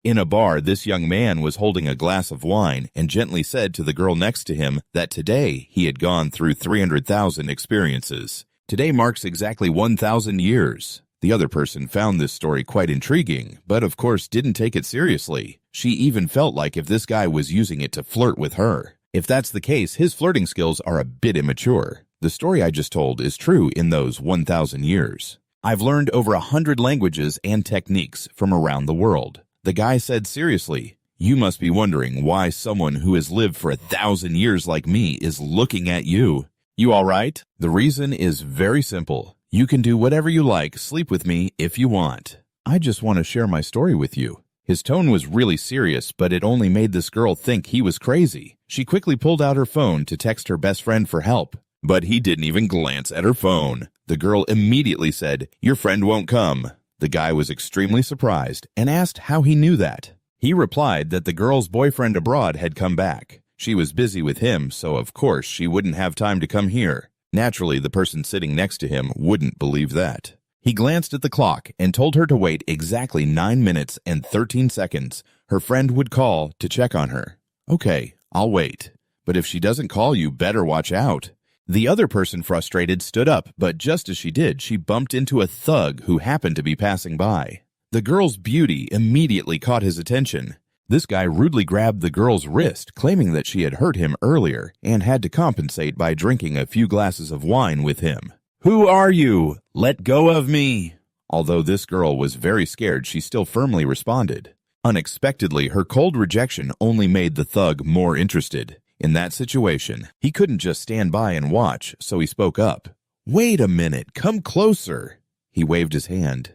In a bar, this young man was holding a glass of wine and gently said to the girl next to him that today he had gone through 300,000 experiences. Today marks exactly 1,000 years. The other person found this story quite intriguing, but of course didn't take it seriously. She even felt like if this guy was using it to flirt with her. If that's the case, his flirting skills are a bit immature. The story I just told is true in those 1,000 years. I've learned over 100 languages and techniques from around the world. The guy said seriously, "You must be wondering why someone who has lived for 1,000 years like me is looking at you. You all right?" The reason is very simple. You can do whatever you like, sleep with me if you want. I just want to share my story with you. His tone was really serious, but it only made this girl think he was crazy. She quickly pulled out her phone to text her best friend for help. But he didn't even glance at her phone. The girl immediately said, "Your friend won't come." The guy was extremely surprised and asked how he knew that. He replied that the girl's boyfriend abroad had come back. She was busy with him, so of course she wouldn't have time to come here. Naturally, the person sitting next to him wouldn't believe that. He glanced at the clock and told her to wait exactly 9 minutes and 13 seconds. Her friend would call to check on her. "Okay, I'll wait. But if she doesn't call, you better watch out." The other person, frustrated, stood up, but just as she did, she bumped into a thug who happened to be passing by. The girl's beauty immediately caught his attention. This guy rudely grabbed the girl's wrist, claiming that she had hurt him earlier and had to compensate by drinking a few glasses of wine with him. "Who are you? Let go of me!" Although this girl was very scared, she still firmly responded. Unexpectedly, her cold rejection only made the thug more interested. In that situation, he couldn't just stand by and watch, so he spoke up. "Wait a minute, come closer." He waved his hand.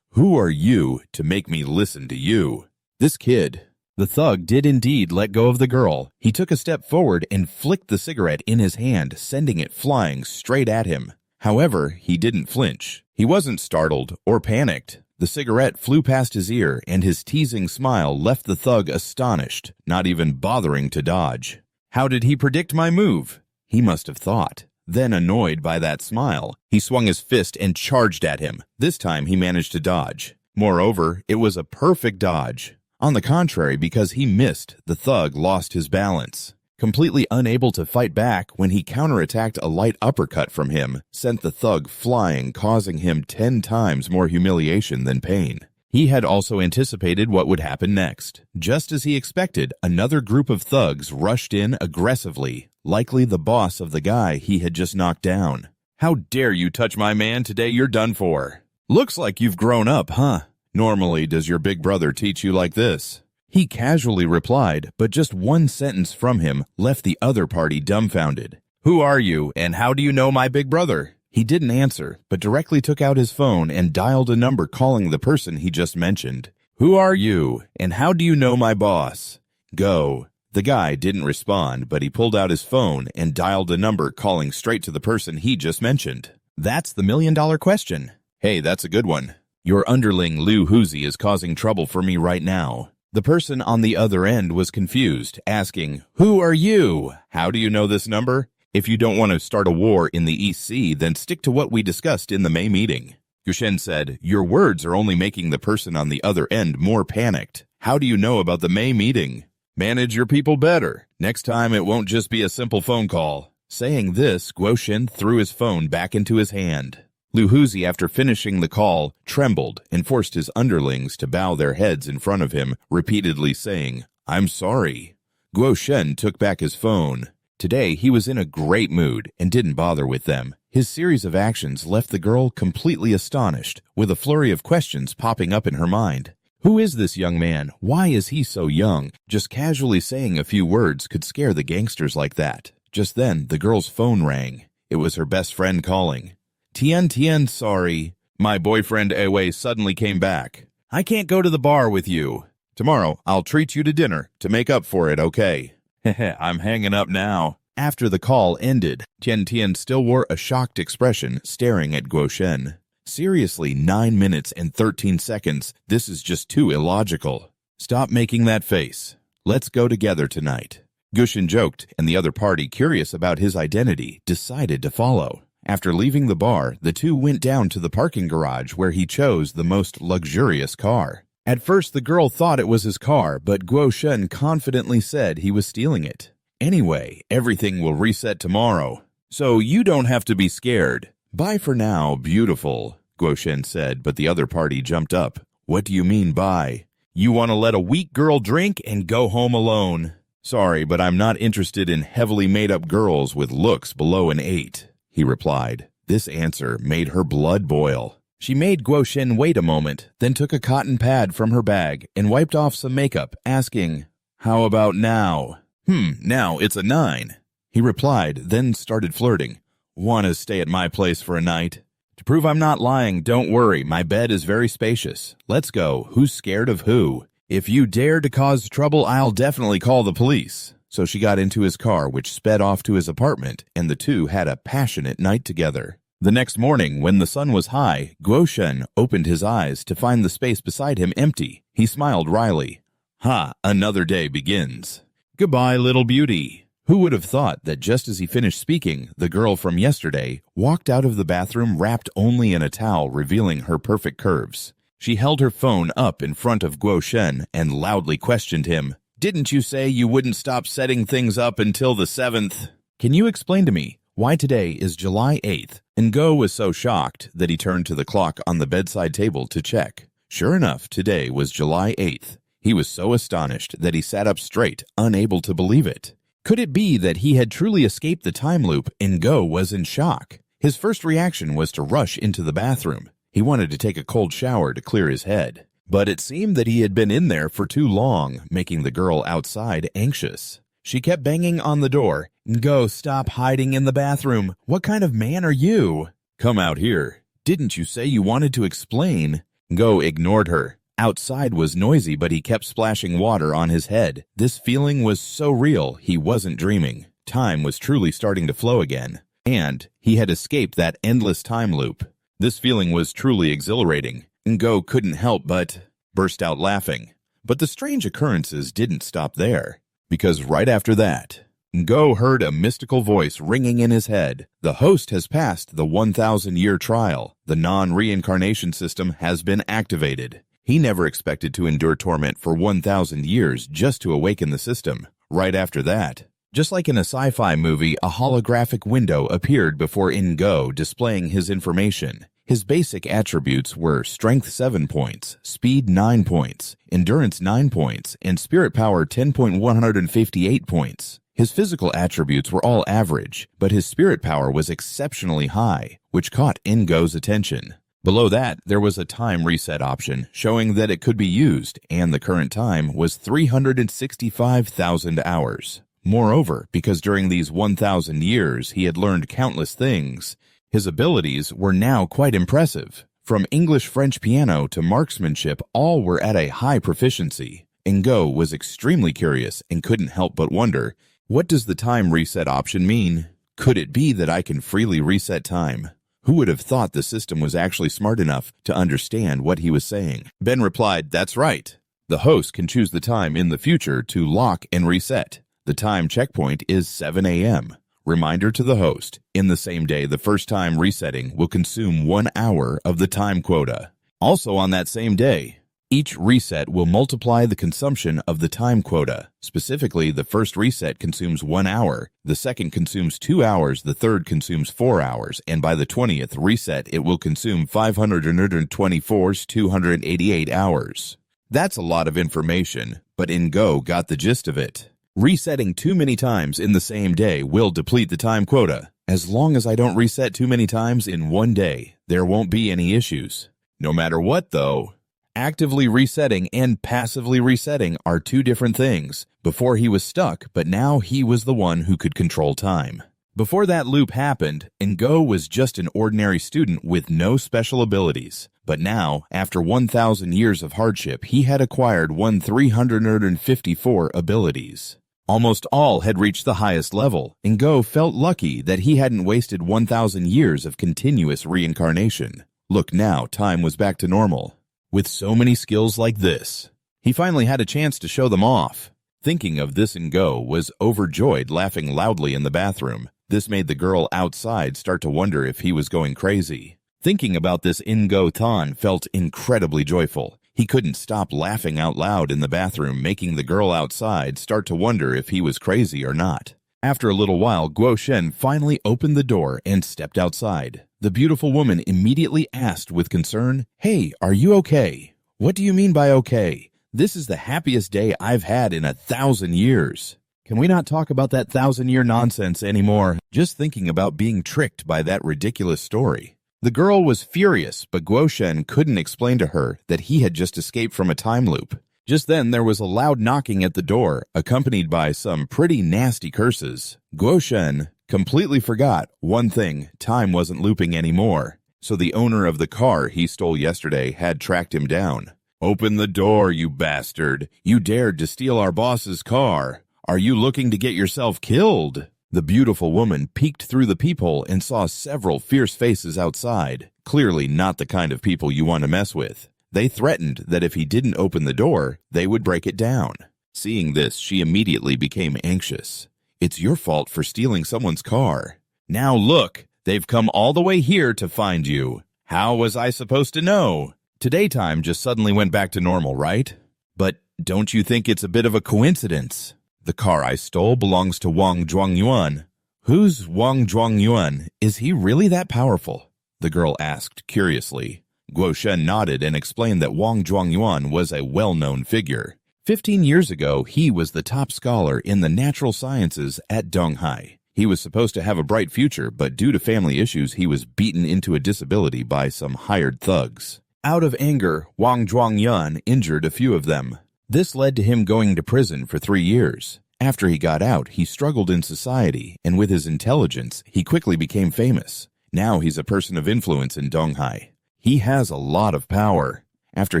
"Who are you to make me listen to you?" This kid. The thug did indeed let go of the girl. He took a step forward and flicked the cigarette in his hand, sending it flying straight at him. However, he didn't flinch. He wasn't startled or panicked. The cigarette flew past his ear, and his teasing smile left the thug astonished, not even bothering to dodge. How did he predict my move? He must have thought. Then, annoyed by that smile, he swung his fist and charged at him. This time, he managed to dodge. Moreover, it was a perfect dodge. On the contrary, because he missed, the thug lost his balance. Completely unable to fight back, when he counterattacked a light uppercut from him, sent the thug flying, causing him 10 times more humiliation than pain. He had also anticipated what would happen next. Just as he expected, another group of thugs rushed in aggressively, likely the boss of the guy he had just knocked down. "How dare you touch my man? Today you're done for." "Looks like you've grown up, huh? Normally, does your big brother teach you like this?" He casually replied, but just one sentence from him left the other party dumbfounded. "Who are you, and how do you know my big brother?" He didn't answer, but directly took out his phone and dialed a number calling the person he just mentioned. "Who are you, and how do you know my boss?" "Go." The guy didn't respond, but he pulled out his phone and dialed a number calling straight to the person he just mentioned. That's the million-dollar question. "Hey, that's a good one. Your underling Liu Huzi is causing trouble for me right now." The person on the other end was confused, asking, "Who are you? How do you know this number? If you don't want to start a war in the East Sea, then stick to what we discussed in the May meeting." Gushen said, "Your words are only making the person on the other end more panicked. How do you know about the May meeting? Manage your people better. Next time it won't just be a simple phone call." Saying this, Guoshen threw his phone back into his hand. Liu Huzi, after finishing the call, trembled and forced his underlings to bow their heads in front of him, repeatedly saying, "I'm sorry." Guoshen took back his phone. Today, he was in a great mood and didn't bother with them. His series of actions left the girl completely astonished, with a flurry of questions popping up in her mind. Who is this young man? Why is he so young? Just casually saying a few words could scare the gangsters like that. Just then, the girl's phone rang. It was her best friend calling. Tian, sorry. My boyfriend Ewe suddenly came back. I can't go to the bar with you. Tomorrow, I'll treat you to dinner to make up for it, okay? Heh, I'm hanging up now. After the call ended, Tian still wore a shocked expression, staring at Guoshen. Seriously, 9 minutes and 13 seconds. This is just too illogical. Stop making that face. Let's go together tonight. Guoshen joked, and the other party, curious about his identity, decided to follow. After leaving the bar, the two went down to the parking garage where he chose the most luxurious car. At first, the girl thought it was his car, but Guo Shen confidently said he was stealing it. Anyway, everything will reset tomorrow, so you don't have to be scared. Bye for now, beautiful, Guo Shen said, but the other party jumped up. What do you mean bye? You want to let a weak girl drink and go home alone? Sorry, but I'm not interested in heavily made-up girls with looks below an 8, he replied. This answer made her blood boil. She made Guo Shen wait a moment, then took a cotton pad from her bag and wiped off some makeup, asking, How about now? Now it's a 9. He replied, then started flirting. Want to stay at my place for a night? To prove I'm not lying, don't worry, my bed is very spacious. Let's go. Who's scared of who? If you dare to cause trouble, I'll definitely call the police. So she got into his car, which sped off to his apartment, and the two had a passionate night together. The next morning, when the sun was high, Guo Shen opened his eyes to find the space beside him empty. He smiled wryly. Another day begins. Goodbye, little beauty. Who would have thought that just as he finished speaking, the girl from yesterday walked out of the bathroom wrapped only in a towel, revealing her perfect curves. She held her phone up in front of Guo Shen and loudly questioned him. Didn't you say you wouldn't stop setting things up until the 7th? Can you explain to me why today is July 8th? And Go was so shocked that he turned to the clock on the bedside table to check. Sure enough, today was July 8th. He was so astonished that he sat up straight, unable to believe it. Could it be that he had truly escaped the time loop and Go was in shock? His first reaction was to rush into the bathroom. He wanted to take a cold shower to clear his head. But it seemed that he had been in there for too long, making the girl outside anxious. She kept banging on the door. Go, stop hiding in the bathroom. What kind of man are you? Come out here. Didn't you say you wanted to explain? Go ignored her. Outside was noisy, but he kept splashing water on his head. This feeling was so real, he wasn't dreaming. Time was truly starting to flow again. And he had escaped that endless time loop. This feeling was truly exhilarating. Go couldn't help but burst out laughing. But the strange occurrences didn't stop there. Because right after that, Go heard a mystical voice ringing in his head. The host has passed the 1,000-year trial. The non-reincarnation system has been activated. He never expected to endure torment for 1,000 years just to awaken the system. Right after that, just like in a sci-fi movie, a holographic window appeared before Go, displaying his information. His basic attributes were Strength 7 points, Speed 9 points, Endurance 9 points, and Spirit Power 10.158 points. His physical attributes were all average, but his spirit power was exceptionally high, which caught Go's attention. Below that, there was a time reset option showing that it could be used, and the current time was 365,000 hours. Moreover, because during these 1,000 years he had learned countless things, his abilities were now quite impressive. From English-French piano to marksmanship, all were at a high proficiency. Go was extremely curious and couldn't help but wonder, what does the time reset option mean? Could it be that I can freely reset time? Who would have thought the system was actually smart enough to understand what he was saying? Ben replied, that's right. The host can choose the time in the future to lock and reset. The time checkpoint is 7 a.m. Reminder to the host, in the same day, the first time resetting will consume 1 hour of the time quota. Also on that same day, each reset will multiply the consumption of the time quota. Specifically, the first reset consumes 1 hour, the second consumes 2 hours, the third consumes 4 hours, and by the 20th reset, it will consume 288 hours. That's a lot of information, but Go got the gist of it. Resetting too many times in the same day will deplete the time quota. As long as I don't reset too many times in one day, there won't be any issues. No matter what, though, actively resetting and passively resetting are two different things. Before he was stuck, but now he was the one who could control time. Before that loop happened, Go was just an ordinary student with no special abilities. But now, after 1,000 years of hardship, he had acquired 354 abilities. Almost all had reached the highest level, and Go felt lucky that he hadn't wasted 1,000 years of continuous reincarnation. Look now, time was back to normal. With so many skills like this, he finally had a chance to show them off. Thinking of this, Go was overjoyed, laughing loudly in the bathroom. This made the girl outside start to wonder if he was going crazy. Thinking about this, Go Tan felt incredibly joyful. He couldn't stop laughing out loud in the bathroom, making the girl outside start to wonder if he was crazy or not. After a little while, Guo Shen finally opened the door and stepped outside. The beautiful woman immediately asked with concern, "Hey, are you okay?" "What do you mean by okay? This is the happiest day I've had in 1,000 years. Can we not talk about that 1,000-year nonsense anymore? Just thinking about being tricked by that ridiculous story." The girl was furious, but Guo Shen couldn't explain to her that he had just escaped from a time loop. Just then, there was a loud knocking at the door, accompanied by some pretty nasty curses. Guo Shen completely forgot one thing: time wasn't looping anymore. So the owner of the car he stole yesterday had tracked him down. "Open the door, you bastard! You dared to steal our boss's car! Are you looking to get yourself killed?" The beautiful woman peeked through the peephole and saw several fierce faces outside. Clearly not the kind of people you want to mess with. They threatened that if he didn't open the door, they would break it down. Seeing this, she immediately became anxious. "It's your fault for stealing someone's car. Now look, they've come all the way here to find you. How was I supposed to know?" Today time just suddenly went back to normal, right? But don't you think it's a bit of a coincidence? The car I stole belongs to Wang Zhuangyuan. Who's Wang Zhuangyuan? Is he really that powerful? The girl asked curiously. Guo Shen nodded and explained that Wang Zhuangyuan was a well-known figure. 15 years ago, he was the top scholar in the natural sciences at Donghai. He was supposed to have a bright future, but due to family issues, he was beaten into a disability by some hired thugs. Out of anger, Wang Zhuangyuan injured a few of them. This led to him going to prison for 3 years. After he got out, he struggled in society, and with his intelligence, he quickly became famous. Now he's a person of influence in Donghai. He has a lot of power. After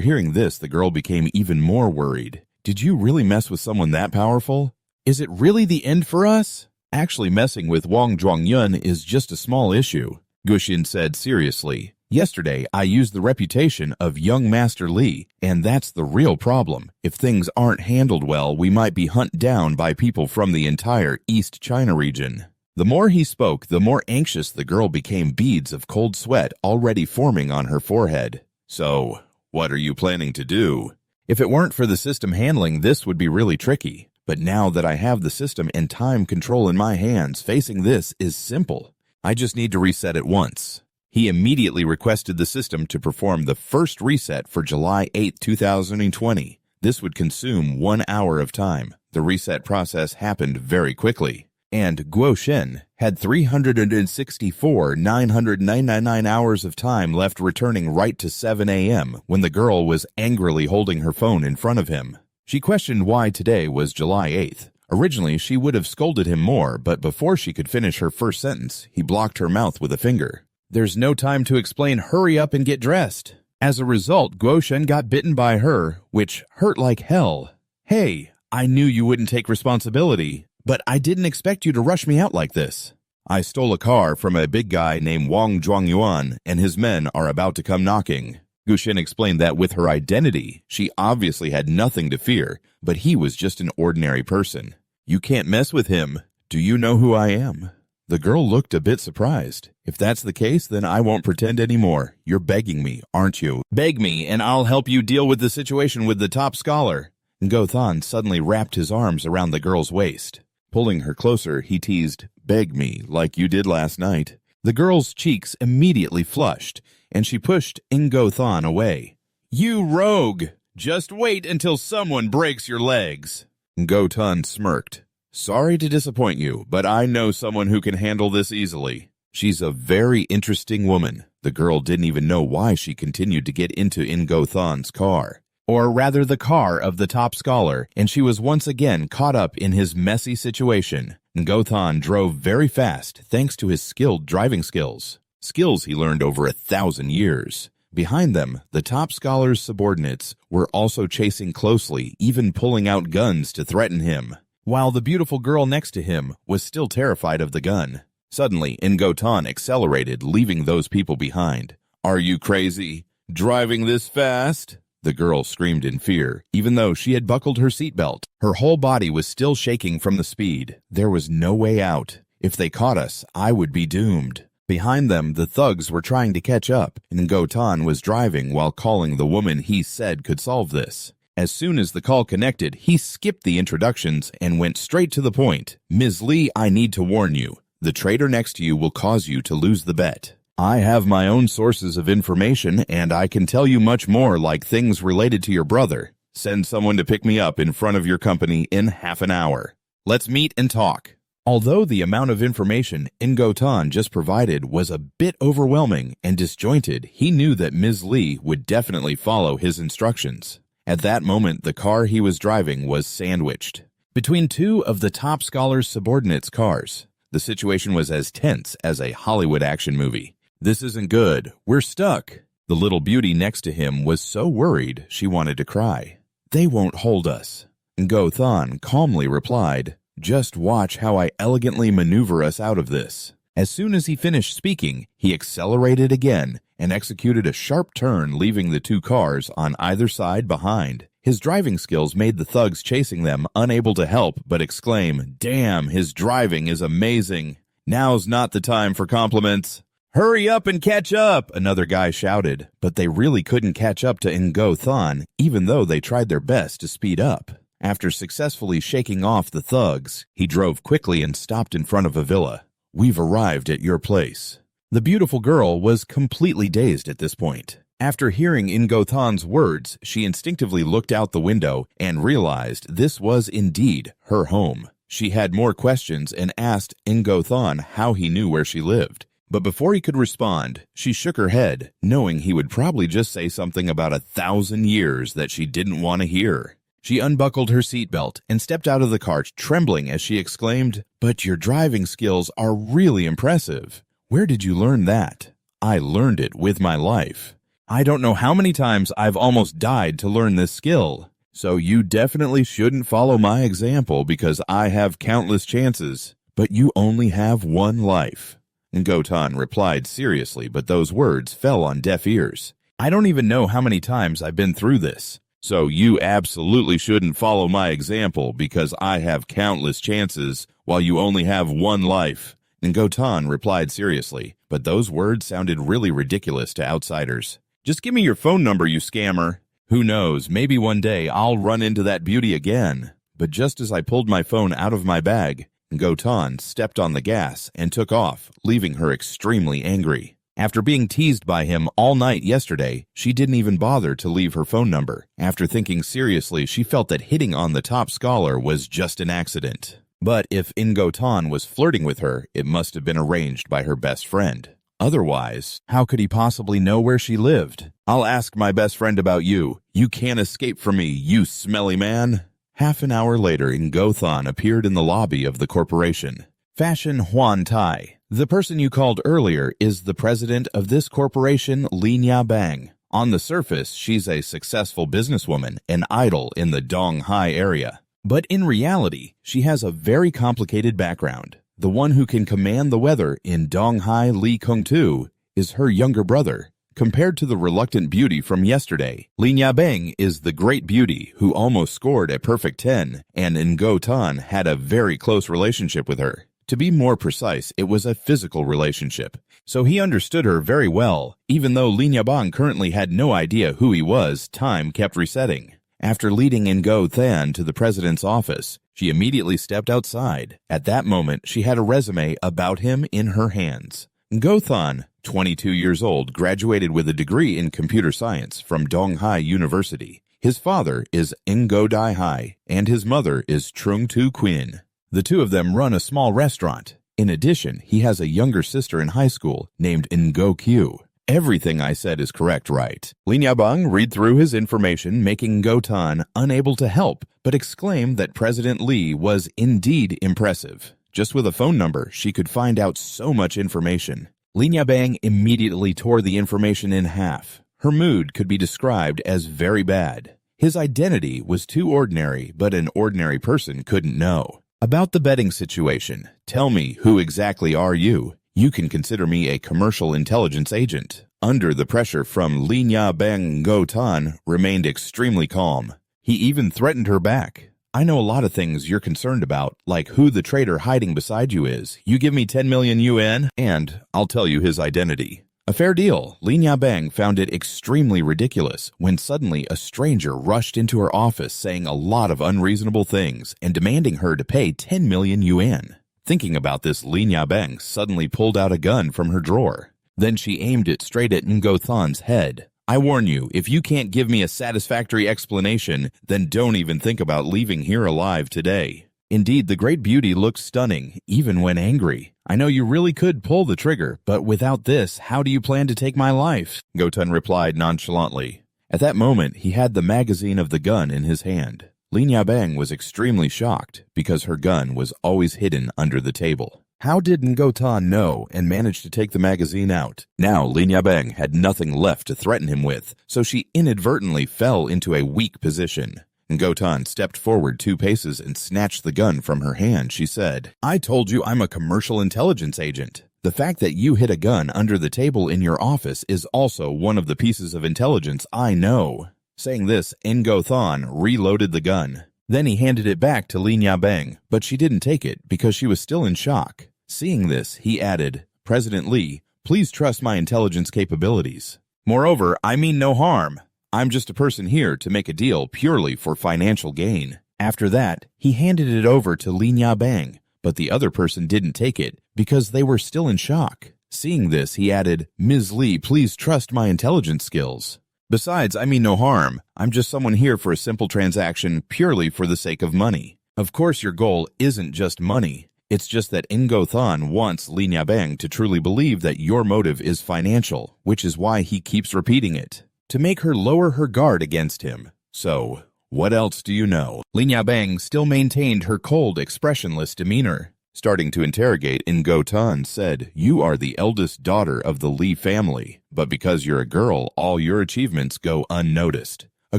hearing this, the girl became even more worried. Did you really mess with someone that powerful? Is it really the end for us? Actually, messing with Wang Zhuangyuan is just a small issue, Guxin said seriously. Yesterday, I used the reputation of young Master Li, and that's the real problem. If things aren't handled well, we might be hunted down by people from the entire East China region. The more he spoke, the more anxious the girl became, beads of cold sweat already forming on her forehead. So, what are you planning to do? If it weren't for the system handling, this would be really tricky. But now that I have the system and time control in my hands, facing this is simple. I just need to reset it once. He immediately requested the system to perform the first reset for July 8, 2020. This would consume 1 hour of time. The reset process happened very quickly. And Guo Shen had 364,999 hours of time left, returning right to 7 a.m. when the girl was angrily holding her phone in front of him. She questioned why today was July 8th. Originally, she would have scolded him more, but before she could finish her first sentence, he blocked her mouth with a finger. There's no time to explain. Hurry up and get dressed. As a result, Guo Shen got bitten by her, which hurt like hell. Hey, I knew you wouldn't take responsibility, but I didn't expect you to rush me out like this. I stole a car from a big guy named Wang Zhuangyuan, and his men are about to come knocking. Guxin explained that with her identity, she obviously had nothing to fear, but he was just an ordinary person. You can't mess with him. Do you know who I am? The girl looked a bit surprised. If that's the case, then I won't pretend anymore. You're begging me, aren't you? Beg me, and I'll help you deal with the situation with the top scholar. Gothan suddenly wrapped his arms around the girl's waist. Pulling her closer, he teased, "Beg me, like you did last night." The girl's cheeks immediately flushed, and she pushed Ngothan away. You rogue! Just wait until someone breaks your legs. Ngothan smirked. Sorry to disappoint you, but I know someone who can handle this easily. She's a very interesting woman. The girl didn't even know why she continued to get into Ngothan's car. Or rather the car of the top scholar, and she was once again caught up in his messy situation. Ngothan drove very fast thanks to his skilled driving skills. Skills he learned over 1,000 years. Behind them, the top scholar's subordinates were also chasing closely, even pulling out guns to threaten him, while the beautiful girl next to him was still terrified of the gun. Suddenly, Ngothan accelerated, leaving those people behind. Are you crazy? Driving this fast? The girl screamed in fear, even though she had buckled her seatbelt. Her whole body was still shaking from the speed. There was no way out. If they caught us, I would be doomed. Behind them, the thugs were trying to catch up, and Gotan was driving while calling the woman he said could solve this. As soon as the call connected, he skipped the introductions and went straight to the point. Ms. Lee, I need to warn you. The trader next to you will cause you to lose the bet. I have my own sources of information, and I can tell you much more, like things related to your brother. Send someone to pick me up in front of your company in half an hour. Let's meet and talk. Although the amount of information Gotan just provided was a bit overwhelming and disjointed, he knew that Ms. Lee would definitely follow his instructions. At that moment, the car he was driving was sandwiched between two of the top scholar's subordinates' cars. The situation was as tense as a Hollywood action movie. This isn't good. We're stuck. The little beauty next to him was so worried she wanted to cry. They won't hold us. Gotan calmly replied, just watch how I elegantly maneuver us out of this. As soon as he finished speaking, he accelerated again and executed a sharp turn, leaving the two cars on either side behind. His driving skills made the thugs chasing them unable to help but exclaim, damn, his driving is amazing. Now's not the time for compliments. Hurry up and catch up, another guy shouted, but they really couldn't catch up to Gotan, even though they tried their best to speed up. After successfully shaking off the thugs, he drove quickly and stopped in front of a villa. We've arrived at your place. The beautiful girl was completely dazed at this point. After hearing Gotan's words, she instinctively looked out the window and realized this was indeed her home. She had more questions and asked Gotan how he knew where she lived. But before he could respond, she shook her head, knowing he would probably just say something about 1,000 years that she didn't want to hear. She unbuckled her seatbelt and stepped out of the car, trembling as she exclaimed, "But your driving skills are really impressive. Where did you learn that?" "I learned it with my life. I don't know how many times I've almost died to learn this skill. So you definitely shouldn't follow my example because I have countless chances, but you only have one life." Gotan replied seriously, but those words fell on deaf ears. "I don't even know how many times I've been through this. So you absolutely shouldn't follow my example because I have countless chances while you only have one life." Gotan replied seriously, but those words sounded really ridiculous to outsiders. "Just give me your phone number, you scammer. Who knows, maybe one day I'll run into that beauty again." But just as I pulled my phone out of my bag, Gotan stepped on the gas and took off, leaving her extremely angry. After being teased by him all night yesterday, she didn't even bother to leave her phone number. After thinking seriously, she felt that hitting on the top scholar was just an accident. But if Gotan was flirting with her, it must have been arranged by her best friend. Otherwise, how could he possibly know where she lived? "I'll ask my best friend about you. You can't escape from me, you smelly man." Half an hour later, Gotan appeared in the lobby of the corporation. Fashion Huan Tai. The person you called earlier is the president of this corporation, Linya Bang. On the surface, she's a successful businesswoman, an idol in the Donghai area. But in reality, she has a very complicated background. The one who can command the weather in Donghai Li Kongtu is her younger brother. Compared to the reluctant beauty from yesterday, Linya Bang is the great beauty who almost scored a perfect 10, and Gotan had a very close relationship with her. To be more precise, it was a physical relationship. So he understood her very well. Even though Linya Bang currently had no idea who he was, time kept resetting. After leading Gotan to the president's office, she immediately stepped outside. At that moment, she had a resume about him in her hands. Gotan, 22 years old, graduated with a degree in computer science from Donghai University. His father is Ngo Dai Hai, and his mother is Trung Tu Quinn. The two of them run a small restaurant. In addition, he has a younger sister in high school named Ngo Q. Everything I said is correct, right? Linya Bang read through his information, making Gotan unable to help, but exclaimed that President Lee was indeed impressive. Just with a phone number, she could find out so much information. Linya Bang immediately tore the information in half. Her mood could be described as very bad. His identity was too ordinary, but an ordinary person couldn't know. About the betting situation, tell me, who exactly are you? You can consider me a commercial intelligence agent. Under the pressure from Linya Bang, Gotan remained extremely calm. He even threatened her back. I know a lot of things you're concerned about, like who the traitor hiding beside you is. You give me 10 million yuan, and I'll tell you his identity. A fair deal. Lin Yabang found it extremely ridiculous when suddenly a stranger rushed into her office saying a lot of unreasonable things and demanding her to pay 10 million yuan. Thinking about this, Lin Yabang suddenly pulled out a gun from her drawer. Then she aimed it straight at Ngo Than's head. I warn you, if you can't give me a satisfactory explanation, then don't even think about leaving here alive today. Indeed, the great beauty looks stunning, even when angry. I know you really could pull the trigger, but without this, how do you plan to take my life? Gotan replied nonchalantly. At that moment, he had the magazine of the gun in his hand. Lin Yabang was extremely shocked because her gun was always hidden under the table. How did Ngotan know and manage to take the magazine out? Now Lin Yabang had nothing left to threaten him with, so she inadvertently fell into a weak position. Ngotan stepped forward 2 paces and snatched the gun from her hand. She said, I told you I'm a commercial intelligence agent. The fact that you hid a gun under the table in your office is also one of the pieces of intelligence I know. Saying this, Ngothan reloaded the gun. Then he handed it back to Lin Yabang, but she didn't take it because she was still in shock. Seeing this, he added, President Li, please trust my intelligence capabilities. Moreover, I mean no harm. I'm just a person here to make a deal purely for financial gain. After that, he handed it over to Lin Yabang, but the other person didn't take it because they were still in shock. Seeing this, he added, Ms. Li, please trust my intelligence skills. Besides, I mean no harm. I'm just someone here for a simple transaction purely for the sake of money. Of course, your goal isn't just money. It's just that Ngothan wants Lin Yabang to truly believe that your motive is financial, which is why he keeps repeating it, to make her lower her guard against him. So, what else do you know? Lin Yabang still maintained her cold, expressionless demeanor. Starting to interrogate, Ngothan said, You are the eldest daughter of the Li family, but because you're a girl, all your achievements go unnoticed. A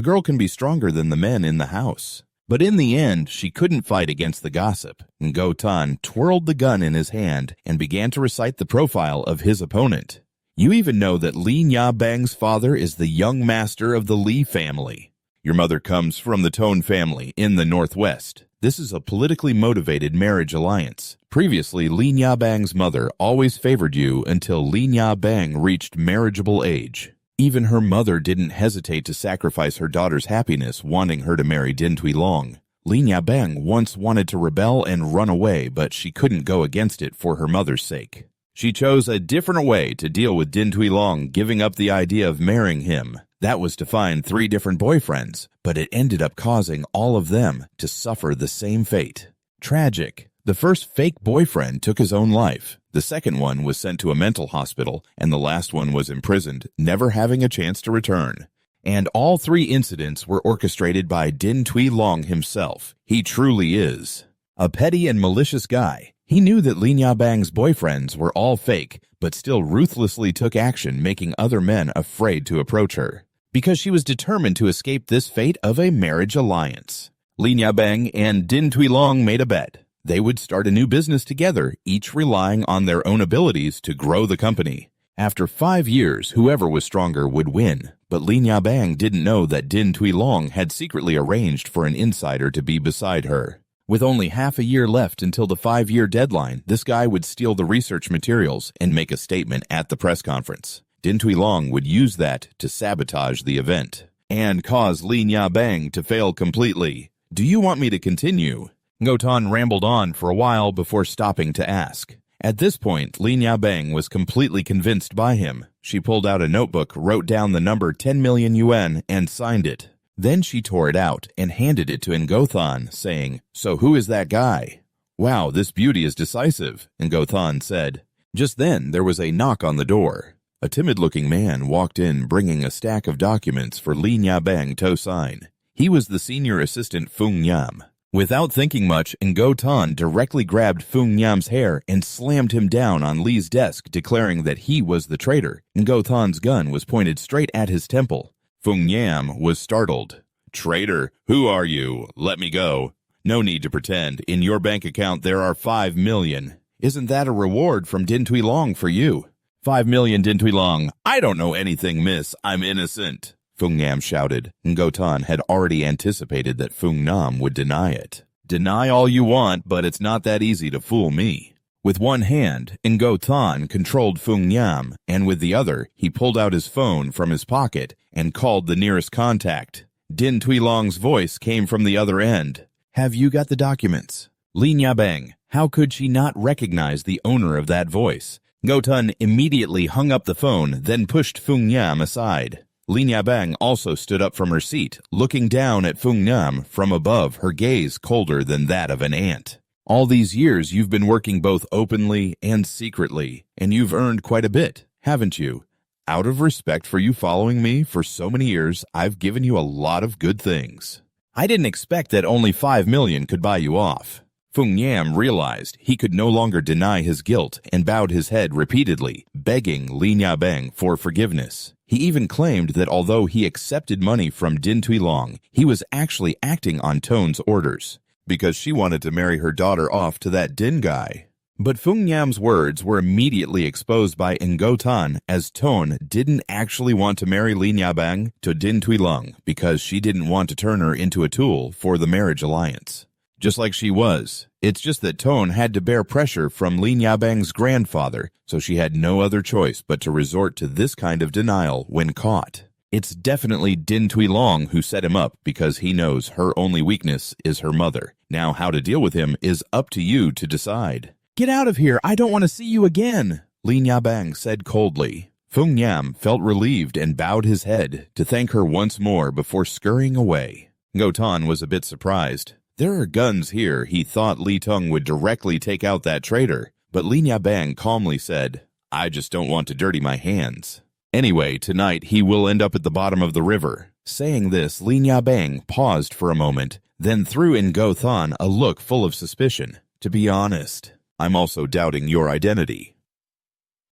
girl can be stronger than the men in the house. But in the end, she couldn't fight against the gossip. Ngothan twirled the gun in his hand and began to recite the profile of his opponent. You even know that Lin Yabang's father is the young master of the Li family. Your mother comes from the Tone family in the northwest. This is a politically motivated marriage alliance. Previously, Lin Yabang's mother always favored you until Lin Yabang reached marriageable age. Even her mother didn't hesitate to sacrifice her daughter's happiness wanting her to marry Din Tuilong. Lin Yabang once wanted to rebel and run away, but she couldn't go against it for her mother's sake. She chose a different way to deal with Din Tuilong, giving up the idea of marrying him. That was to find 3 different boyfriends, but it ended up causing all of them to suffer the same fate. Tragic. The first fake boyfriend took his own life. The second one was sent to a mental hospital, and the last one was imprisoned, never having a chance to return. And all 3 incidents were orchestrated by Din Tuilong himself. He truly is a petty and malicious guy. He knew that Lin Yabang's boyfriends were all fake, but still ruthlessly took action, making other men afraid to approach her, because she was determined to escape this fate of a marriage alliance. Lin Yabang and Din Tuilong made a bet. They would start a new business together, each relying on their own abilities to grow the company. After 5 years, whoever was stronger would win, but Lin Yabang didn't know that Din Tuilong had secretly arranged for an insider to be beside her. With only half a year left until the 5-year deadline, this guy would steal the research materials and make a statement at the press conference. Din Tuilong would use that to sabotage the event and cause Lin Yabang to fail completely. Do you want me to continue? Ngotan rambled on for a while before stopping to ask. At this point, Lin Yabang was completely convinced by him. She pulled out a notebook, wrote down the number 10 million yuan, and signed it. Then she tore it out and handed it to Ngothan, saying, So who is that guy? Wow, this beauty is decisive, Ngothan said. Just then, there was a knock on the door. A timid-looking man walked in bringing a stack of documents for Lin Yabang to sign. He was the senior assistant Fung Yam. Without thinking much, Ngothan directly grabbed Fung Yam's hair and slammed him down on Li's desk, declaring that he was the traitor. Ngothan's gun was pointed straight at his temple. Fung Yam was startled. Traitor, who are you? Let me go. No need to pretend. In your bank account there are 5 million. Isn't that a reward from Din Tuilong for you? 5 million, Din Tuilong. I don't know anything, miss. I'm innocent. Fung Nam shouted. Ngo Tan had already anticipated that Fung Nam would deny it. Deny all you want, but it's not that easy to fool me. With one hand, Ngo Tan controlled Fung Nam, and with the other, he pulled out his phone from his pocket and called the nearest contact. Din Tuilong's voice came from the other end. Have you got the documents? Lin Yabang, how could she not recognize the owner of that voice? Ngo Tan immediately hung up the phone, then pushed Fung Nam aside. Lin Yabang also stood up from her seat, looking down at Fung Nam from above, her gaze colder than that of an ant. All these years you've been working both openly and secretly, and you've earned quite a bit, haven't you? Out of respect for you following me for so many years, I've given you a lot of good things. I didn't expect that only 5 million could buy you off. Fung Nam realized he could no longer deny his guilt and bowed his head repeatedly, begging Lin Yabang for forgiveness. He even claimed that although he accepted money from Din Tuilong, he was actually acting on Tone's orders, because she wanted to marry her daughter off to that Din guy. But Fung Nam's words were immediately exposed by Ngo Tan, as Tone didn't actually want to marry Lin Yabang to Din Tuilong because she didn't want to turn her into a tool for the marriage alliance. Just like she was. It's just that Tone had to bear pressure from Lin Yabang's grandfather, so she had no other choice but to resort to this kind of denial when caught. It's definitely Din Tuilong who set him up because he knows her only weakness is her mother. Now how to deal with him is up to you to decide. Get out of here, I don't want to see you again, Lin Yabang said coldly. Fung Nam felt relieved and bowed his head to thank her once more before scurrying away. Ngo Tan was a bit surprised. There are guns here. He thought Li Teng would directly take out that traitor, but Lin Yabang calmly said, I just don't want to dirty my hands. Anyway, tonight he will end up at the bottom of the river. Saying this, Lin Yabang paused for a moment, then threw Ngo Tan a look full of suspicion. To be honest, I'm also doubting your identity.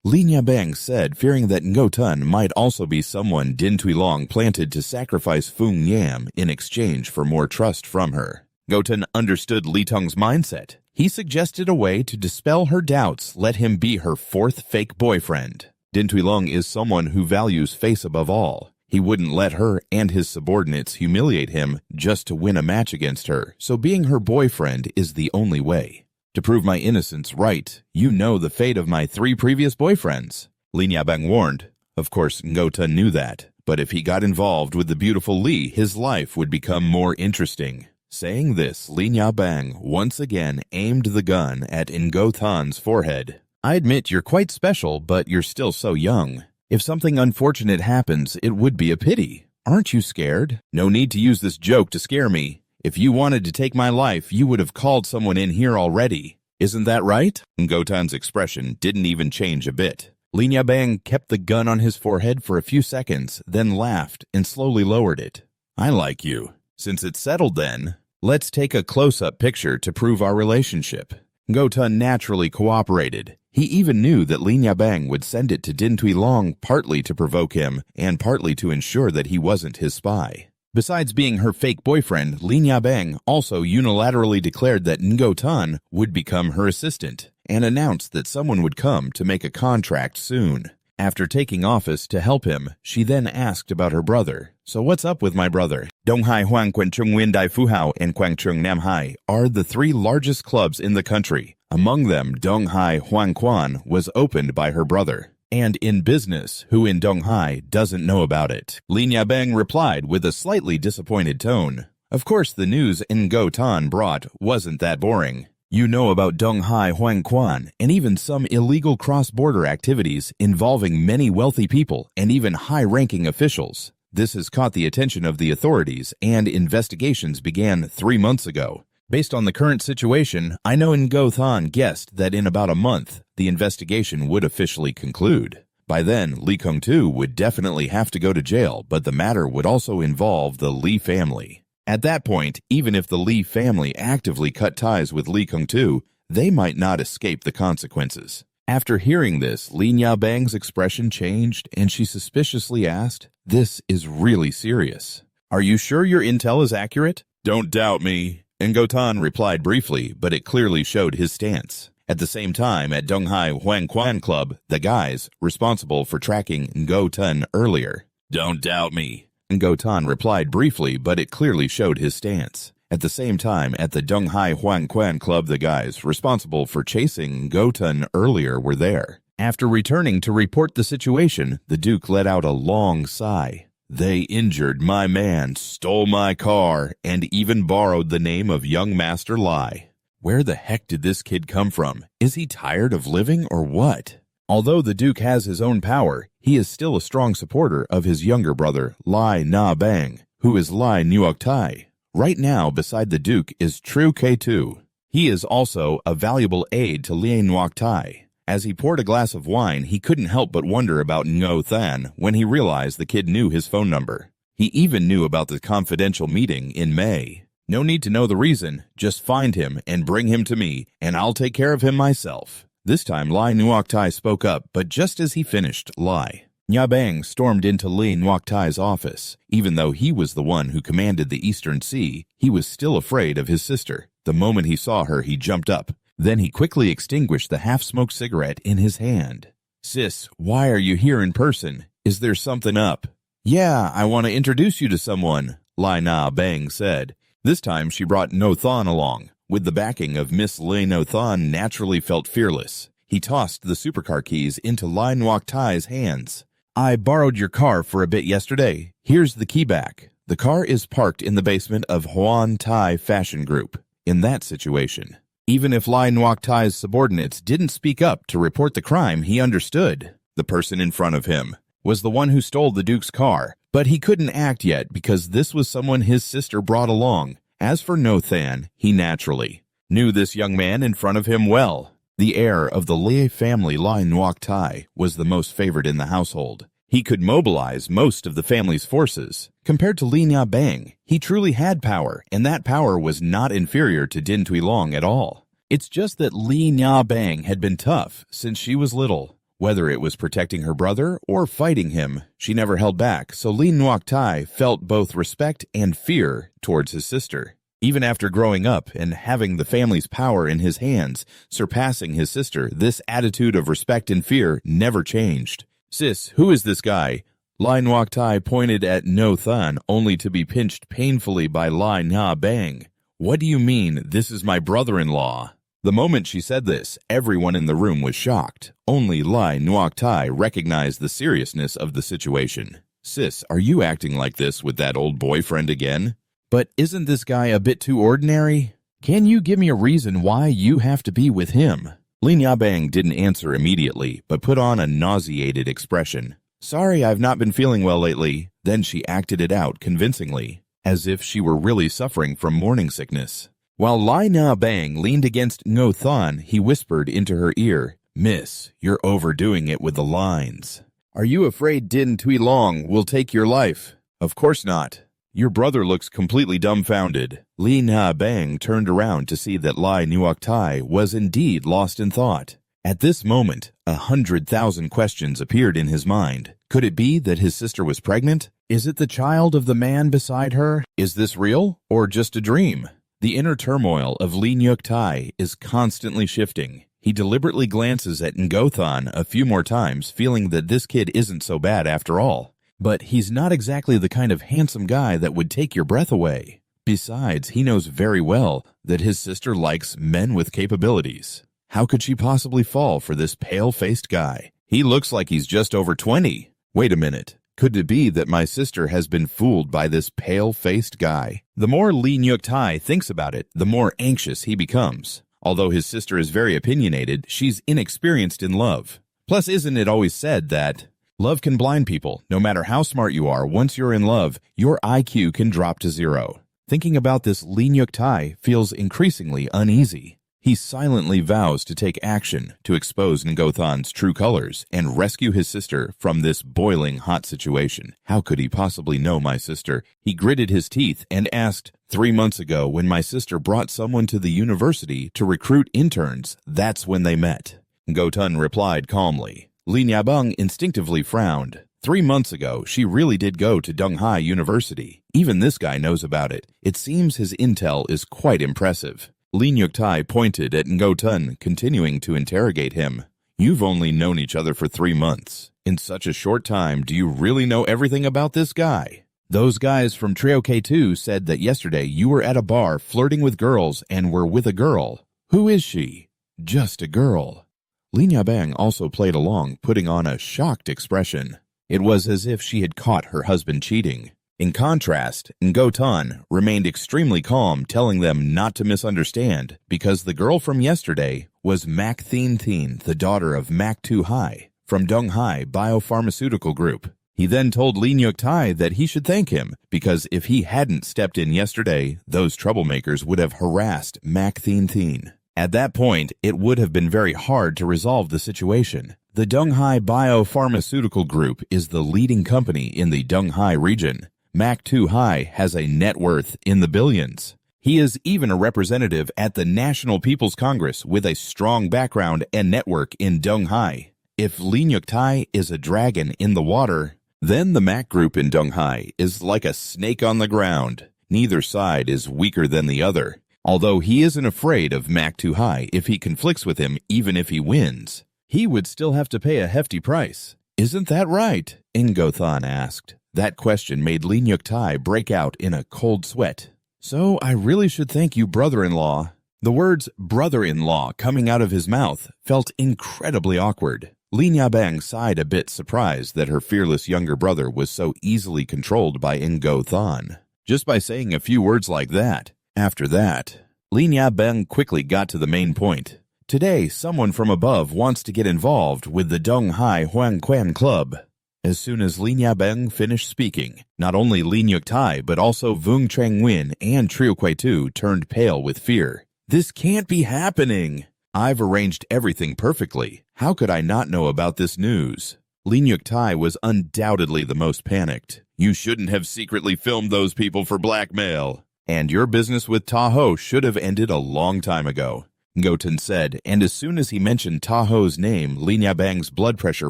Lin Yabang said, fearing that Ngo Tan might also be someone Din Tuilong planted to sacrifice Fung Nam in exchange for more trust from her. Ngo Tan understood Li Teng's mindset. He suggested a way to dispel her doubts, let him be her fourth fake boyfriend. Din Tuilong is someone who values face above all. He wouldn't let her and his subordinates humiliate him just to win a match against her, so being her boyfriend is the only way. To prove my innocence, right, you know the fate of my 3 previous boyfriends, Lin Yabang warned. Of course, Ngo Tan knew that, but if he got involved with the beautiful Li, his life would become more interesting. Saying this, Lin Yabang once again aimed the gun at Ngo Tan's forehead. I admit you're quite special, but you're still so young. If something unfortunate happens, it would be a pity. Aren't you scared? No need to use this joke to scare me. If you wanted to take my life, you would have called someone in here already. Isn't that right? Ngo Tan's expression didn't even change a bit. Lin Yabang kept the gun on his forehead for a few seconds, then laughed and slowly lowered it. I like you. Since it's settled then, let's take a close-up picture to prove our relationship. Ngo Tan naturally cooperated. He even knew that Lin Yabang would send it to Din Tuilong partly to provoke him and partly to ensure that he wasn't his spy. Besides being her fake boyfriend, Lin Yabang also unilaterally declared that Ngo Tan would become her assistant and announced that someone would come to make a contract soon. After taking office to help him, she then asked about her brother. So what's up with my brother? Donghai Huang Quanchung Win Dai Fuhao and Quangchung Namhai are the 3 largest clubs in the country. Among them, Donghai Huang Quan was opened by her brother. And in business, who in Donghai doesn't know about it? Lin Yabang replied with a slightly disappointed tone. Of course, the news Ngo Tan brought wasn't that boring. You know about Donghai Huang Quan and even some illegal cross-border activities involving many wealthy people and even high-ranking officials. This has caught the attention of the authorities, and investigations began 3 months ago. Based on the current situation, I know Ngo Tan guessed that in about a month, the investigation would officially conclude. By then, Li Kong-tu would definitely have to go to jail, but the matter would also involve the Li family. At that point, even if the Li family actively cut ties with Li Kong-tu, they might not escape the consequences. After hearing this, Lin Yabang's expression changed, and she suspiciously asked, "This is really serious. Are you sure your intel is accurate?" "Don't doubt me." Ngo Tan replied briefly, but it clearly showed his stance. At the same time, at Donghai Huang Quan Club, the guys responsible for tracking Ngo Tan earlier. "Don't doubt me. Ngotan replied briefly, but it clearly showed his stance. At the same time, at the Donghai Huangquan Club, the guys responsible for chasing Ngotan earlier were there. After returning to report the situation, the Duke let out a long sigh. They injured my man, stole my car, and even borrowed the name of young Master Lai. Where the heck did this kid come from? Is he tired of living or what? Although the Duke has his own power, he is still a strong supporter of his younger brother, Lai Na Bang, who is Lai Nuok Tai. Right now, beside the Duke is Tru K2. He is also a valuable aide to Lai Nuok Tai. As he poured a glass of wine, he couldn't help but wonder about Ngo Than when he realized the kid knew his phone number. He even knew about the confidential meeting in May. No need to know the reason, just find him and bring him to me, and I'll take care of him myself. This time, Lai Nuok Tai spoke up, but just as he finished, Lai Nyabang stormed into Lai Nuok Tai's office. Even though he was the one who commanded the Eastern Sea, he was still afraid of his sister. The moment he saw her, he jumped up. Then he quickly extinguished the half-smoked cigarette in his hand. "Sis, why are you here in person? Is there something up?" "Yeah, I want to introduce you to someone," Lai Na Bang said. This time she brought No Thon along. With the backing of Miss Lai, No Thon naturally felt fearless. He tossed the supercar keys into Lai Nuok Tai's hands. "I borrowed your car for a bit yesterday. Here's the key back. The car is parked in the basement of Huan Tai Fashion Group." In that situation, even if Lai Nuok Tai's subordinates didn't speak up to report the crime, he understood. The person in front of him was the one who stole the Duke's car, but he couldn't act yet because this was someone his sister brought along. As for No Than, he naturally knew this young man in front of him well. The heir of the Lai family, Lai Nuok Tai, was the most favored in the household. He could mobilize most of the family's forces. Compared to Li Nya Bang, he truly had power, and that power was not inferior to Din Tui Long at all. It's just that Li Nya Bang had been tough since she was little. Whether it was protecting her brother or fighting him, she never held back, so Lai Nuok Tai felt both respect and fear towards his sister. Even after growing up and having the family's power in his hands, surpassing his sister, this attitude of respect and fear never changed. "Sis, who is this guy?" Lai Nuok Tai pointed at No Than, only to be pinched painfully by Lai Na Bang. "What do you mean, this is my brother-in-law?" The moment she said this, everyone in the room was shocked. Only Lai Nuok Tai recognized the seriousness of the situation. "Sis, are you acting like this with that old boyfriend again? But isn't this guy a bit too ordinary? Can you give me a reason why you have to be with him?" Li Nyabang didn't answer immediately, but put on a nauseated expression. "Sorry, I've not been feeling well lately." Then she acted it out convincingly, as if she were really suffering from morning sickness. While Lai Na Bang leaned against Ngo Than, he whispered into her ear, "Miss, you're overdoing it with the lines. Are you afraid Din Tui Long will take your life?" "Of course not." "Your brother looks completely dumbfounded." Li Na Bang turned around to see that Lai Nuok Tai was indeed lost in thought. At this moment, 100,000 questions appeared in his mind. Could it be that his sister was pregnant? Is it the child of the man beside her? Is this real or just a dream? The inner turmoil of Lai Nuok Tai is constantly shifting. He deliberately glances at Ngo Than a few more times, feeling that this kid isn't so bad after all. But he's not exactly the kind of handsome guy that would take your breath away. Besides, he knows very well that his sister likes men with capabilities. How could she possibly fall for this pale-faced guy? He looks like he's just over 20. Wait a minute. Could it be that my sister has been fooled by this pale-faced guy? The more Lai Nuok Tai thinks about it, the more anxious he becomes. Although his sister is very opinionated, she's inexperienced in love. Plus, isn't it always said that love can blind people? No matter how smart you are, once you're in love, your IQ can drop to 0. Thinking about this, Lai Nuok Tai feels increasingly uneasy. He silently vows to take action to expose Ngo Than's true colors and rescue his sister from this boiling hot situation. How could he possibly know my sister? He gritted his teeth and asked, 3 months ago when my sister brought someone to the university to recruit interns, that's when they met. Ngo Than replied calmly. Li Nyabang instinctively frowned. 3 months ago, she really did go to Donghai University. Even this guy knows about it. It seems his intel is quite impressive. Lai Nuok Tai pointed at Ngo Than, continuing to interrogate him. "You've only known each other for 3 months. In such a short time, do you really know everything about this guy?" Those guys from Trio K2 said that yesterday you were at a bar flirting with girls and were with a girl. Who is she? Just a girl. Lin Yabang also played along, putting on a shocked expression. It was as if she had caught her husband cheating. In contrast, Ngo Tan remained extremely calm, telling them not to misunderstand, because the girl from yesterday was Mak Thien Thien, the daughter of Mak Tu Hai, from Dong Hai Biopharmaceutical Group. He then told Lin Yuk Tai that he should thank him, because if he hadn't stepped in yesterday, those troublemakers would have harassed Mak Thien Thien. At that point, it would have been very hard to resolve the situation. The Dong Hai Biopharmaceutical Group is the leading company in the Dong Hai region. Mak Tu Hai has a net worth in the billions. He is even a representative at the National People's Congress with a strong background and network in Dong Hai. If Lin Yuk Tai is a dragon in the water, then the Mak Group in Dong Hai is like a snake on the ground. Neither side is weaker than the other, although he isn't afraid of Mak Tu Hai if he conflicts with him even if he wins. He would still have to pay a hefty price. Isn't that right? Ngo Than asked. That question made Lin Yuk Tai break out in a cold sweat. So I really should thank you, brother-in-law. The words brother-in-law coming out of his mouth felt incredibly awkward. Lin Yabang sighed a bit, surprised that her fearless younger brother was so easily controlled by Ngo Than. Just by saying a few words like that. After that, Lin Yabang quickly got to the main point. Today, someone from above wants to get involved with the Dong Hai Huang Quan Club. As soon as Lin Yabang finished speaking, not only Lin Yuk Tai but also Vung Trang Nguyen and Trio Kui Tu turned pale with fear. This can't be happening. I've arranged everything perfectly. How could I not know about this news? Lin Yuk Tai was undoubtedly the most panicked. You shouldn't have secretly filmed those people for blackmail. And your business with Tahoe should have ended a long time ago. Ngotan said, and as soon as he mentioned Tahoe's name, Lin Yabang's blood pressure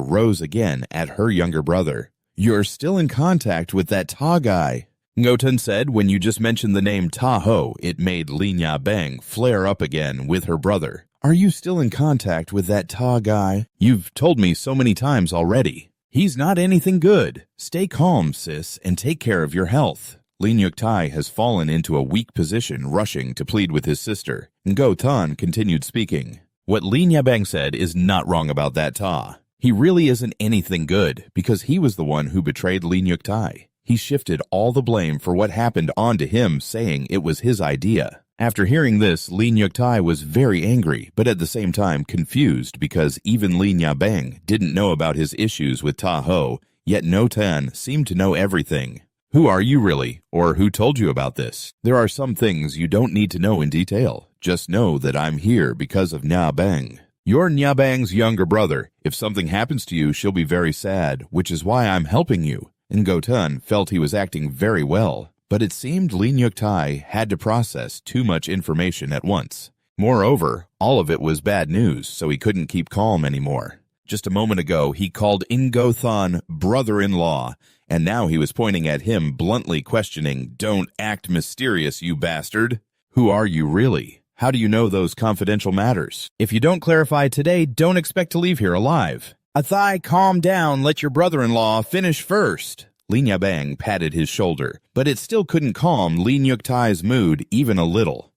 rose again at her younger brother. You're still in contact with that Ta guy. Ngotan said when you just mentioned the name Tahoe, it made Lin Yabang flare up again with her brother. Are you still in contact with that Ta guy? You've told me so many times already. He's not anything good. Stay calm, sis, and take care of your health. Lin Yuk Tai has fallen into a weak position, rushing to plead with his sister. Ngo Tan continued speaking. What Lin Yabang said is not wrong about that Ta. He really isn't anything good, because he was the one who betrayed Lin Yuk Tai. He shifted all the blame for what happened onto him, saying it was his idea. After hearing this, Lin Yuk Tai was very angry, but at the same time confused, because even Lin Yabang didn't know about his issues with Ta Ho, yet Ngo Tan seemed to know everything. Who are you really, or who told you about this? There are some things you don't need to know in detail. Just know that I'm here because of Nha Bang. You're Nha Bang's younger brother. If something happens to you, she'll be very sad, which is why I'm helping you. Ngo Tan felt he was acting very well, but it seemed Lin Yuk Tai had to process too much information at once. Moreover, all of it was bad news, so he couldn't keep calm anymore. Just a moment ago, he called Ngo Than brother-in-law, and now he was pointing at him, bluntly questioning, "Don't act mysterious, you bastard. Who are you really? How do you know those confidential matters? If you don't clarify today, don't expect to leave here alive." "Athai, calm down, let your brother-in-law finish first." Lin Yabang patted his shoulder, but it still couldn't calm Lin Yuk Tai's mood even a little.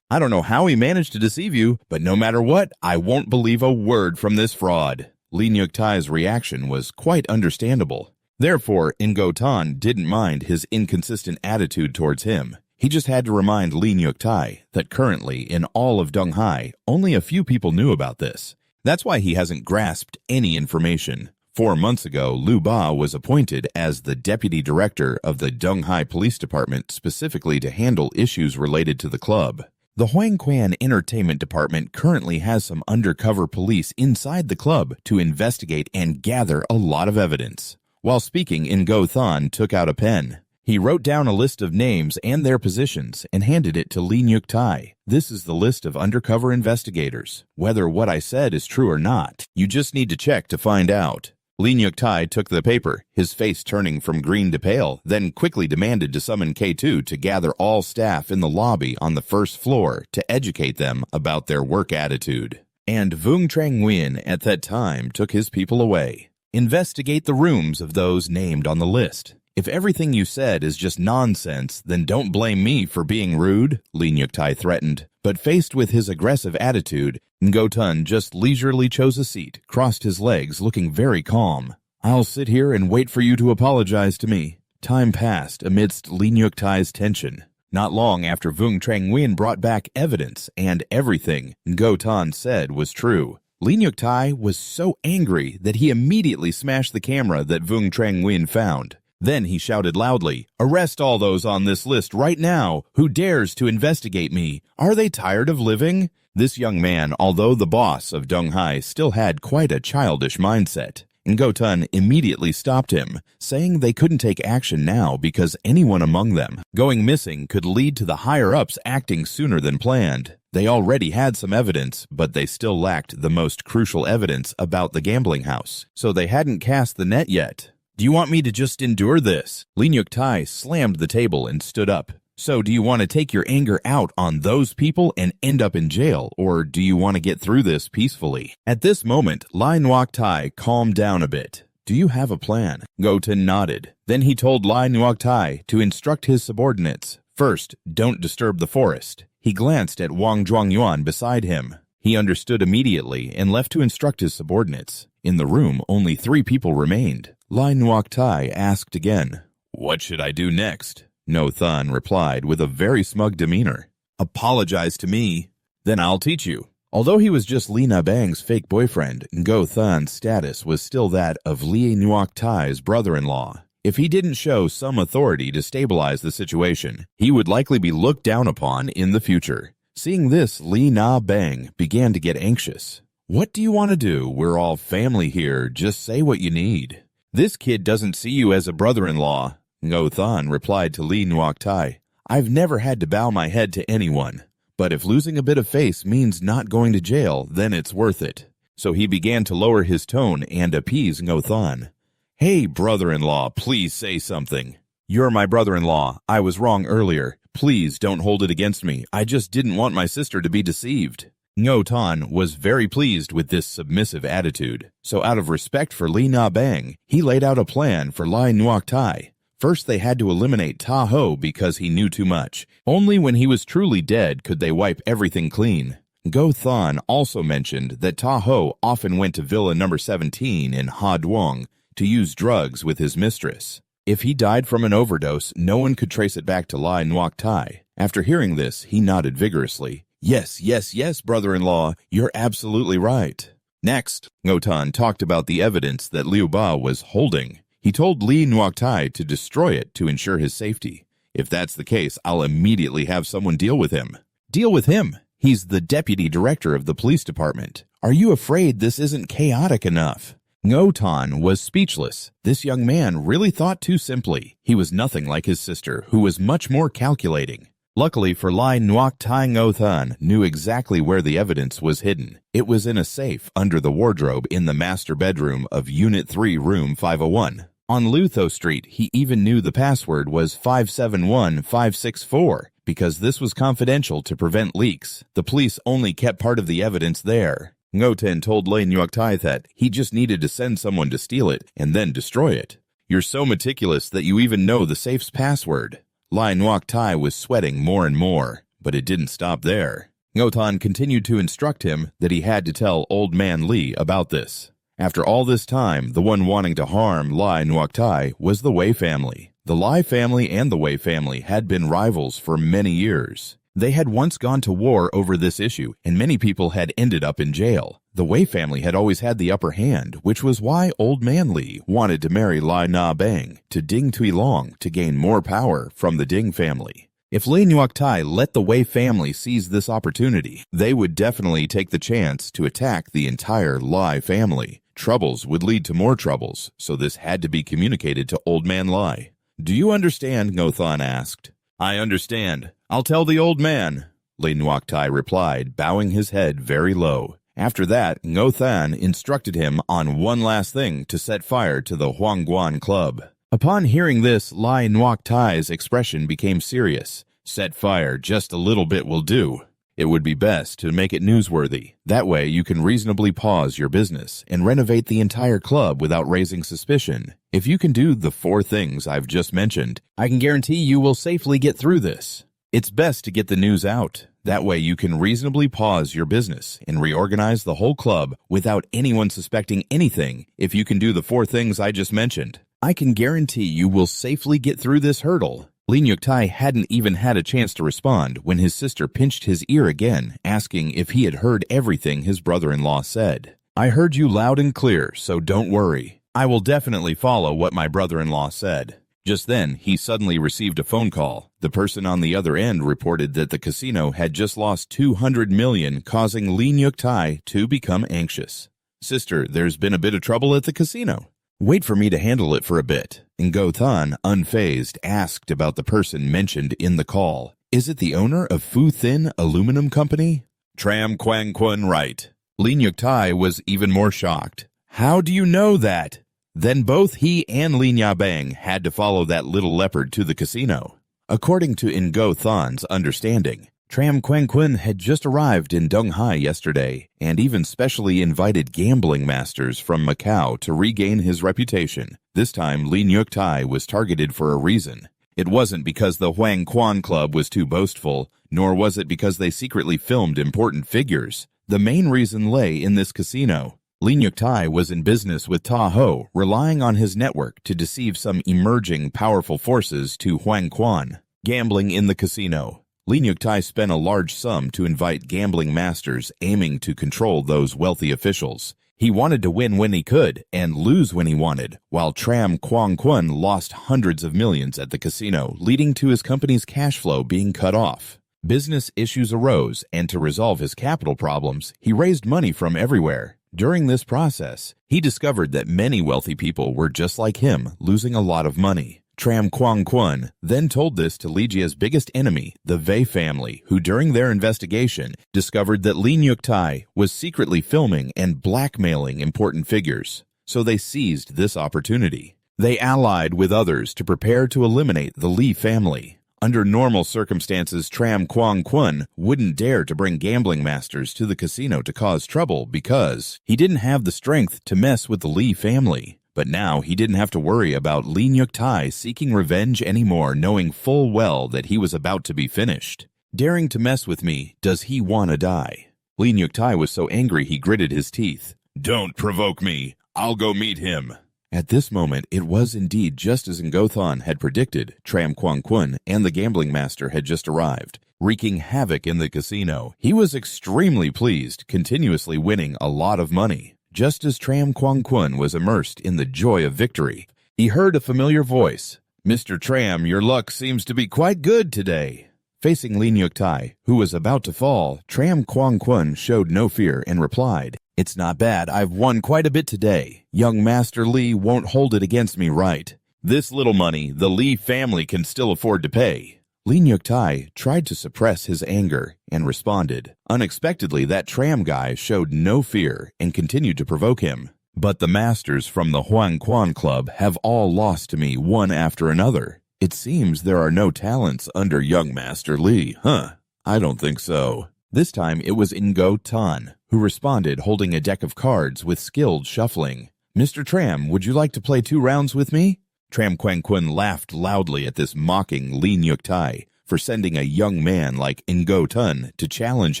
"I don't know how he managed to deceive you, but no matter what, I won't believe a word from this fraud." Lin Yuk Tai's reaction was quite understandable. Therefore, Ngo Tan didn't mind his inconsistent attitude towards him. He just had to remind Lin Yuk Tai that currently in all of Dong Hai, only a few people knew about this. That's why he hasn't grasped any information. 4 months ago, Lu Ba was appointed as the deputy director of the Dong Hai Police Department specifically to handle issues related to the club. The Huang Quan Entertainment Department currently has some undercover police inside the club to investigate and gather a lot of evidence. While speaking, Ngo Than took out a pen. He wrote down a list of names and their positions and handed it to Lin Yuk Tai. This is the list of undercover investigators. Whether what I said is true or not, you just need to check to find out. Lin Yuk Tai took the paper, his face turning from green to pale, then quickly demanded to summon K2 to gather all staff in the lobby on the first floor to educate them about their work attitude. And Vung Trang Nguyen at that time took his people away. Investigate the rooms of those named on the list. If everything you said is just nonsense, then don't blame me for being rude, Lee Nyuk-tae threatened. But faced with his aggressive attitude, Ngo-tun just leisurely chose a seat, crossed his legs, looking very calm. I'll sit here and wait for you to apologize to me. Time passed amidst Lee Nyuk-tae's tension. Not long after Vung Trang-nguyen brought back evidence, and everything Ngo-tun said was true. Lee Nyuk-tae was so angry that he immediately smashed the camera that Vung Trang-nguyen found. Then he shouted loudly, "Arrest all those on this list right now who dares to investigate me. Are they tired of living?" This young man, although the boss of Donghai, still had quite a childish mindset. Ngo-tun immediately stopped him, saying they couldn't take action now because anyone among them going missing could lead to the higher-ups acting sooner than planned. They already had some evidence, but they still lacked the most crucial evidence about the gambling house, so they hadn't cast the net yet. Do you want me to just endure this? Lee Nyuk-tae slammed the table and stood up. So do you want to take your anger out on those people and end up in jail, or do you want to get through this peacefully? At this moment, Lee Nyuk-tae calmed down a bit. Do you have a plan? Ngo-tun nodded. Then he told Lee Nyuk-tae to instruct his subordinates. First, don't disturb the forest. He glanced at Wang Zhuangyuan beside him. He understood immediately and left to instruct his subordinates. In the room, only 3 people remained. Lee Nyuk-tae asked again, "What should I do next?" Ngo-tun replied with a very smug demeanor. "Apologize to me, then I'll teach you." Although he was just Lee Na-bang's fake boyfriend, Ngo-thun's status was still that of Lee Nyuk-tae's brother-in-law. If he didn't show some authority to stabilize the situation, he would likely be looked down upon in the future. Seeing this, Lee Na-bang began to get anxious. "What do you want to do? We're all family here. Just say what you need." "This kid doesn't see you as a brother-in-law," Ngo-tun replied to Lee Nyuk-tae. "I've never had to bow my head to anyone, but if losing a bit of face means not going to jail, then it's worth it." So he began to lower his tone and appease Ngo-tun. "Hey, brother-in-law, please say something." "You're my brother-in-law. I was wrong earlier. Please don't hold it against me. I just didn't want my sister to be deceived." Ngo-tun was very pleased with this submissive attitude, so out of respect for Lee Na-bang, he laid out a plan for Lee Nyuk-tae. First, they had to eliminate Ta-ho because he knew too much. Only when he was truly dead could they wipe everything clean. Ngo-tun also mentioned that Ta-ho often went to Villa number 17 in Ha-duong to use drugs with his mistress. If he died from an overdose, no one could trace it back to Lee Nyuk-tae. After hearing this, he nodded vigorously. Yes, brother-in-law, you're absolutely right." Next, Ngo-tun talked about the evidence that Liu Ba was holding. He told Lee Nyuk-tae to destroy it to ensure his safety. "If that's the case, I'll immediately have someone deal with him." "Deal with him? He's the deputy director of the police department. Are you afraid this isn't chaotic enough?" Ngo-tun was speechless. This young man really thought too simply. He was nothing like his sister, who was much more calculating. Luckily for Lee Nyuk-tae, Ngo-tun knew exactly where the evidence was hidden. It was in a safe under the wardrobe in the master bedroom of Unit 3, Room 501. On Lutho Street, he even knew the password was 571564 because this was confidential to prevent leaks. The police only kept part of the evidence there. Ngo-tun told Lee Nyuk-tae that he just needed to send someone to steal it and then destroy it. "You're so meticulous that you even know the safe's password." Lee Nyuk-tae was sweating more and more, but it didn't stop there. Ngo-tun continued to instruct him that he had to tell Old Man Lee about this. After all this time, the one wanting to harm Lee Nyuk-tae was the Wei family. The Lee family and the Wei family had been rivals for many years. They had once gone to war over this issue, and many people had ended up in jail. The Wei family had always had the upper hand, which was why Old Man Lee wanted to marry Lee Na-bang to Ding Tui-long to gain more power from the Ding family. If Lee Nyuk-tae let the Wei family seize this opportunity, they would definitely take the chance to attack the entire Lee family. Troubles would lead to more troubles, so this had to be communicated to Old Man Lee. "Do you understand?" Ngo-tun asked. "I understand. I'll tell the old man," Lee Nyuk-tae replied, bowing his head very low. After that, Ngo-tun instructed him on one last thing to set fire to the Huangguan Club. Upon hearing this, Lee Nyuk-tae's expression became serious. "Set fire, just a little bit will do. It would be best to make it newsworthy. That way you can reasonably pause your business and renovate the entire club without raising suspicion. If you can do the 4 things I've just mentioned, I can guarantee you will safely get through this. It's best to get the news out. That way you can reasonably pause your business and reorganize the whole club without anyone suspecting anything if you can do the 4 things I just mentioned. I can guarantee you will safely get through this hurdle. Lee Nyuk-tai hadn't even had a chance to respond when his sister pinched his ear again, asking if he had heard everything his brother-in-law said. I heard you loud and clear, so don't worry. I will definitely follow what my brother-in-law said. Just then, he suddenly received a phone call. The person on the other end reported that the casino had just lost 200 million, causing Lee Nyuk-tai to become anxious. Sister, there's been a bit of trouble at the casino. Wait for me to handle it for a bit. And Go-than, unfazed, asked about the person mentioned in the call. Is it the owner of Fu Thin Aluminum Company? Tram Kwang Kwun right. Lee Nyuk-tai was even more shocked. How do you know that? Then both he and Lee Nya-bang had to follow that little leopard to the casino. According to Ngo-than's understanding, Tram Kwang Kwun had just arrived in Donghai yesterday and even specially invited gambling masters from Macau to regain his reputation. This time, Lee Nyuk-tai was targeted for a reason. It wasn't because the Huang Quan Club was too boastful, nor was it because they secretly filmed important figures. The main reason lay in this casino. Lee Nyuk-tai was in business with Ta Ho, relying on his network to deceive some emerging powerful forces to Huang Quan. Gambling in the casino. Lee Nyuk-tai spent a large sum to invite gambling masters aiming to control those wealthy officials. He wanted to win when he could and lose when he wanted, while Tram Kwang Kwun lost hundreds of millions at the casino, leading to his company's cash flow being cut off. Business issues arose, and to resolve his capital problems, he raised money from everywhere. During this process, he discovered that many wealthy people were just like him, losing a lot of money. Tram Kwang Kwun then told this to Lee Jia's biggest enemy, the Wei family, who during their investigation discovered that Lee Nyuk-tai was secretly filming and blackmailing important figures. So they seized this opportunity. They allied with others to prepare to eliminate the Lee family. Under normal circumstances, Tram Kwang Kwun wouldn't dare to bring gambling masters to the casino to cause trouble because he didn't have the strength to mess with the Lee family. But now he didn't have to worry about Lee Nyuk-tai seeking revenge anymore, knowing full well that he was about to be finished. Daring to mess with me, does he want to die? Lee Nyuk-tai was so angry he gritted his teeth. Don't provoke me. I'll go meet him. At this moment, it was indeed just as Ngo-than had predicted. Tram Kwang Kwun and the gambling master had just arrived, wreaking havoc in the casino. He was extremely pleased, continuously winning a lot of money. Just as Tram Kwang Kwun was immersed in the joy of victory, he heard a familiar voice. Mr. Tram, your luck seems to be quite good today. Facing Lee Nyuk-tai, who was about to fall, Tram Kwang Kwun showed no fear and replied, It's not bad. I've won quite a bit today. Young Master Lee won't hold it against me, right? This little money the Lee family can still afford to pay. Lee Nyuk-tai tried to suppress his anger and responded. Unexpectedly, that Tram guy showed no fear and continued to provoke him. But the masters from the Huang Quan Club have all lost to me one after another. It seems there are no talents under young Master Lee, huh? I don't think so. This time it was Ngo-than, who responded holding a deck of cards with skilled shuffling. Mr. Tram, would you like to play 2 rounds with me? Tram Kwang Kwun laughed loudly at this mocking Lee Nyuk-tai for sending a young man like Ngo-than to challenge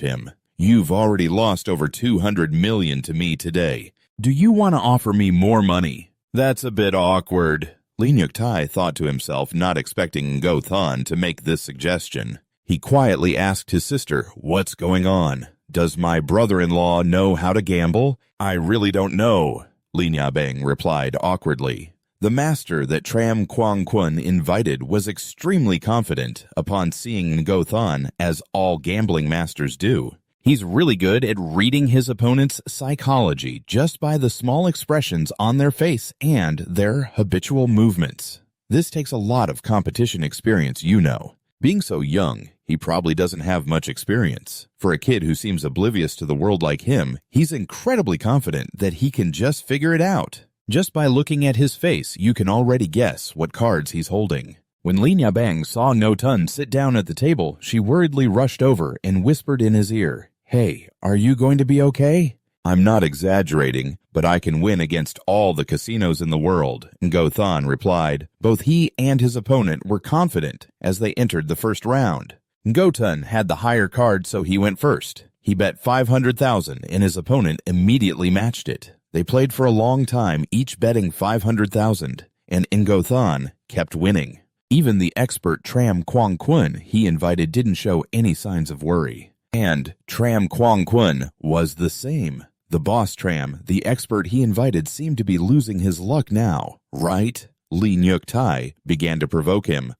him. You've already lost over 200 million to me today. Do you want to offer me more money? That's a bit awkward. Lee Nyuk-tai thought to himself, not expecting Ngo-than to make this suggestion. He quietly asked his sister, What's going on? Does my brother-in-law know how to gamble? I really don't know, Lee Nya-bang replied awkwardly. The master that Tram Kwang Kwun invited was extremely confident upon seeing Ngo-than, as all gambling masters do. He's really good at reading his opponent's psychology just by the small expressions on their face and their habitual movements. This takes a lot of competition experience, you know. Being so young, he probably doesn't have much experience. For a kid who seems oblivious to the world like him, he's incredibly confident that he can just figure it out. Just by looking at his face, you can already guess what cards he's holding. When Lee Nya-bang saw Ngo-than sit down at the table, she worriedly rushed over and whispered in his ear, Hey, are you going to be okay? I'm not exaggerating, but I can win against all the casinos in the world, Ngo Thon replied. Both he and his opponent were confident as they entered the first round. Ngo Thon had the higher card, so he went first. He bet 500,000 and his opponent immediately matched it. They played for a long time, each betting 500,000, and Ngo Thon kept winning. Even the expert Tram Kwang Kun he invited didn't show any signs of worry. And Tram Kwang Kun was the same. The boss Tram, the expert he invited, seemed to be losing his luck now, right? Lee Nyuk Tai began to provoke him.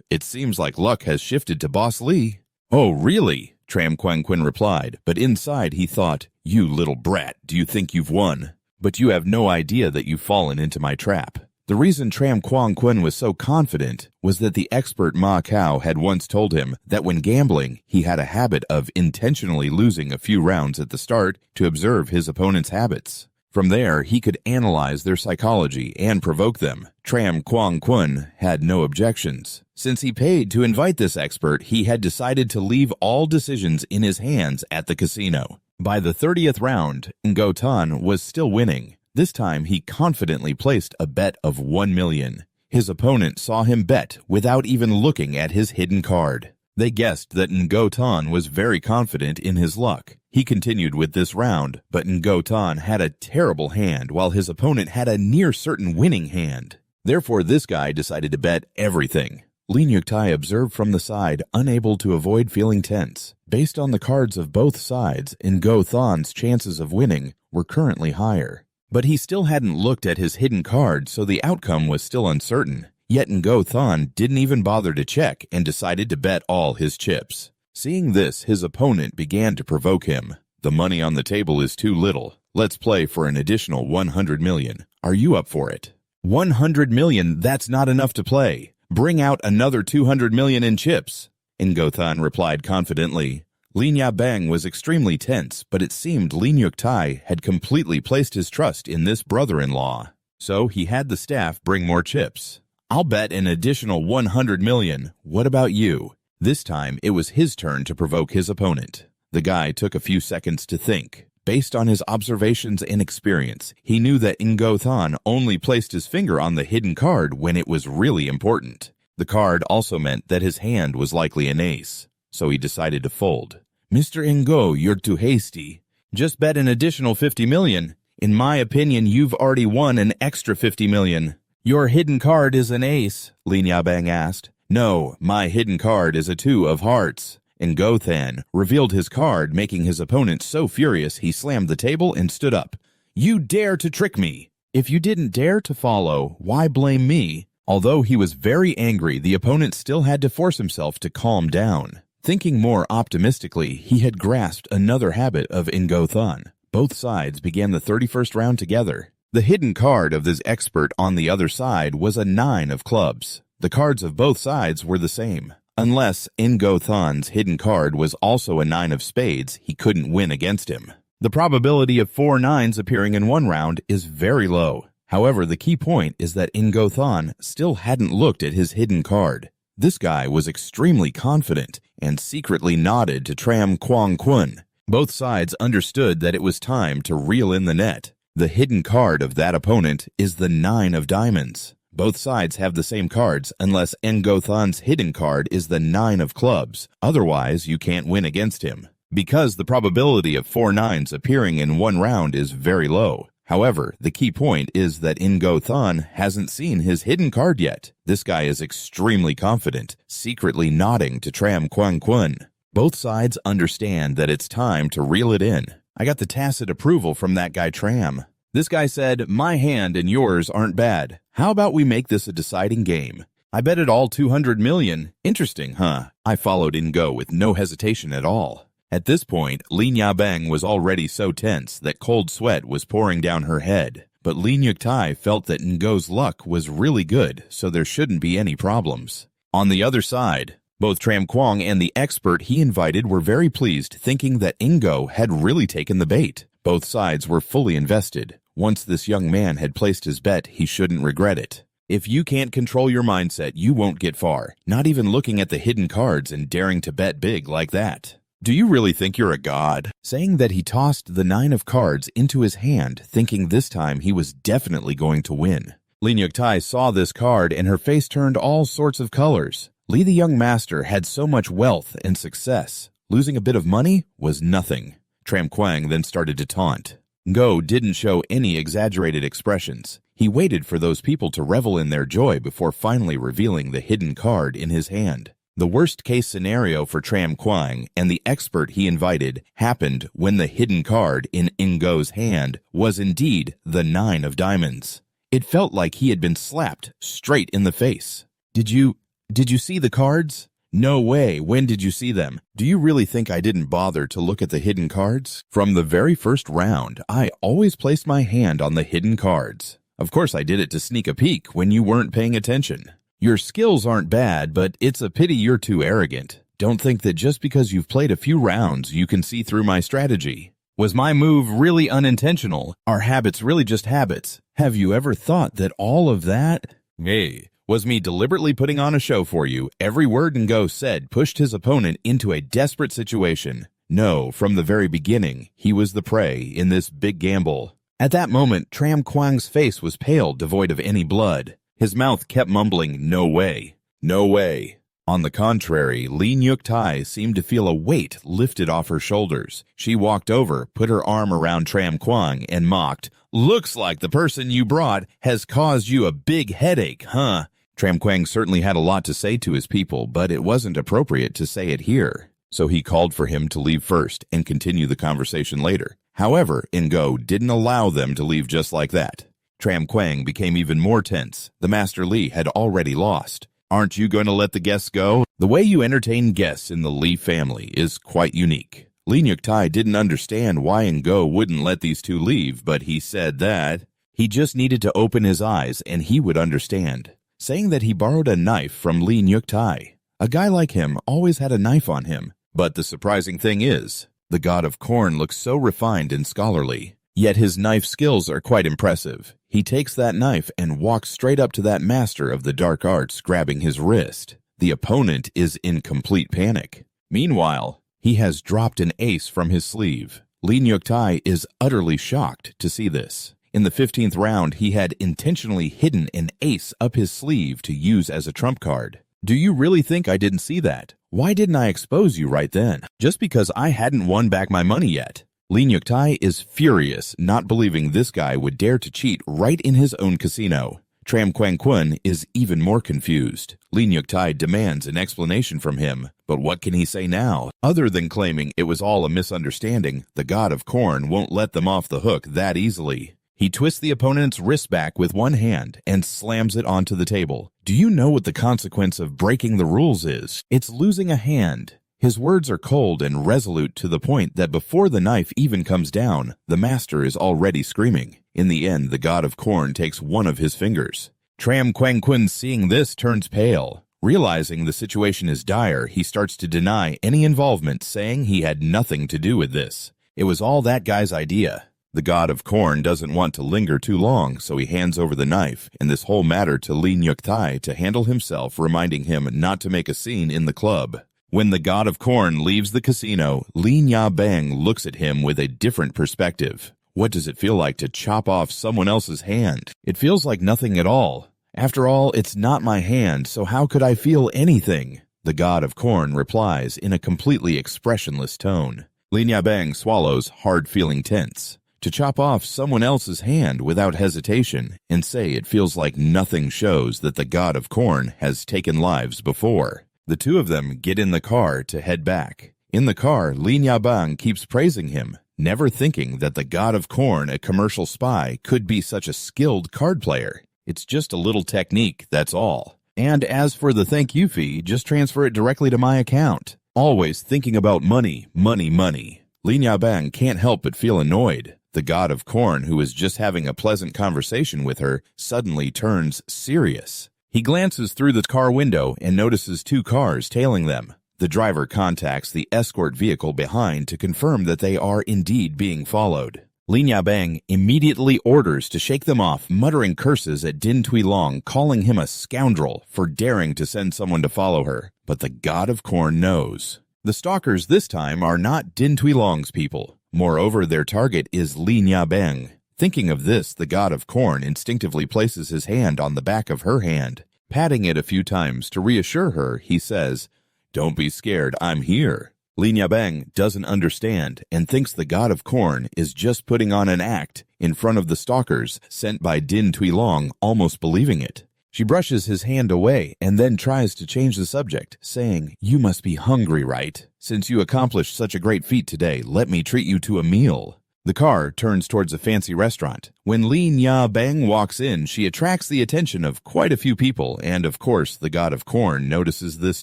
It seems like luck has shifted to Boss Lee. Oh, really? Tram Kwang Kun replied, but inside he thought, you little brat, do you think you've won? But you have no idea that you've fallen into my trap. The reason Tram Kwang Kun was so confident was that the expert Ma Kao had once told him that when gambling, he had a habit of intentionally losing a few rounds at the start to observe his opponent's habits. From there, he could analyze their psychology and provoke them. Tram Kwang Kun had no objections. Since he paid to invite this expert, he had decided to leave all decisions in his hands at the casino. By the 30th round, Ngo Thon was still winning. This time, he confidently placed a bet of 1 million. His opponent saw him bet without even looking at his hidden card. They guessed that Ngo Thon was very confident in his luck. He continued with this round, but Ngo Thon had a terrible hand while his opponent had a near-certain winning hand. Therefore, this guy decided to bet everything. Lee Nyuk Tai observed from the side, unable to avoid feeling tense. Based on the cards of both sides, Ngo Thon's chances of winning were currently higher. But he still hadn't looked at his hidden card, so the outcome was still uncertain. Yet Ngo Thon didn't even bother to check and decided to bet all his chips. Seeing this, his opponent began to provoke him. The money on the table is too little. Let's play for an additional 100 million. Are you up for it? 100 million, that's not enough to play. Bring out another 200 million in chips. Ngo Thon replied confidently. Lin Ya Bang was extremely tense, but it seemed Lee Nyuk Tai had completely placed his trust in this brother-in-law. So he had the staff bring more chips. I'll bet an additional 100 million. What about you? This time, it was his turn to provoke his opponent. The guy took a few seconds to think. Based on his observations and experience, he knew that Ngo Thon only placed his finger on the hidden card when it was really important. The card also meant that his hand was likely an ace, so he decided to fold. Mr. Ngo, you're too hasty. Just bet an additional 50 million. In my opinion, you've already won an extra 50 million. Your hidden card is an ace, Lin Ya Bang asked. No, my hidden card is a 2 of hearts. Ngo Thon revealed his card, making his opponent so furious he slammed the table and stood up. You dare to trick me! If you didn't dare to follow, why blame me? Although he was very angry, the opponent still had to force himself to calm down. Thinking more optimistically, he had grasped another habit of Ngo Thon. Both sides began the 31st round together. The hidden card of this expert on the other side was a 9 of clubs. The cards of both sides were the same. Unless Ngo Thon's hidden card was also a 9 of spades, he couldn't win against him. The probability of 4 9s appearing in one round is very low. However, the key point is that Ngo Thon still hadn't looked at his hidden card. This guy was extremely confident and secretly nodded to Tram Kwang Kun. Both sides understood that it was time to reel in the net. The hidden card of that opponent is the 9 of diamonds. Both sides have the same cards unless Ngo Thon's hidden card is the 9 of clubs. Otherwise, you can't win against him. Because the probability of 4 9s appearing in one round is very low. However, the key point is that Ngo Thon hasn't seen his hidden card yet. This guy is extremely confident, secretly nodding to Tram Kwang Kun. Both sides understand that it's time to reel it in. I got the tacit approval from that guy Tram. This guy said, my hand and yours aren't bad. How about we make this a deciding game? I bet it all 200 million. Interesting, huh? I followed Ngo with no hesitation at all. At this point, Lin Ya Bang was already so tense that cold sweat was pouring down her head. But Lee Nyuk Tai felt that Ngo's luck was really good, so there shouldn't be any problems. On the other side, both Tram Kwang and the expert he invited were very pleased, thinking that Ngo had really taken the bait. Both sides were fully invested. Once this young man had placed his bet, he shouldn't regret it. If you can't control your mindset, you won't get far, not even looking at the hidden cards and daring to bet big like that. Do you really think you're a god? Saying that he tossed the 9 of cards into his hand, thinking this time he was definitely going to win. Lee Nyuk-tae saw this card and her face turned all sorts of colors. Lee the young master had so much wealth and success. Losing a bit of money was nothing. Tram Kwang then started to taunt. Go didn't show any exaggerated expressions. He waited for those people to revel in their joy before finally revealing the hidden card in his hand. The worst-case scenario for Tram Kwang and the expert he invited happened when the hidden card in Ngo's hand was indeed the 9 of diamonds. It felt like he had been slapped straight in the face. Did you see the cards? No way. When did you see them? Do you really think I didn't bother to look at the hidden cards? From the very first round, I always placed my hand on the hidden cards. Of course I did it to sneak a peek when you weren't paying attention. Your skills aren't bad, but it's a pity you're too arrogant. Don't think that just because you've played a few rounds, you can see through my strategy. Was my move really unintentional? Are habits really just habits? Have you ever thought that all of that? Hey, was me deliberately putting on a show for you? Every word Ngo said pushed his opponent into a desperate situation. No, from the very beginning, he was the prey in this big gamble. At that moment, Tram Kwang's face was pale, devoid of any blood. His mouth kept mumbling, "No way, no way." On the contrary, Lee Nyuk-tae seemed to feel a weight lifted off her shoulders. She walked over, put her arm around Tram Kwang, and mocked, "Looks like the person you brought has caused you a big headache, huh?" Tram Kwang certainly had a lot to say to his people, but it wasn't appropriate to say it here. So he called for him to leave first and continue the conversation later. However, Ngo didn't allow them to leave just like that. Tram Kwang became even more tense. The Master Lee had already lost. Aren't you going to let the guests go? The way you entertain guests in the Lee family is quite unique. Lee Nyuk-tae didn't understand why Ngo wouldn't let these two leave, but he said that he just needed to open his eyes and he would understand. Saying that he borrowed a knife from Lee Nyuk-tae. A guy like him always had a knife on him. But the surprising thing is, the god of corn looks so refined and scholarly. Yet his knife skills are quite impressive. He takes that knife and walks straight up to that master of the dark arts, grabbing his wrist. The opponent is in complete panic. Meanwhile, he has dropped an ace from his sleeve. Lee Nyuk-tae is utterly shocked to see this. In the 15th round, he had intentionally hidden an ace up his sleeve to use as a trump card. Do you really think I didn't see that? Why didn't I expose you right then? Just because I hadn't won back my money yet. Lee Nyuk-tae is furious, not believing this guy would dare to cheat right in his own casino. Tram Kwang Kun is even more confused. Lee Nyuk-tae demands an explanation from him, but what can he say now? Other than claiming it was all a misunderstanding, the god of corn won't let them off the hook that easily. He twists the opponent's wrist back with one hand and slams it onto the table. Do you know what the consequence of breaking the rules is? It's losing a hand. His words are cold and resolute to the point that before the knife even comes down, the master is already screaming. In the end, the god of corn takes one of his fingers. Tram Kwang Kun, seeing this, turns pale. Realizing the situation is dire, he starts to deny any involvement, saying he had nothing to do with this. It was all that guy's idea. The god of corn doesn't want to linger too long, so he hands over the knife and this whole matter to Lee Nyuk-tae to handle himself, reminding him not to make a scene in the club. When the god of corn leaves the casino, Lee Nya-bang looks at him with a different perspective. What does it feel like to chop off someone else's hand? It feels like nothing at all. After all, it's not my hand, so how could I feel anything? The god of corn replies in a completely expressionless tone. Lee Nya-bang swallows, hard feeling tense. To chop off someone else's hand without hesitation and say it feels like nothing shows that the god of corn has taken lives before. The two of them get in the car to head back. In the car, Lee Nya-bang keeps praising him, never thinking that the god of corn, a commercial spy, could be such a skilled card player. It's just a little technique, that's all. And as for the thank you fee, just transfer it directly to my account. Always thinking about money, money, money. Lee Nya-bang can't help but feel annoyed. The god of corn, who is just having a pleasant conversation with her, suddenly turns serious. He glances through the car window and notices two cars tailing them. The driver contacts the escort vehicle behind to confirm that they are indeed being followed. Lee Nya-bang immediately orders to shake them off, muttering curses at Din Tui-long, calling him a scoundrel for daring to send someone to follow her. But the god of corn knows. The stalkers this time are not Din Tuilong's people. Moreover, their target is Li Nyabeng. Thinking of this, the god of corn instinctively places his hand on the back of her hand. Patting it a few times to reassure her, he says, "Don't be scared, I'm here." Li Nyabeng doesn't understand and thinks the god of corn is just putting on an act in front of the stalkers sent by Din Tuilong, almost believing it. She brushes his hand away and then tries to change the subject, saying, "You must be hungry, right? Since you accomplished such a great feat today, let me treat you to a meal." The car turns towards a fancy restaurant. When Li Nyabeng walks in, she attracts the attention of quite a few people, and of course the god of corn notices this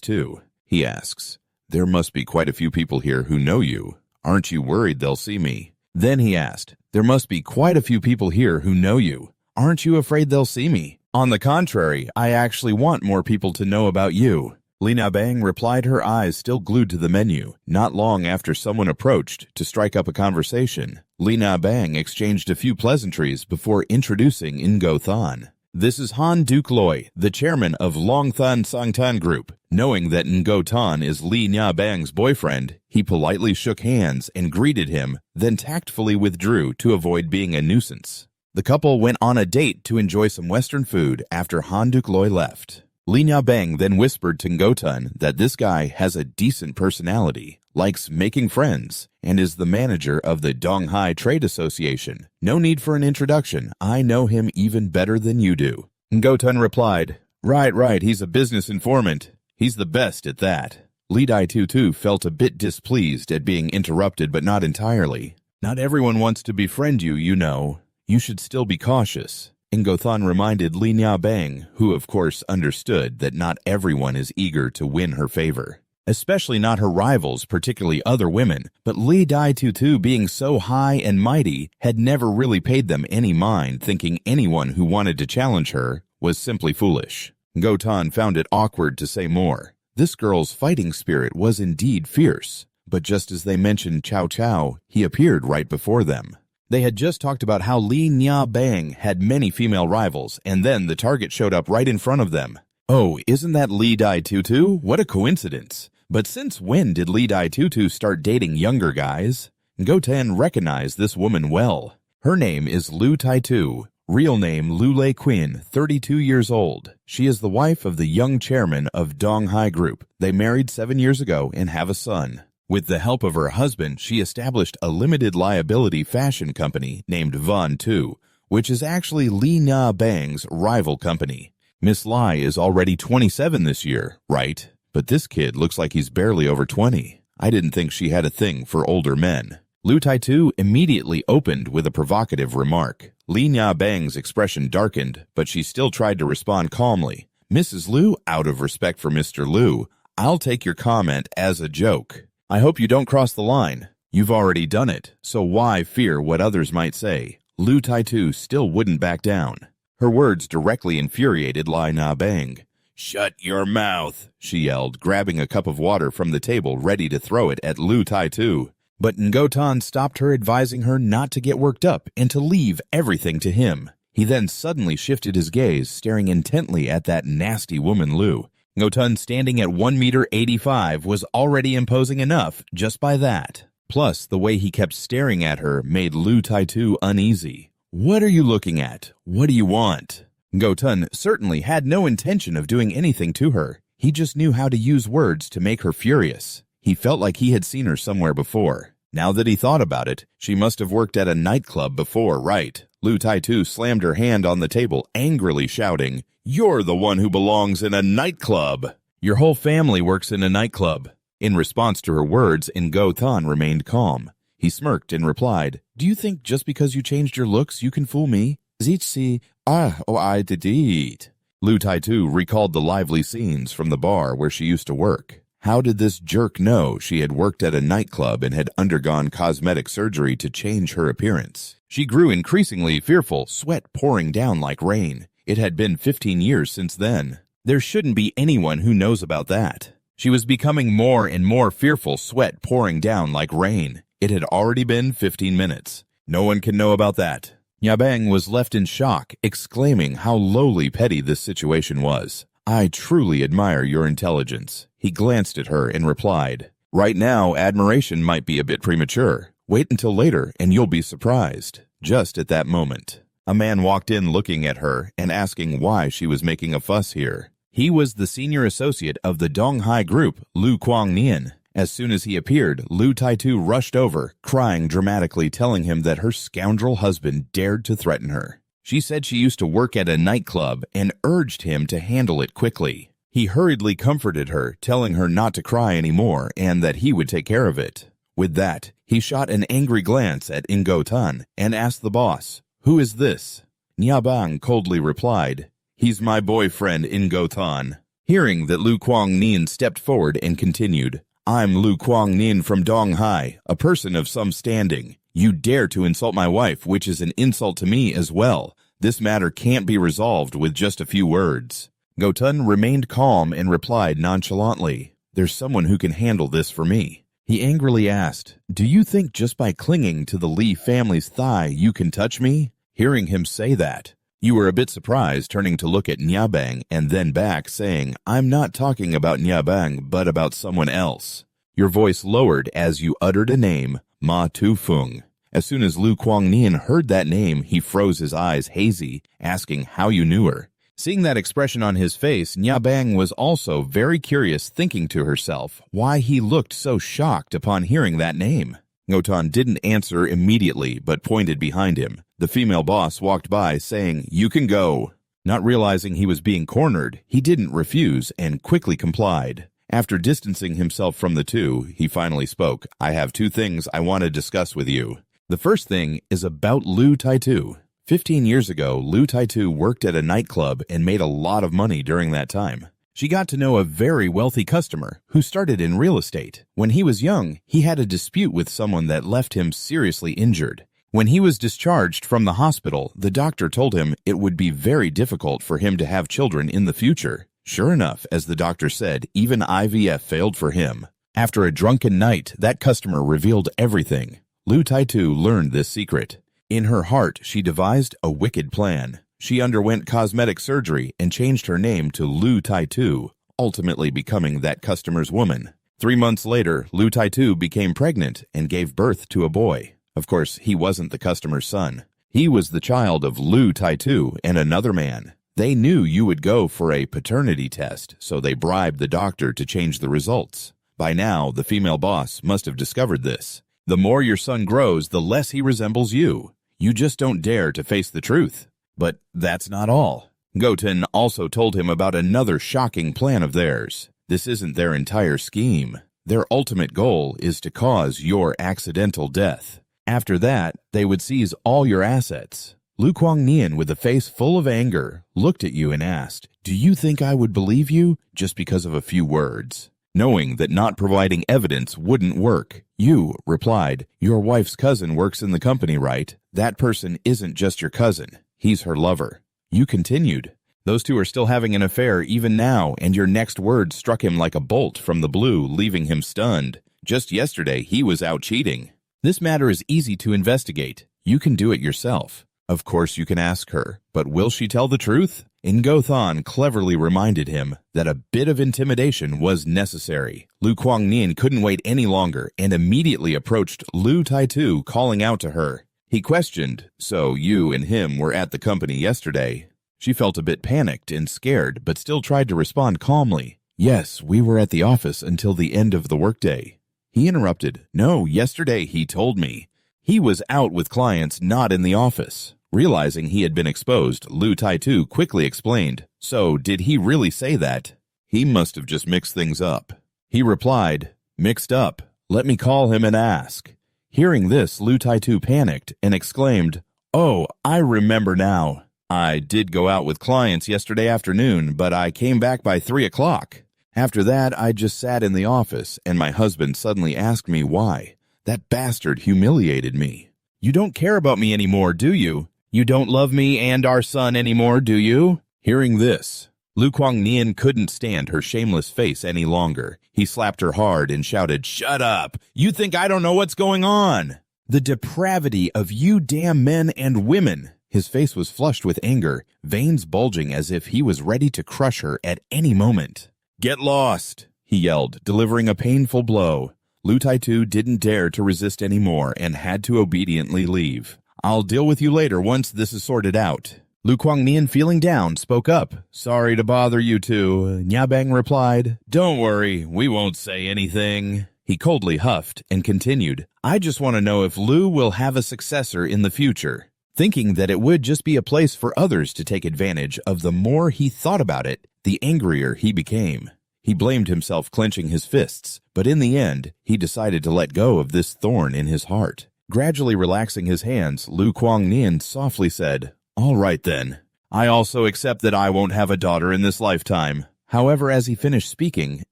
too. He asks, "There must be quite a few people here who know you. Aren't you worried they'll see me?" Then he asked, "There must be quite a few people here who know you. Aren't you afraid they'll see me?" "On the contrary, I actually want more people to know about you." Li Nyabeng replied, her eyes still glued to the menu. Not long after someone approached to strike up a conversation, Li Nyabeng exchanged a few pleasantries before introducing Ngo Than. "This is Han Duke Loi, the chairman of Long Than Sangtan Group." Knowing that Ngo Than is Li Nyabeng's boyfriend, he politely shook hands and greeted him, then tactfully withdrew to avoid being a nuisance. The couple went on a date to enjoy some Western food after Han Duke Loi left. Li Nyabeng then whispered to Ngo Than that this guy has a decent personality, likes making friends, and is the manager of the Donghai Trade Association. "No need for an introduction. I know him even better than you do." Ngo Than replied, Right, he's a business informant. He's the best at that." Li Dai-Tu felt a bit displeased at being interrupted, but not entirely. "Not everyone wants to befriend you, you know. You should still be cautious." Ngo Than reminded Li Nyabeng, who of course understood that not everyone is eager to win her favor. Especially not her rivals, particularly other women, but Li Dai-Tu being so high and mighty had never really paid them any mind, thinking anyone who wanted to challenge her was simply foolish. Ngo Than found it awkward to say more. This girl's fighting spirit was indeed fierce, but just as they mentioned Chow Chow, he appeared right before them. They had just talked about how Li Nyabeng had many female rivals, and then the target showed up right in front of them. "Oh, isn't that Li Dai-Tu? What a coincidence. But since when did Li Dai-Tu start dating younger guys?" Ngo Than recognized this woman well. Her name is Lu Tai-Tu, real name Lu Lei Quinn, 32 years old. She is the wife of the young chairman of Donghai Group. They married 7 years ago and have a son. With the help of her husband, she established a limited liability fashion company named Von 2, which is actually Li Nyabeng's rival company. Miss Lai is already 27 this year, right? But this kid looks like he's barely over 20. I didn't think she had a thing for older men. Lu Tai-Tu immediately opened with a provocative remark. Li Nyabeng's expression darkened, but she still tried to respond calmly. "Mrs. Lu, out of respect for Mr. Lu, I'll take your comment as a joke. I hope you don't cross the line. You've already done it, so why fear what others might say?" Lu Tai-Tu still wouldn't back down. Her words directly infuriated Li Nyabeng. "Shut your mouth," she yelled, grabbing a cup of water from the table ready to throw it at Lu Tai-Tu. But Ngo Than stopped her, advising her not to get worked up and to leave everything to him. He then suddenly shifted his gaze, staring intently at that nasty woman Lu. Ngo Than, standing at 1.85 meters, was already imposing enough just by that. Plus, the way he kept staring at her made Lu Tai-Tu uneasy. "What are you looking at? What do you want?" Ngo Than certainly had no intention of doing anything to her. He just knew how to use words to make her furious. He felt like he had seen her somewhere before. Now that he thought about it, she must have worked at a nightclub before, right? Lu Tai-Tu slammed her hand on the table, angrily shouting, "You're the one who belongs in a nightclub. Your whole family works in a nightclub." In response to her words, Ngo Than remained calm. He smirked and replied, "Do you think just because you changed your looks you can fool me? I did it." Lu Tai-Tu recalled the lively scenes from the bar where she used to work. How did this jerk know she had worked at a nightclub and had undergone cosmetic surgery to change her appearance? She grew increasingly fearful, sweat pouring down like rain. It had been 15 years since then. There shouldn't be anyone who knows about that. She was becoming more and more fearful, sweat pouring down like rain. It had already been 15 minutes. No one can know about that. Nyabeng was left in shock, exclaiming how lowly petty this situation was. "I truly admire your intelligence." He glanced at her and replied, Right now, admiration might be a bit premature. Wait until later and you'll be surprised. Just at that moment, a man walked in looking at her and asking why she was making a fuss here. He was the senior associate of the Donghai group, Lu Kuang-nian. As soon as he appeared, Lu Taitu rushed over, crying dramatically, telling him that her scoundrel husband dared to threaten her. She said she used to work at a nightclub and urged him to handle it quickly. He hurriedly comforted her, telling her not to cry anymore and that he would take care of it. With that, he shot an angry glance at Ingo Tan and asked the boss, "Who is this?" Niabang coldly replied, "He's my boyfriend, Ingo Tan." Hearing that Lu Kuang-nian stepped forward and continued, "I'm Lu Kuang-nian from Donghai, a person of some standing. You dare to insult my wife, which is an insult to me as well. This matter can't be resolved with just a few words." Gotun remained calm and replied nonchalantly, "There's someone who can handle this for me." He angrily asked, "Do you think just by clinging to the Li family's thigh you can touch me?" Hearing him say that, you were a bit surprised, turning to look at Niabang and then back, saying, "I'm not talking about Niabang, but about someone else." Your voice lowered as you uttered a name, Ma Tu-fung. As soon as Lu Kuang-nian heard that name, he froze his eyes hazy, asking how you knew her. Seeing that expression on his face, Niabang was also very curious, thinking to herself why he looked so shocked upon hearing that name. Ngotan didn't answer immediately, but pointed behind him. The female boss walked by, saying, "You can go." Not realizing he was being cornered, he didn't refuse and quickly complied. After distancing himself from the two, he finally spoke, "I have two things I want to discuss with you. The first thing is about Lu Taitu. 15 years ago, Lu Taitu worked at a nightclub and made a lot of money during that time. She got to know a very wealthy customer who started in real estate. When he was young, he had a dispute with someone that left him seriously injured. When he was discharged from the hospital, the doctor told him it would be very difficult for him to have children in the future. Sure enough, as the doctor said, even IVF failed for him. After a drunken night, that customer revealed everything. Lu Taitu learned this secret. In her heart, she devised a wicked plan. She underwent cosmetic surgery and changed her name to Lu Taitu, ultimately becoming that customer's woman. 3 months later, Lu Taitu became pregnant and gave birth to a boy. Of course, he wasn't the customer's son. He was the child of Lu Taitu and another man. They knew you would go for a paternity test, so they bribed the doctor to change the results. By now, the female boss must have discovered this. The more your son grows, the less he resembles you. You just don't dare to face the truth. But that's not all. Goten also told him about another shocking plan of theirs. This isn't their entire scheme. Their ultimate goal is to cause your accidental death. After that, they would seize all your assets. Lu Kuang-nian, with a face full of anger, looked at you and asked, "Do you think I would believe you just because of a few words?" Knowing that not providing evidence wouldn't work, you replied, "Your wife's cousin works in the company, right? That person isn't just your cousin. He's her lover." You continued, "Those two are still having an affair even now," and your next word struck him like a bolt from the blue, leaving him stunned. Just yesterday, he was out cheating. This matter is easy to investigate. You can do it yourself. Of course you can ask her, but will she tell the truth? Ingothan cleverly reminded him that a bit of intimidation was necessary. Lu Kuang-nian couldn't wait any longer and immediately approached Lu Taitu, calling out to her. He questioned, "So you and him were at the company yesterday?" She felt a bit panicked and scared, but still tried to respond calmly. "Yes, we were at the office until the end of the workday." He interrupted, "No, yesterday he told me." He was out with clients, not in the office. Realizing he had been exposed, Lu Taitu quickly explained, "So, did he really say that?" He must have just mixed things up. He replied, "Mixed up. Let me call him and ask." Hearing this, Lu Taitu panicked and exclaimed, "Oh, I remember now. I did go out with clients yesterday afternoon, but I came back by 3 o'clock. After that, I just sat in the office, and my husband suddenly asked me why. That bastard humiliated me." "You don't care about me anymore, do you? You don't love me and our son anymore, do you?" Hearing this, Lu Kuang-nian couldn't stand her shameless face any longer. He slapped her hard and shouted, "Shut up! You think I don't know what's going on? The depravity of you damn men and women!" His face was flushed with anger, veins bulging as if he was ready to crush her at any moment. "Get lost!" he yelled, delivering a painful blow. Lu Taitu didn't dare to resist anymore and had to obediently leave. I'll deal with you later once this is sorted out. Lu Guangnian, feeling down, spoke up. Sorry to bother you two. Nyabang replied. Don't worry, we won't say anything. He coldly huffed and continued. I just want to know if Lu will have a successor in the future. Thinking that it would just be a place for others to take advantage of, the more he thought about it, the angrier he became. He blamed himself, clenching his fists, but in the end, he decided to let go of this thorn in his heart. Gradually relaxing his hands, Lu Guangnian softly said, All right then. I also accept that I won't have a daughter in this lifetime. However, as he finished speaking,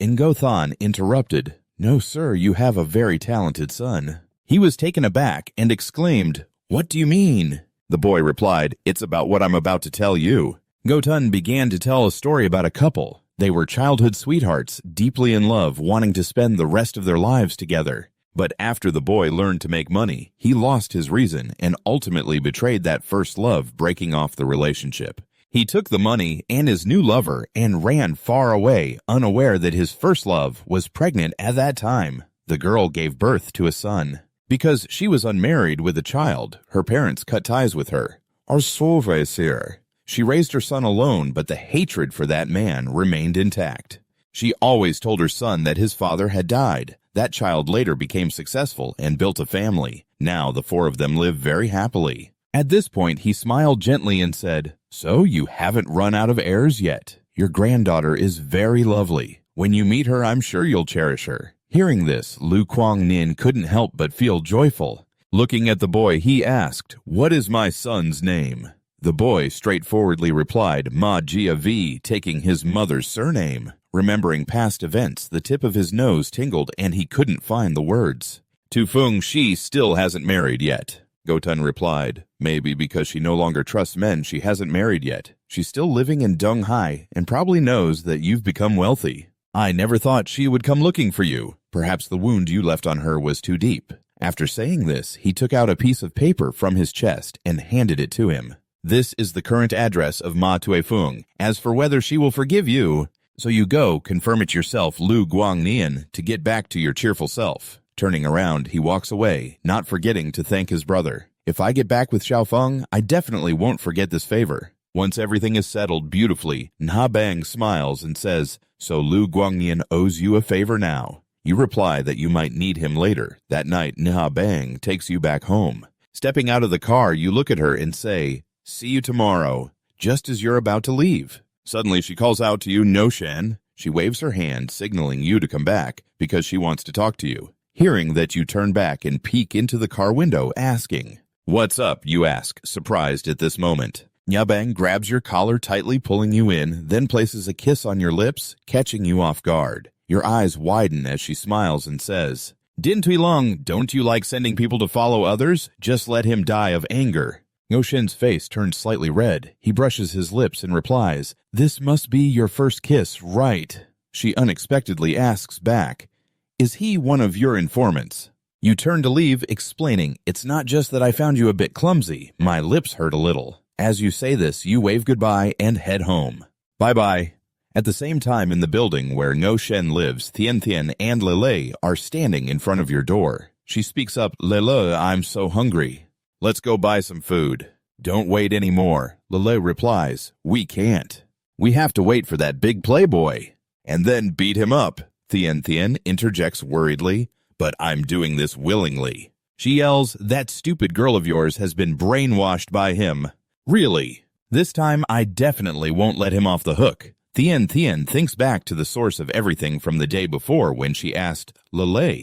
Ngothan interrupted. No, sir, you have a very talented son. He was taken aback and exclaimed, What do you mean? The boy replied, It's about what I'm about to tell you. Ngothan began to tell a story about a couple. They were childhood sweethearts, deeply in love, wanting to spend the rest of their lives together. But after the boy learned to make money, he lost his reason and ultimately betrayed that first love, breaking off the relationship. He took the money and his new lover and ran far away, unaware that his first love was pregnant at that time. The girl gave birth to a son. Because she was unmarried with a child, her parents cut ties with her. She raised her son alone, but the hatred for that man remained intact. She always told her son that his father had died. That child later became successful and built a family. Now the four of them live very happily. At this point, he smiled gently and said, So you haven't run out of heirs yet. Your granddaughter is very lovely. When you meet her, I'm sure you'll cherish her. Hearing this, Lu Guangnian couldn't help but feel joyful. Looking at the boy, he asked, What is my son's name? The boy straightforwardly replied, Ma Jia V, taking his mother's surname. Remembering past events, the tip of his nose tingled and he couldn't find the words. Tu Feng, she still hasn't married yet. Gotun replied, Maybe because she no longer trusts men, she hasn't married yet. She's still living in Donghai and probably knows that you've become wealthy. I never thought she would come looking for you. Perhaps the wound you left on her was too deep. After saying this, he took out a piece of paper from his chest and handed it to him. This is the current address of Ma Tuifeng. As for whether she will forgive you, so you go, confirm it yourself, Lu Guangnian, to get back to your cheerful self. Turning around, he walks away, not forgetting to thank his brother. If I get back with Xiaofeng, I definitely won't forget this favor. Once everything is settled beautifully, Nha Bang smiles and says, So Lu Guangnian owes you a favor now. You reply that you might need him later. That night, Nha Bang takes you back home. Stepping out of the car, you look at her and say, See you tomorrow, just as you're about to leave. Suddenly, she calls out to you, No Shen. She waves her hand, signaling you to come back because she wants to talk to you. Hearing that, you turn back and peek into the car window, asking, What's up, you ask, surprised at this moment. Nyabang grabs your collar, tightly pulling you in, then places a kiss on your lips, catching you off guard. Your eyes widen as she smiles and says, Din Tuilong, don't you like sending people to follow others? Just let him die of anger. Ngo Shen's face turns slightly red. He brushes his lips and replies, This must be your first kiss, right? She unexpectedly asks back, Is he one of your informants? You turn to leave, explaining, It's not just that I found you a bit clumsy. My lips hurt a little. As you say this, you wave goodbye and head home. Bye-bye. At the same time, in the building where Ngo Shen lives, Thien Thien and Lele are standing in front of your door. She speaks up, Lele, I'm so hungry. Let's go buy some food. Don't wait anymore. Lele replies, We can't. We have to wait for that big playboy. And then beat him up. Thien Thien interjects worriedly, But I'm doing this willingly. She yells, That stupid girl of yours has been brainwashed by him. Really? This time I definitely won't let him off the hook. Thien Thien thinks back to the source of everything from the day before when she asked, Lele,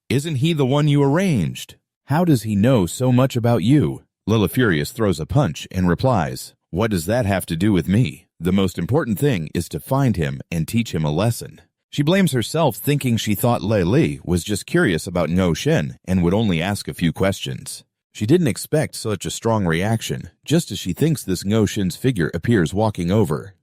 isn't he the one you arranged? How does he know so much about you? Lila Furious throws a punch and replies, What does that have to do with me? The most important thing is to find him and teach him a lesson. She blames herself, thinking she thought Lei was just curious about Ngo Shen and would only ask a few questions. She didn't expect such a strong reaction, just as she thinks this Ngo Shen's figure appears walking over.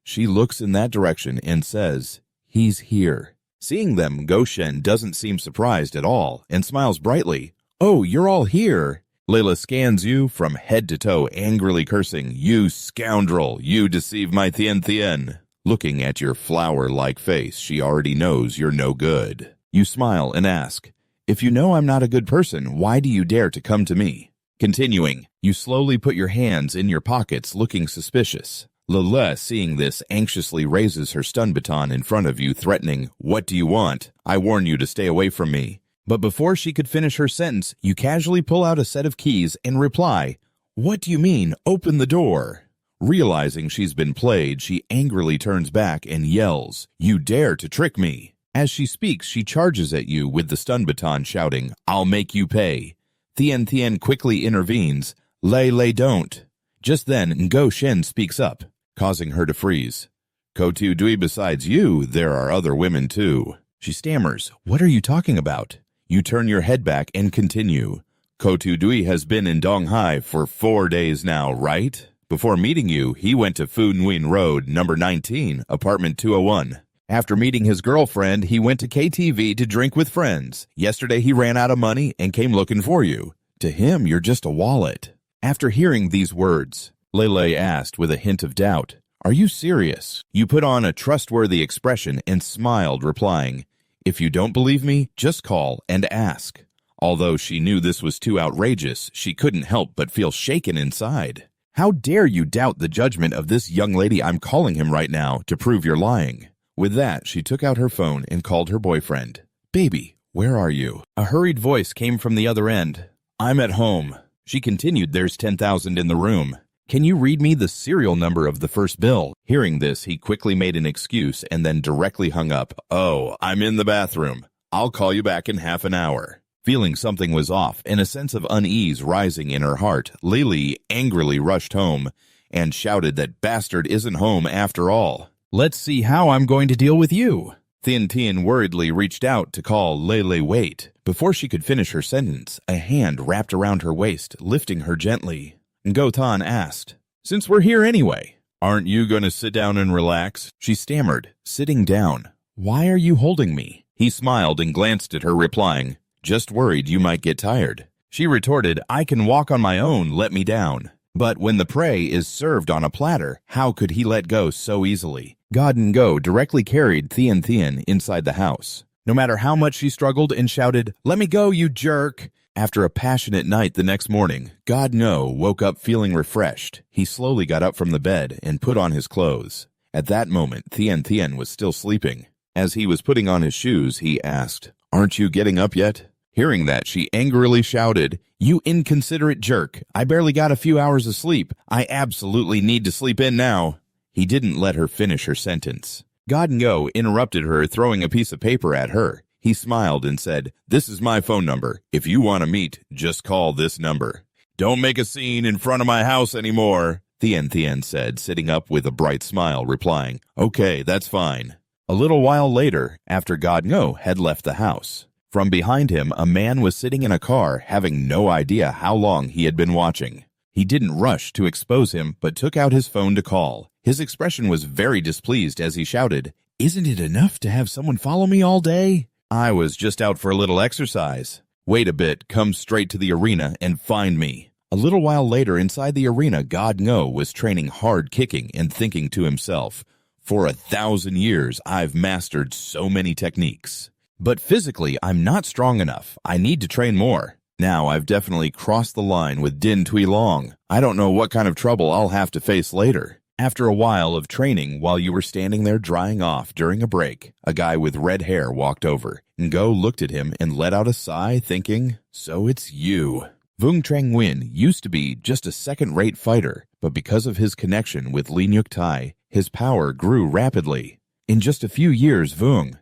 She looks in that direction and says, He's here. Seeing them, Ngo Shen doesn't seem surprised at all and smiles brightly. Oh, you're all here. Layla scans you from head to toe, angrily cursing, You scoundrel, you deceive my Thien Thien. Looking at your flower-like face, she already knows you're no good. You smile and ask, "If you know I'm not a good person, why do you dare to come to me?" Continuing, you slowly put your hands in your pockets looking suspicious. Lele, seeing this, anxiously raises her stun baton in front of you, threatening, "What do you want? I warn you to stay away from me." But before she could finish her sentence, you casually pull out a set of keys and reply, "What do you mean, open the door?" Realizing she's been played, she angrily turns back and yells, "You dare to trick me!" As she speaks, she charges at you with the stun baton, shouting, "I'll make you pay." Thien Thien quickly intervenes, Lei don't." Just then, Ngo Shen speaks up, causing her to freeze. "Kotu Dui, besides you, there are other women too." She stammers, "What are you talking about?" You turn your head back and continue. "Kotu Dui has been in Donghai for 4 days now, right? Before meeting you, he went to Fu Nguyen Road, number 19, apartment 201. After meeting his girlfriend, he went to KTV to drink with friends. Yesterday he ran out of money and came looking for you. To him, you're just a wallet." After hearing these words, Lele asked with a hint of doubt, "Are you serious?" You put on a trustworthy expression and smiled, replying, "If you don't believe me, just call and ask." Although she knew this was too outrageous, she couldn't help but feel shaken inside. "How dare you doubt the judgment of this young lady I'm calling him right now to prove you're lying?" With that, she took out her phone and called her boyfriend. "Baby, where are you?" A hurried voice came from the other end. "I'm at home." She continued, "There's 10,000 in the room. Can you read me the serial number of the first bill?" Hearing this, he quickly made an excuse and then directly hung up. "Oh, I'm in the bathroom. I'll call you back in half an hour." Feeling something was off and a sense of unease rising in her heart, Lily angrily rushed home and shouted that bastard isn't home after all. "Let's see how I'm going to deal with you." Thien Thien worriedly reached out to call Lele wait. Before she could finish her sentence, a hand wrapped around her waist, lifting her gently. Gotan asked, "Since we're here anyway, aren't you going to sit down and relax?" She stammered, sitting down. "Why are you holding me?" He smiled and glanced at her, replying, "Just worried you might get tired." She retorted, "I can walk on my own, let me down." But when the prey is served on a platter, how could he let go so easily? God and Go directly carried Thien Thien inside the house. No matter how much she struggled and shouted, "Let me go, you jerk!" After a passionate night the next morning, God No woke up feeling refreshed. He slowly got up from the bed and put on his clothes. At that moment, Thien Thien was still sleeping. As he was putting on his shoes, he asked, "Aren't you getting up yet?" Hearing that, she angrily shouted, "You inconsiderate jerk! I barely got a few hours of sleep. I absolutely need to sleep in now." He didn't let her finish her sentence. God No interrupted her, throwing a piece of paper at her. He smiled and said, "This is my phone number. If you want to meet, just call this number." "Don't make a scene in front of my house anymore," Thien Thien said, sitting up with a bright smile, replying, "Okay, that's fine." A little while later, after God No had left the house, from behind him, a man was sitting in a car, having no idea how long he had been watching. He didn't rush to expose him, but took out his phone to call. His expression was very displeased as he shouted, "Isn't it enough to have someone follow me all day? I was just out for a little exercise. Wait a bit, come straight to the arena and find me." A little while later, inside the arena, God No was training hard kicking and thinking to himself, "For 1,000 years, I've mastered so many techniques. But physically, I'm not strong enough. I need to train more. Now I've definitely crossed the line with Din Tui Long. I don't know what kind of trouble I'll have to face later." After a while of training, while you were standing there drying off during a break, a guy with red hair walked over. Ngo looked at him and let out a sigh, thinking, "So it's you." Vung Trang Nguyen used to be just a second-rate fighter, but because of his connection with Lee Nyuk Tai, his power grew rapidly. In just a few years, Trang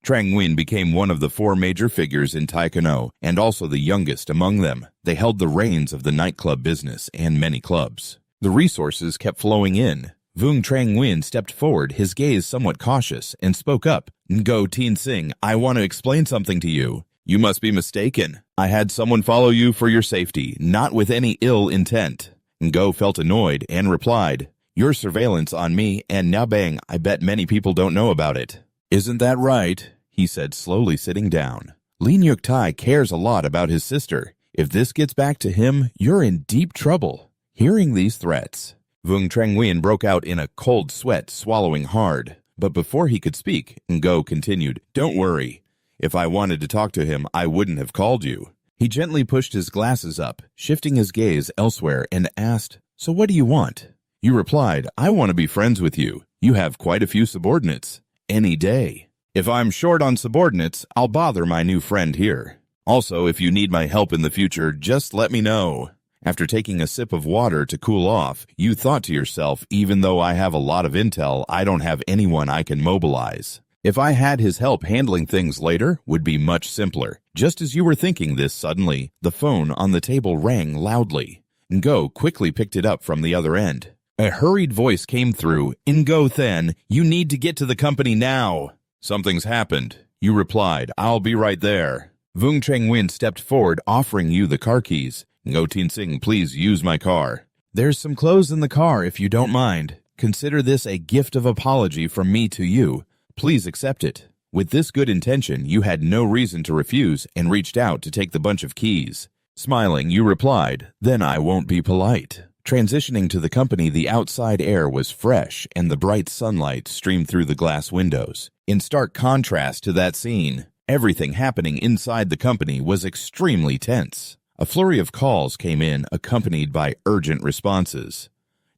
Nguyen became one of the 4 major figures in Taekwondo, and also the youngest among them. They held the reins of the nightclub business and many clubs. The resources kept flowing in. Vung Trang Nguyen stepped forward, his gaze somewhat cautious, and spoke up. "Ngo Tien Sing, I want to explain something to you. You must be mistaken. I had someone follow you for your safety, not with any ill intent." Ngo felt annoyed and replied, "Your surveillance on me and Nabang, I bet many people don't know about it." "Isn't that right?" he said, slowly sitting down. "Lee Nyuk Tai cares a lot about his sister. If this gets back to him, you're in deep trouble." Hearing these threats, Vung Trangwin broke out in a cold sweat, swallowing hard. But before he could speak, Ngo continued, "Don't worry. If I wanted to talk to him, I wouldn't have called you." He gently pushed his glasses up, shifting his gaze elsewhere, and asked, "So what do you want?" You replied, "I want to be friends with you. You have quite a few subordinates. Any day. If I'm short on subordinates, I'll bother my new friend here. Also, if you need my help in the future, just let me know." After taking a sip of water to cool off, you thought to yourself, even though I have a lot of intel, I don't have anyone I can mobilize. If I had his help handling things later, would be much simpler. Just as you were thinking this suddenly, the phone on the table rang loudly. Ngo quickly picked it up from the other end. A hurried voice came through, "Ngo Then, you need to get to the company now." "Something's happened." You replied, "I'll be right there." Vung Trangwin stepped forward, offering you the car keys. "Ngo Tinsing, please use my car." "There's some clothes in the car if you don't mind. Consider this a gift of apology from me to you. Please accept it." With this good intention, you had no reason to refuse and reached out to take the bunch of keys. Smiling, you replied, "Then I won't be polite." Transitioning to the company, the outside air was fresh and the bright sunlight streamed through the glass windows. In stark contrast to that scene, everything happening inside the company was extremely tense. A flurry of calls came in, accompanied by urgent responses.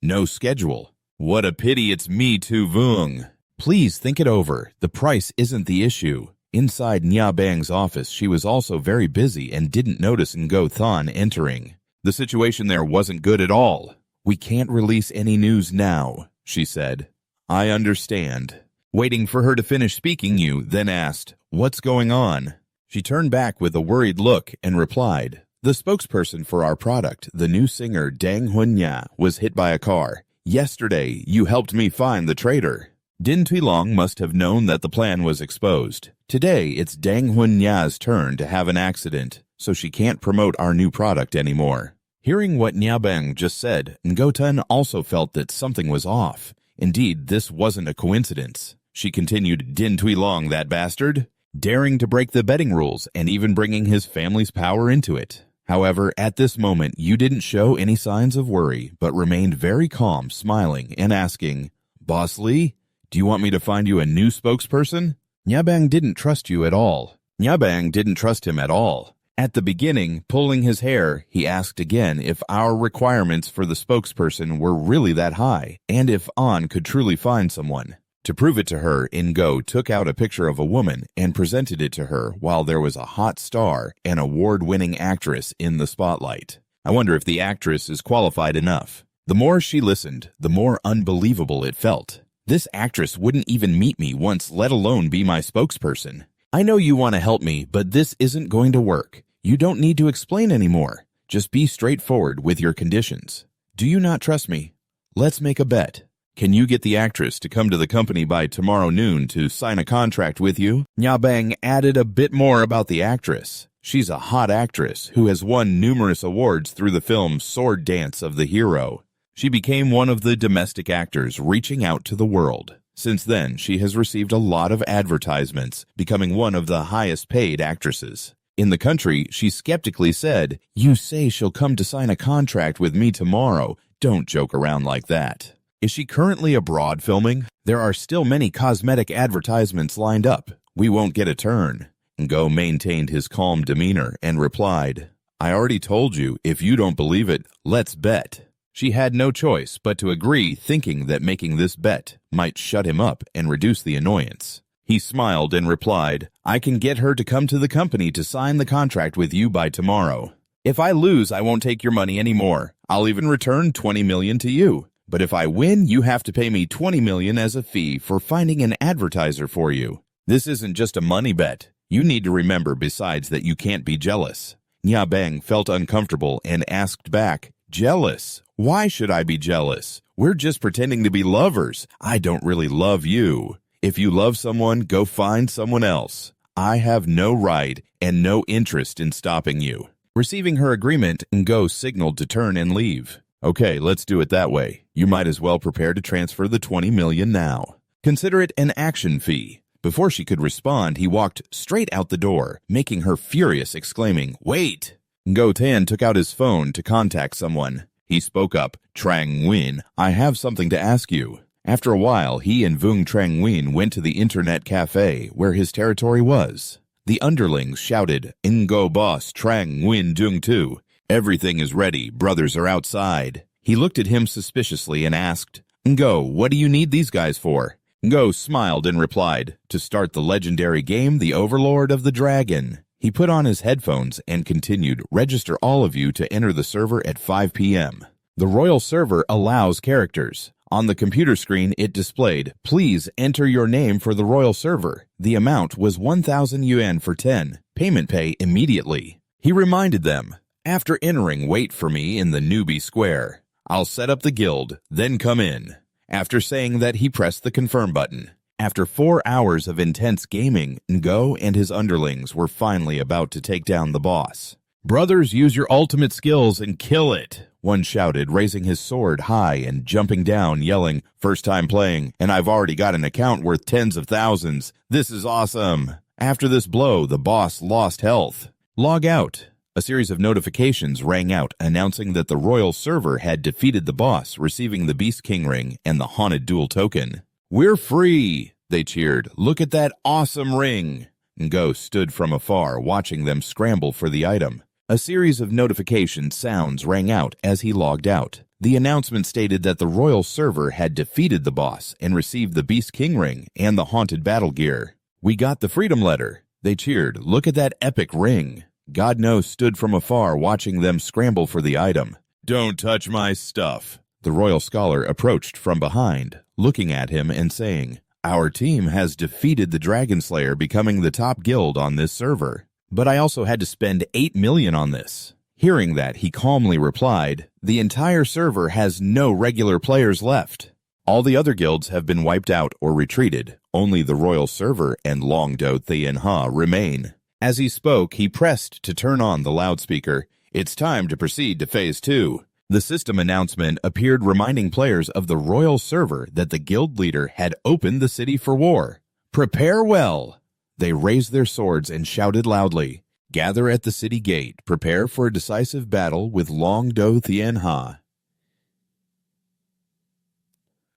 "No schedule. What a pity it's me too, Vung. Please think it over. The price isn't the issue." Inside Nya Bang's office, she was also very busy and didn't notice Ngo Than entering. "The situation there wasn't good at all. We can't release any news now," she said. "I understand." Waiting for her to finish speaking, you then asked, "What's going on?" She turned back with a worried look and replied, "The spokesperson for our product, the new singer Dang Hunya, was hit by a car. Yesterday, you helped me find the traitor." Din Tuilong must have known that the plan was exposed. Today, it's Dang Hunya's turn to have an accident, so she can't promote our new product anymore. Hearing what Nyabang just said, Ngotan also felt that something was off. Indeed, this wasn't a coincidence. She continued, "Din Tuilong, that bastard, daring to break the betting rules and even bringing his family's power into it." However, at this moment, you didn't show any signs of worry, but remained very calm, smiling and asking, "Boss Lee, do you want me to find you a new spokesperson?" Nyabang didn't trust you at all. Nyabang didn't trust him at all. At the beginning, pulling his hair, he asked again if our requirements for the spokesperson were really that high, and if An could truly find someone. To prove it to her, Ingo took out a picture of a woman and presented it to her while there was a hot star, an award-winning actress, in the spotlight. I wonder if the actress is qualified enough. The more she listened, the more unbelievable it felt. This actress wouldn't even meet me once, let alone be my spokesperson. "I know you want to help me, but this isn't going to work. You don't need to explain anymore. Just be straightforward with your conditions. Do you not trust me? Let's make a bet. Can you get the actress to come to the company by tomorrow noon to sign a contract with you?" Nyabang added a bit more about the actress. She's a hot actress who has won numerous awards through the film Sword Dance of the Hero. She became one of the domestic actors reaching out to the world. Since then, she has received a lot of advertisements, becoming one of the highest paid actresses. In the country, she skeptically said, "You say she'll come to sign a contract with me tomorrow. Don't joke around like that." Is she currently abroad filming? There are still many cosmetic advertisements lined up. We won't get a turn. Ngo maintained his calm demeanor and replied, "I already told you, if you don't believe it, let's bet." She had no choice but to agree, thinking that making this bet might shut him up and reduce the annoyance. He smiled and replied, "I can get her to come to the company to sign the contract with you by tomorrow. If I lose, I won't take your money anymore. I'll even return 20 million to you. But if I win, you have to pay me 20 million as a fee for finding an advertiser for you. This isn't just a money bet. You need to remember besides that you can't be jealous." Nyabang felt uncomfortable and asked back, "Jealous? Why should I be jealous? We're just pretending to be lovers. I don't really love you. If you love someone, go find someone else. I have no right and no interest in stopping you." Receiving her agreement, Ngo signaled to turn and leave. "Okay, let's do it that way. You might as well prepare to transfer the 20 million now. Consider it an action fee." Before she could respond, he walked straight out the door, making her furious, exclaiming, "Wait!" Ngo Tan took out his phone to contact someone. He spoke up, Trang Nguyen, I have something to ask you. After a while, he and Vung Trang Nguyen went to the internet cafe where his territory was. The underlings shouted, Ngo boss Trang Nguyen Dung Tu. Everything is ready, brothers are outside. He looked at him suspiciously and asked, Ngo, what do you need these guys for? Ngo smiled and replied, to start the legendary game, The Overlord of the Dragon. He put on his headphones and continued, register all of you to enter the server at 5 p.m. The royal server allows characters. On the computer screen, it displayed, please enter your name for the royal server. The amount was 1,000 yuan for 10. Payment pay immediately. He reminded them, after entering, wait for me in the newbie square. I'll set up the guild, then come in. After saying that, he pressed the confirm button. After 4 hours of intense gaming, Ngo and his underlings were finally about to take down the boss. Brothers, use your ultimate skills and kill it, one shouted, raising his sword high and jumping down, yelling, first time playing, and I've already got an account worth tens of thousands. This is awesome. After this blow, the boss lost health. Log out. A series of notifications rang out announcing that the royal server had defeated the boss, receiving the Beast King ring and the Haunted Duel token. We're free, they cheered. Look at that awesome ring. Ngo stood from afar, watching them scramble for the item. A series of notification sounds rang out as he logged out. The announcement stated that the royal server had defeated the boss and received the Beast King ring and the Haunted Battle Gear. We got the Freedom Letter. They cheered. Look at that epic ring. Godno stood from afar, watching them scramble for the item. Don't touch my stuff. The royal scholar approached from behind, looking at him and saying, our team has defeated the Dragon Slayer, becoming the top guild on this server. But I also had to spend 8 million on this. Hearing that, he calmly replied, the entire server has no regular players left. All the other guilds have been wiped out or retreated. Only the royal server and Longdo Thienha remain. As he spoke, he pressed to turn on the loudspeaker. It's time to proceed to Phase 2. The system announcement appeared, reminding players of the royal server that the guild leader had opened the city for war. Prepare well. They raised their swords and shouted loudly, gather at the city gate, prepare for a decisive battle with Longdo Thienha.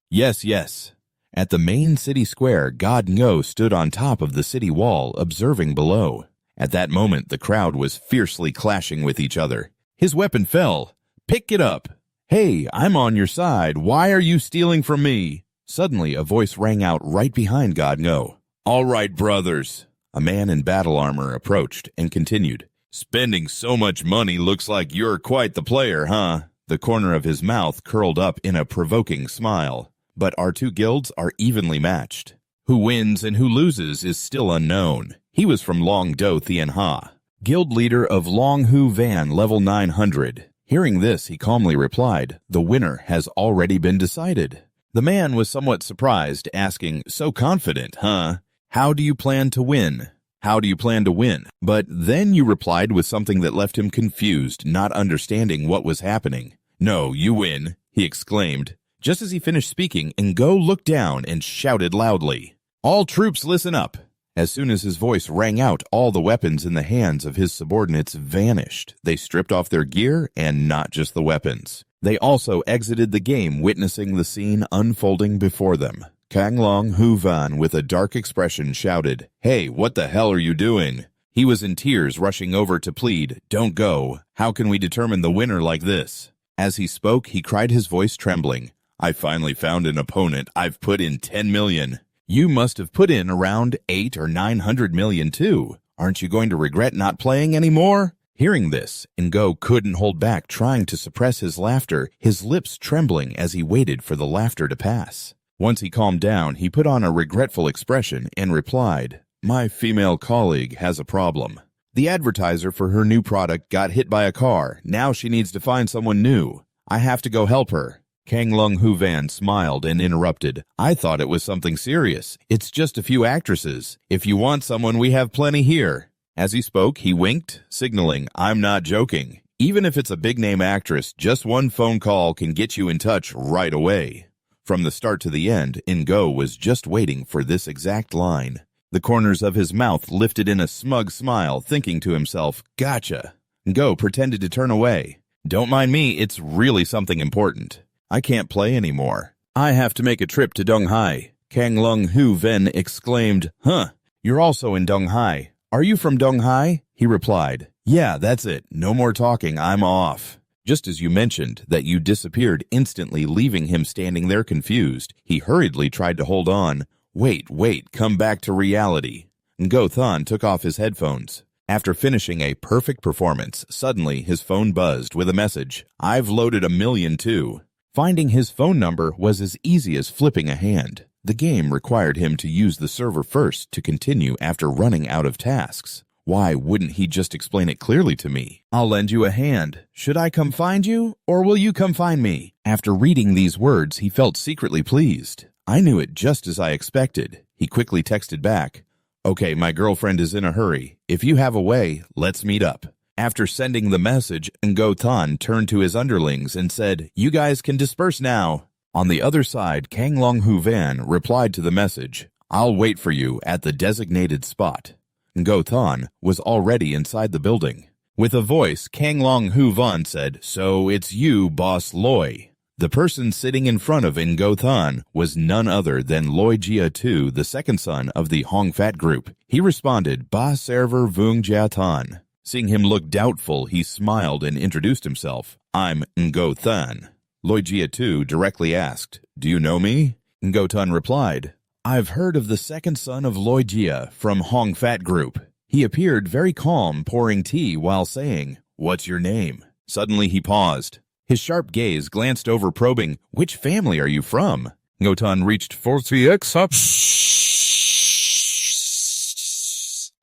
Yes, yes. At the main city square, God Ngo stood on top of the city wall, observing below. At that moment, the crowd was fiercely clashing with each other. His weapon fell. Pick it up. Hey, I'm on your side. Why are you stealing from me? Suddenly, a voice rang out right behind God Ngo. All right, brothers. A man in battle armor approached and continued. Spending so much money looks like you're quite the player, huh? The corner of his mouth curled up in a provoking smile. But our two guilds are evenly matched. Who wins and who loses is still unknown. He was from Longdo Thienha, guild leader of Long Hu Van, level 900. Hearing this, he calmly replied, the winner has already been decided. The man was somewhat surprised, asking, so confident, huh? How do you plan to win? How do you plan to win? But then you replied with something that left him confused, not understanding what was happening. No, you win, he exclaimed. Just as he finished speaking, Ngo looked down and shouted loudly, all troops listen up. As soon as his voice rang out, all the weapons in the hands of his subordinates vanished. They stripped off their gear, and not just the weapons. They also exited the game, witnessing the scene unfolding before them. Kang Long Hu Van, with a dark expression, shouted, hey, what the hell are you doing? He was in tears, rushing over to plead, don't go. How can we determine the winner like this? As he spoke, he cried, his voice trembling, I finally found an opponent. I've put in 10 million. You must have put in around 8 or 900 million too. Aren't you going to regret not playing anymore? Hearing this, Ngo couldn't hold back, trying to suppress his laughter, his lips trembling as he waited for the laughter to pass. Once he calmed down, he put on a regretful expression and replied, my female colleague has a problem. The advertiser for her new product got hit by a car. Now she needs to find someone new. I have to go help her. Kang Lung Hu Van smiled and interrupted. I thought it was something serious. It's just a few actresses. If you want someone, we have plenty here. As he spoke, he winked, signaling, I'm not joking. Even if it's a big-name actress, just one phone call can get you in touch right away. From the start to the end, Ngo was just waiting for this exact line. The corners of his mouth lifted in a smug smile, thinking to himself, gotcha. Ngo pretended to turn away. Don't mind me, it's really something important. I can't play anymore. I have to make a trip to Donghai. Kang Lung Hu Ven exclaimed, Huh, you're also in Donghai. Are you from Donghai? He replied, Yeah, that's it. No more talking, I'm off. Just as you mentioned that you disappeared, instantly leaving him standing there confused, he hurriedly tried to hold on. Wait, come back to reality. Ngo Than took off his headphones. After finishing a perfect performance, suddenly his phone buzzed with a message, I've loaded 1,000,000 too. Finding his phone number was as easy as flipping a hand. The game required him to use the server first to continue after running out of tasks. Why wouldn't he just explain it clearly to me? I'll lend you a hand. Should I come find you, or will you come find me? After reading these words, he felt secretly pleased. I knew it just as I expected. He quickly texted back, Okay, my girlfriend is in a hurry. If you have a way, let's meet up. After sending the message, Ngo Than turned to his underlings and said, You guys can disperse now. On the other side, Kang Long Hu Van replied to the message, I'll wait for you at the designated spot. Ngo Than was already inside the building. With a voice, Kang Long Hu Van said, So it's you, Boss Loi. The person sitting in front of Ngo Than was none other than Loi Jia Tu, the second son of the Hong Fat group. He responded, Ba Server Vung Jia Tan. Seeing him look doubtful, he smiled and introduced himself. I'm Ngo Than. Loi Jia Tu directly asked, Do you know me? Ngo Than replied, I've heard of the second son of Loi Jia from Hong Fat group. He appeared very calm, pouring tea while saying, What's your name? Suddenly he paused. His sharp gaze glanced over, probing, Which family are you from? Ngo Than reached for the X up.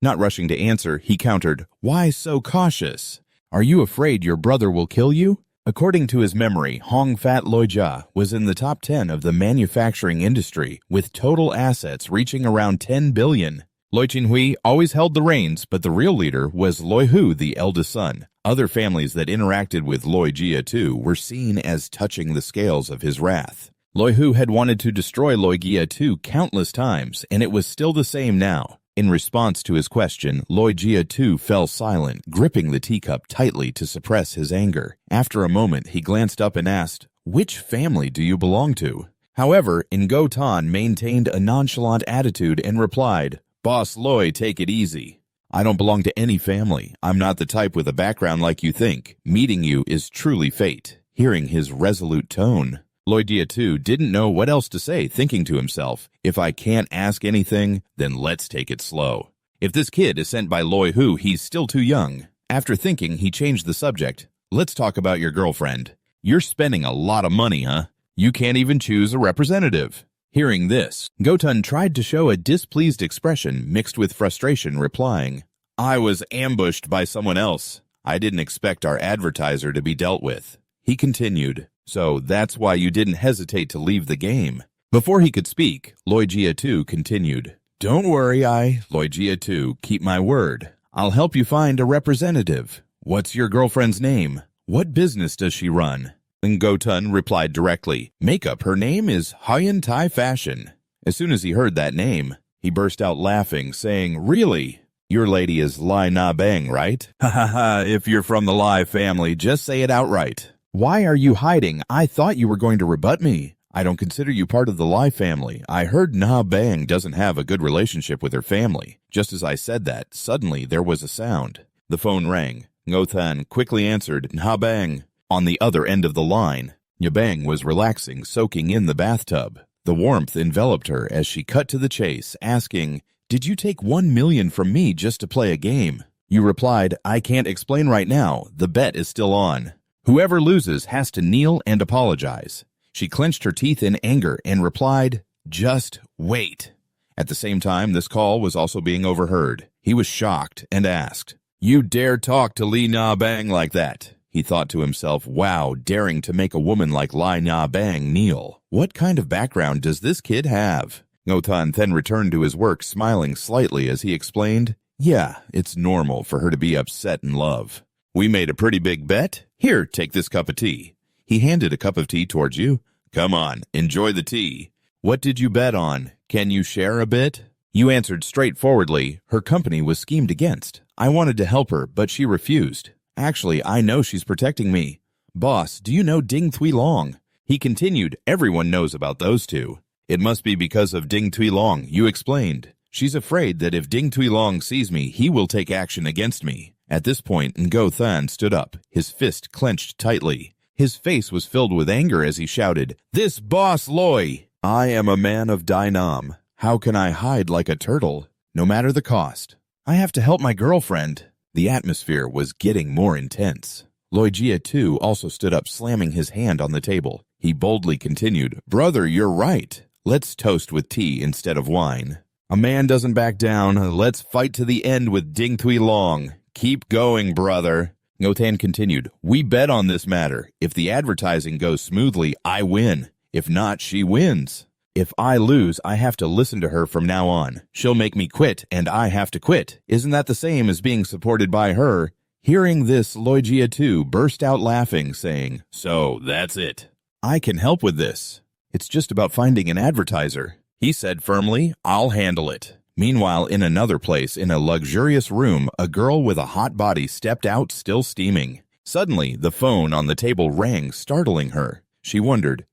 Not rushing to answer, he countered, Why so cautious? Are you afraid your brother will kill you? According to his memory, Hong Fat Loija was in the top 10 of the manufacturing industry, with total assets reaching around 10 billion. Loi Chinhui always held the reins, but the real leader was Loi Hu, the eldest son. Other families that interacted with Loi Jia Tu were seen as touching the scales of his wrath. Loi Hu had wanted to destroy Loi Jia Tu countless times, and it was still the same now. In response to his question, Loi Jia Tu fell silent, gripping the teacup tightly to suppress his anger. After a moment, he glanced up and asked, Which family do you belong to? However, Ngo Than maintained a nonchalant attitude and replied, Boss Loi, take it easy. I don't belong to any family. I'm not the type with a background like you think. Meeting you is truly fate. Hearing his resolute tone, Loi Jia Tu didn't know what else to say, thinking to himself, If I can't ask anything, then let's take it slow. If this kid is sent by Loi Hu, he's still too young. After thinking, he changed the subject. Let's talk about your girlfriend. You're spending a lot of money, huh? You can't even choose a representative. Hearing this, Ngo Than tried to show a displeased expression mixed with frustration, replying, I was ambushed by someone else. I didn't expect our advertiser to be dealt with. He continued, So that's why you didn't hesitate to leave the game. Before he could speak, Loi Jia Tu continued, Don't worry, Loi Jia Tu, keep my word. I'll help you find a representative. What's your girlfriend's name? What business does she run? Ngo Than replied directly, Makeup, her name is Hyen Tai Fashion. As soon as he heard that name, he burst out laughing, saying, Really? Your lady is Lai Na Bang, right? Ha ha ha, if you're from the Lai family, just say it outright. Why are you hiding? I thought you were going to rebut me. I don't consider you part of the Lai family. I heard Na Bang doesn't have a good relationship with her family. Just as I said that, suddenly there was a sound. The phone rang. Ngo Than quickly answered, Na Bang. On the other end of the line, Yabang was relaxing, soaking in the bathtub. The warmth enveloped her as she cut to the chase, asking, Did you take 1 million from me just to play a game? You replied, I can't explain right now. The bet is still on. Whoever loses has to kneel and apologize. She clenched her teeth in anger and replied, Just wait. At the same time, this call was also being overheard. He was shocked and asked, You dare talk to Li Na Bang like that? He thought to himself, Wow, daring to make a woman like Lai Na Bang kneel. What kind of background does this kid have? Ngo Than then returned to his work, smiling slightly as he explained, Yeah, it's normal for her to be upset in love. We made a pretty big bet. Here, take this cup of tea. He handed a cup of tea towards you. Come on, enjoy the tea. What did you bet on? Can you share a bit? You answered straightforwardly, Her company was schemed against. I wanted to help her, but she refused. Actually, I know she's protecting me. Boss, do you know Ding Tui Long? He continued, everyone knows about those two. It must be because of Ding Tui Long, you explained. She's afraid that if Ding Tui Long sees me, he will take action against me. At this point, Ngo Than stood up, his fist clenched tightly. His face was filled with anger as he shouted, "This boss Loi! I am a man of Dai Nam. How can I hide like a turtle? No matter the cost. I have to help my girlfriend." The atmosphere was getting more intense. Loi Jia too also stood up, slamming his hand on the table. He boldly continued, "Brother, you're right. Let's toast with tea instead of wine. A man doesn't back down. Let's fight to the end with Ding Tui Long. Keep going, brother." Ngo Tan continued, "We bet on this matter. If the advertising goes smoothly, I win. If not, she wins. If I lose, I have to listen to her from now on. She'll make me quit, and I have to quit. Isn't that the same as being supported by her?" Hearing this, Loi Jia too burst out laughing, saying, "So, that's it. I can help with this. It's just about finding an advertiser." He said firmly, "I'll handle it." Meanwhile, in another place, in a luxurious room, a girl with a hot body stepped out, still steaming. Suddenly, the phone on the table rang, startling her. She wondered,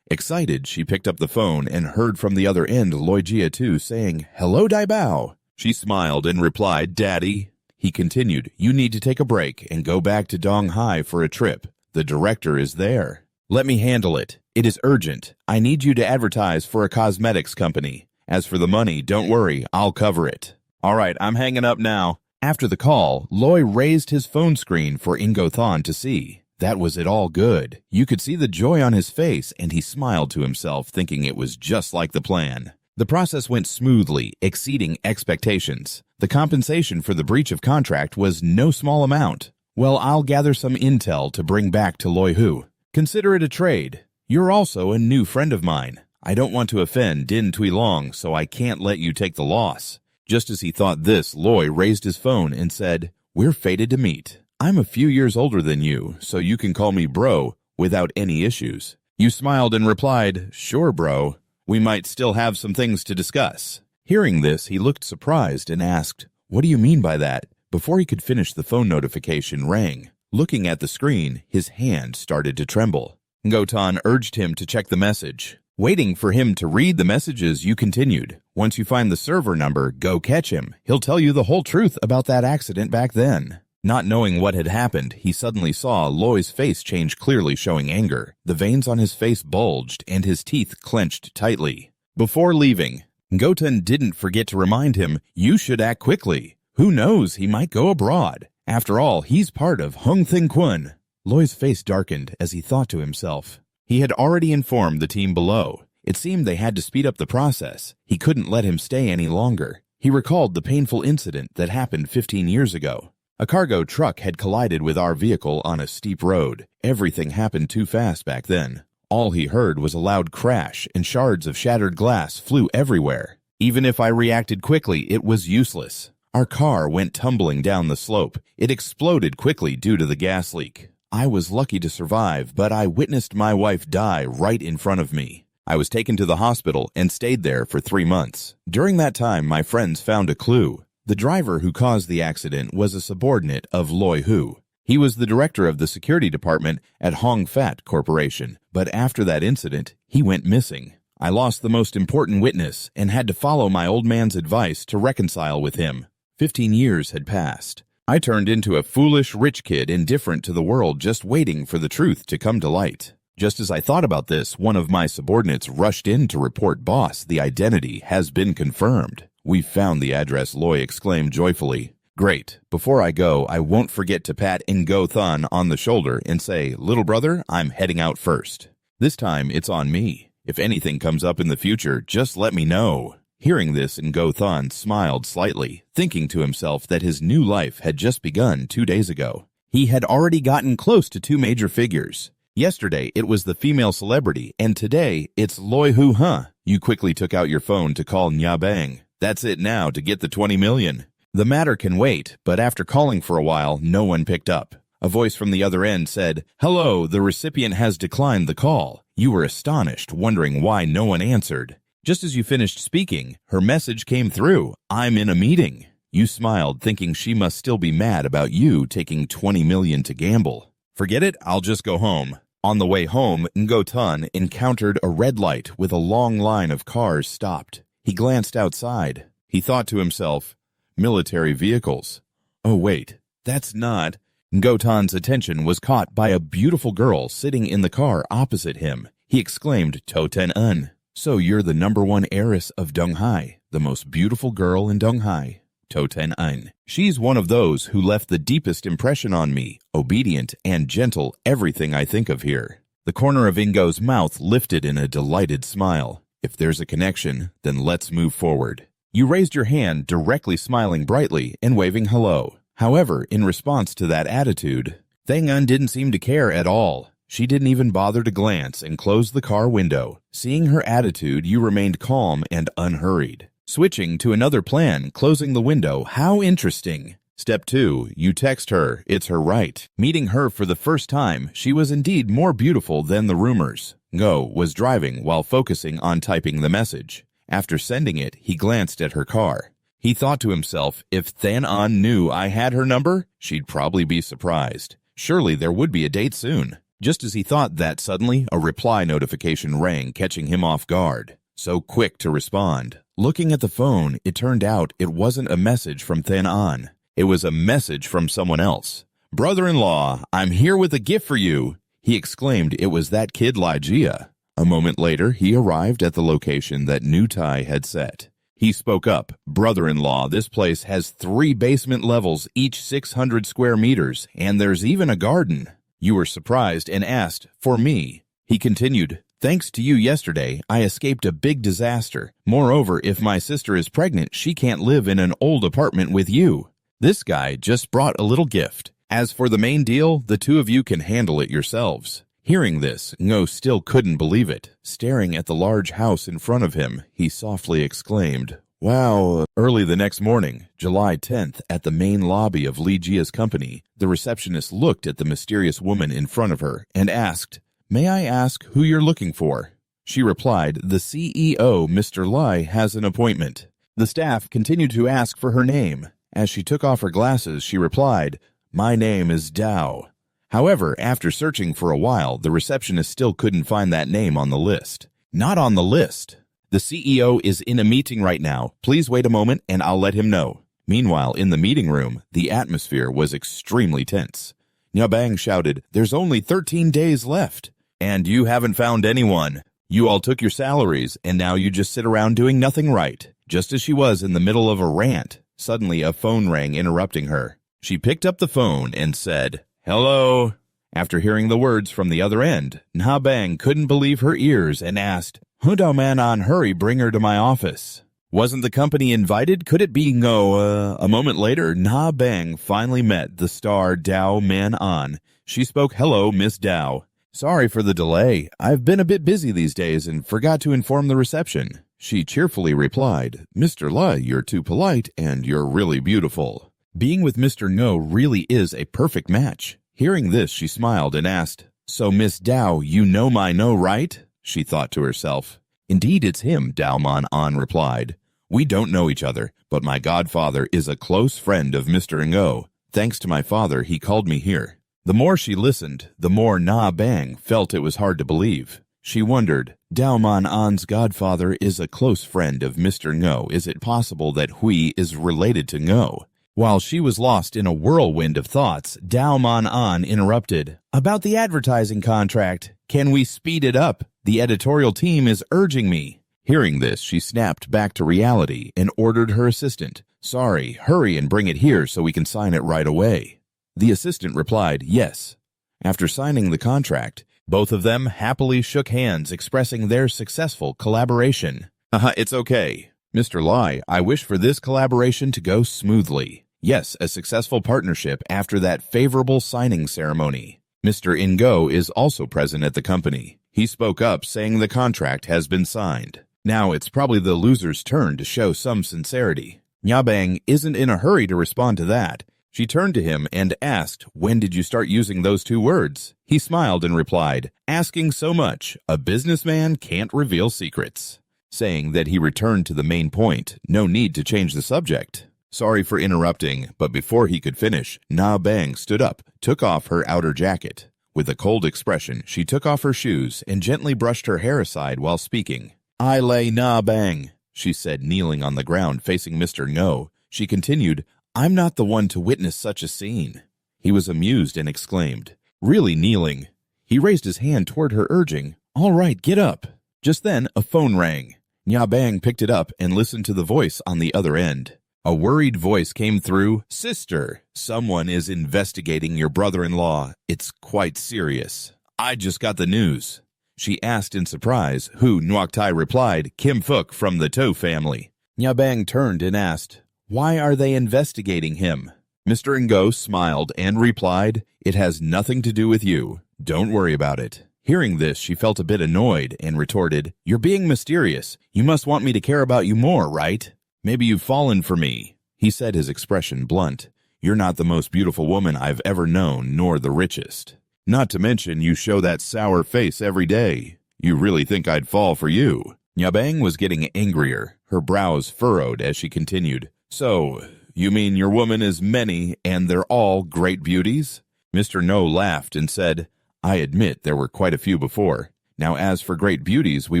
Excited, she picked up the phone and heard from the other end Loi Jia too saying, "Hello, Dai Bao." She smiled and replied, "Daddy." He continued, "You need to take a break and go back to Donghai for a trip. The director is there. Let me handle it. It is urgent. I need you to advertise for a cosmetics company. As for the money, don't worry, I'll cover it. All right, I'm hanging up now." After the call, Loi raised his phone screen for Ngo Than to see. That was it all good. You could see the joy on his face, and he smiled to himself, thinking it was just like the plan. The process went smoothly, exceeding expectations. The compensation for the breach of contract was no small amount. "Well, I'll gather some intel to bring back to Loi Hu. Consider it a trade. You're also a new friend of mine. I don't want to offend Din Tui Long, so I can't let you take the loss." Just as he thought this, Loi raised his phone and said, "We're fated to meet. I'm a few years older than you, so you can call me bro without any issues." You smiled and replied, "Sure, bro. We might still have some things to discuss." Hearing this, he looked surprised and asked, "What do you mean by that?" Before he could finish, the phone notification rang. Looking at the screen, his hand started to tremble. Ngo Tan urged him to check the message. Waiting for him to read the messages, you continued, "Once you find the server number, go catch him. He'll tell you the whole truth about that accident back then." Not knowing what had happened, he suddenly saw Loi's face change, clearly showing anger. The veins on his face bulged, and his teeth clenched tightly. Before leaving, Ngo Tan didn't forget to remind him, "You should act quickly. Who knows, he might go abroad. After all, he's part of Hung Thing Kun." Loi's face darkened as he thought to himself. He had already informed the team below. It seemed they had to speed up the process. He couldn't let him stay any longer. He recalled the painful incident that happened 15 years ago. A cargo truck had collided with our vehicle on a steep road. Everything happened too fast back then. All he heard was a loud crash, and shards of shattered glass flew everywhere. Even if I reacted quickly, it was useless. Our car went tumbling down the slope. It exploded quickly due to the gas leak. I was lucky to survive, but I witnessed my wife die right in front of me. I was taken to the hospital and stayed there for 3 months. During that time, my friends found a clue. The driver who caused the accident was a subordinate of Loi Hu. He was the director of the security department at Hong Fat Corporation, but after that incident, he went missing. I lost the most important witness and had to follow my old man's advice to reconcile with him. 15 years had passed. I turned into a foolish rich kid, indifferent to the world, just waiting for the truth to come to light. Just as I thought about this, one of my subordinates rushed in to report, "Boss, the identity has been confirmed." "We've found the address," Loi exclaimed joyfully. "Great. Before I go, I won't forget to pat Ngo Than on the shoulder and say, 'Little brother, I'm heading out first. This time it's on me. If anything comes up in the future, just let me know.'" Hearing this, Ngo Than smiled slightly, thinking to himself that his new life had just begun 2 days ago. He had already gotten close to 2 major figures. Yesterday, it was the female celebrity, and today, it's Loi Hu, huh? You quickly took out your phone to call Nya Bang. That's it now to get the 20 million. The matter can wait, but after calling for a while, no one picked up. A voice from the other end said, "Hello, the recipient has declined the call." You were astonished, wondering why no one answered. Just as you finished speaking, her message came through, "I'm in a meeting." You smiled, thinking she must still be mad about you taking 20 million to gamble. Forget it, I'll just go home. On the way home, Ngotan encountered a red light with a long line of cars stopped. He glanced outside. He thought to himself, military vehicles. Oh wait, that's not. Ngotan's attention was caught by a beautiful girl sitting in the car opposite him. He exclaimed, Toten-un. So you're the #1 heiress of Donghai, the most beautiful girl in Donghai. Toten-un. She's one of those who left the deepest impression on me, obedient and gentle, everything I think of here. The corner of Ingo's mouth lifted in a delighted smile. If there's a connection, then let's move forward. You raised your hand, directly smiling brightly and waving hello. However, in response to that attitude, Thang-un didn't seem to care at all. She didn't even bother to glance and close the car window. Seeing her attitude, you remained calm and unhurried. Switching to another plan, closing the window, how interesting. Step 2, you text her, it's her right. Meeting her for the first time, she was indeed more beautiful than the rumors. Ngo was driving while focusing on typing the message. After sending it, he glanced at her car. He thought to himself, if Than-an knew I had her number, she'd probably be surprised. Surely there would be a date soon. Just as he thought that, suddenly a reply notification rang, catching him off guard. So quick to respond. Looking at the phone, it turned out it wasn't a message from Than-an. It was a message from someone else. Brother-in-law, I'm here with a gift for you. He exclaimed it was that kid Lygia. A moment later, he arrived at the location that Nutai had set. He spoke up, brother-in-law, this place has 3 basement levels, each 600 square meters, and there's even a garden. You were surprised and asked, for me. He continued, thanks to you yesterday, I escaped a big disaster. Moreover, if my sister is pregnant, she can't live in an old apartment with you. This guy just brought a little gift. As for the main deal, the two of you can handle it yourselves. Hearing this, Ngo still couldn't believe it. Staring at the large house in front of him, he softly exclaimed, wow. Early the next morning, July 10th, at the main lobby of Li Jia's company, the receptionist looked at the mysterious woman in front of her and asked, may I ask who you're looking for? She replied, the CEO, Mr. Lai, has an appointment. The staff continued to ask for her name. As she took off her glasses, she replied, my name is Dao. However, after searching for a while, the receptionist still couldn't find that name on the list. Not on the list. The CEO is in a meeting right now. Please wait a moment and I'll let him know. Meanwhile, in the meeting room, the atmosphere was extremely tense. Nyabang shouted, there's only 13 days left. And you haven't found anyone. You all took your salaries and now you just sit around doing nothing right. Just as she was in the middle of a rant, suddenly a phone rang, interrupting her. She picked up the phone and said, hello. After hearing the words from the other end, Nyabang couldn't believe her ears and asked, Hudo Man-an, hurry, bring her to my office. Wasn't the company invited? Could it be Ngo? A moment later, Nyabang finally met the star Dao Man-an. She spoke, hello, Miss Dao. Sorry for the delay. I've been a bit busy these days and forgot to inform the reception. She cheerfully replied, Mr. Lai, you're too polite and you're really beautiful. Being with Mr. Ngo really is a perfect match. Hearing this, she smiled and asked, so Miss Dao, you know my No, right? She thought to herself. Indeed, it's him, Dao Man-an replied. We don't know each other, but my godfather is a close friend of Mr. Ngo. Thanks to my father, he called me here. The more she listened, the more Nyabang felt it was hard to believe. She wondered, Dao Man-an's godfather is a close friend of Mr. Ngo. Is it possible that Hui is related to Ngo? While she was lost in a whirlwind of thoughts, Dao Man-an interrupted. About the advertising contract, can we speed it up? The editorial team is urging me. Hearing this, she snapped back to reality and ordered her assistant. Sorry, hurry and bring it here so we can sign it right away. The assistant replied, yes. After signing the contract, both of them happily shook hands, expressing their successful collaboration. It's okay. Mr. Lai, I wish for this collaboration to go smoothly. Yes, a successful partnership after that favorable signing ceremony. Mr. Ingo is also present at the company. He spoke up, saying the contract has been signed. Now it's probably the loser's turn to show some sincerity. Nyabang isn't in a hurry to respond to that. She turned to him and asked, when did you start using those 2 words? He smiled and replied, asking so much, a businessman can't reveal secrets. Saying that he returned to the main point, no need to change the subject. Sorry for interrupting, but before he could finish, Na Bang stood up, took off her outer jacket. With a cold expression, she took off her shoes and gently brushed her hair aside while speaking. I lay Na Bang, she said, kneeling on the ground facing Mr. No. She continued, I'm not the one to witness such a scene. He was amused and exclaimed, really kneeling? He raised his hand toward her, urging, all right, get up. Just then, a phone rang. Nya Bang picked it up and listened to the voice on the other end. A worried voice came through. Sister, someone is investigating your brother-in-law. It's quite serious. I just got the news. She asked in surprise, who Nuoc Tai replied, Kim Phuc from the To family. Nya Bang turned and asked, why are they investigating him? Mr. Ngo smiled and replied, it has nothing to do with you. Don't worry about it. Hearing this, she felt a bit annoyed and retorted, you're being mysterious. You must want me to care about you more, right? Maybe you've fallen for me, he said, his expression blunt. You're not the most beautiful woman I've ever known, nor the richest. Not to mention you show that sour face every day. You really think I'd fall for you? Nya Bang was getting angrier, her brows furrowed as she continued. So, you mean your woman is many and they're all great beauties? Mr. No laughed and said, I admit there were quite a few before. Now as for great beauties, we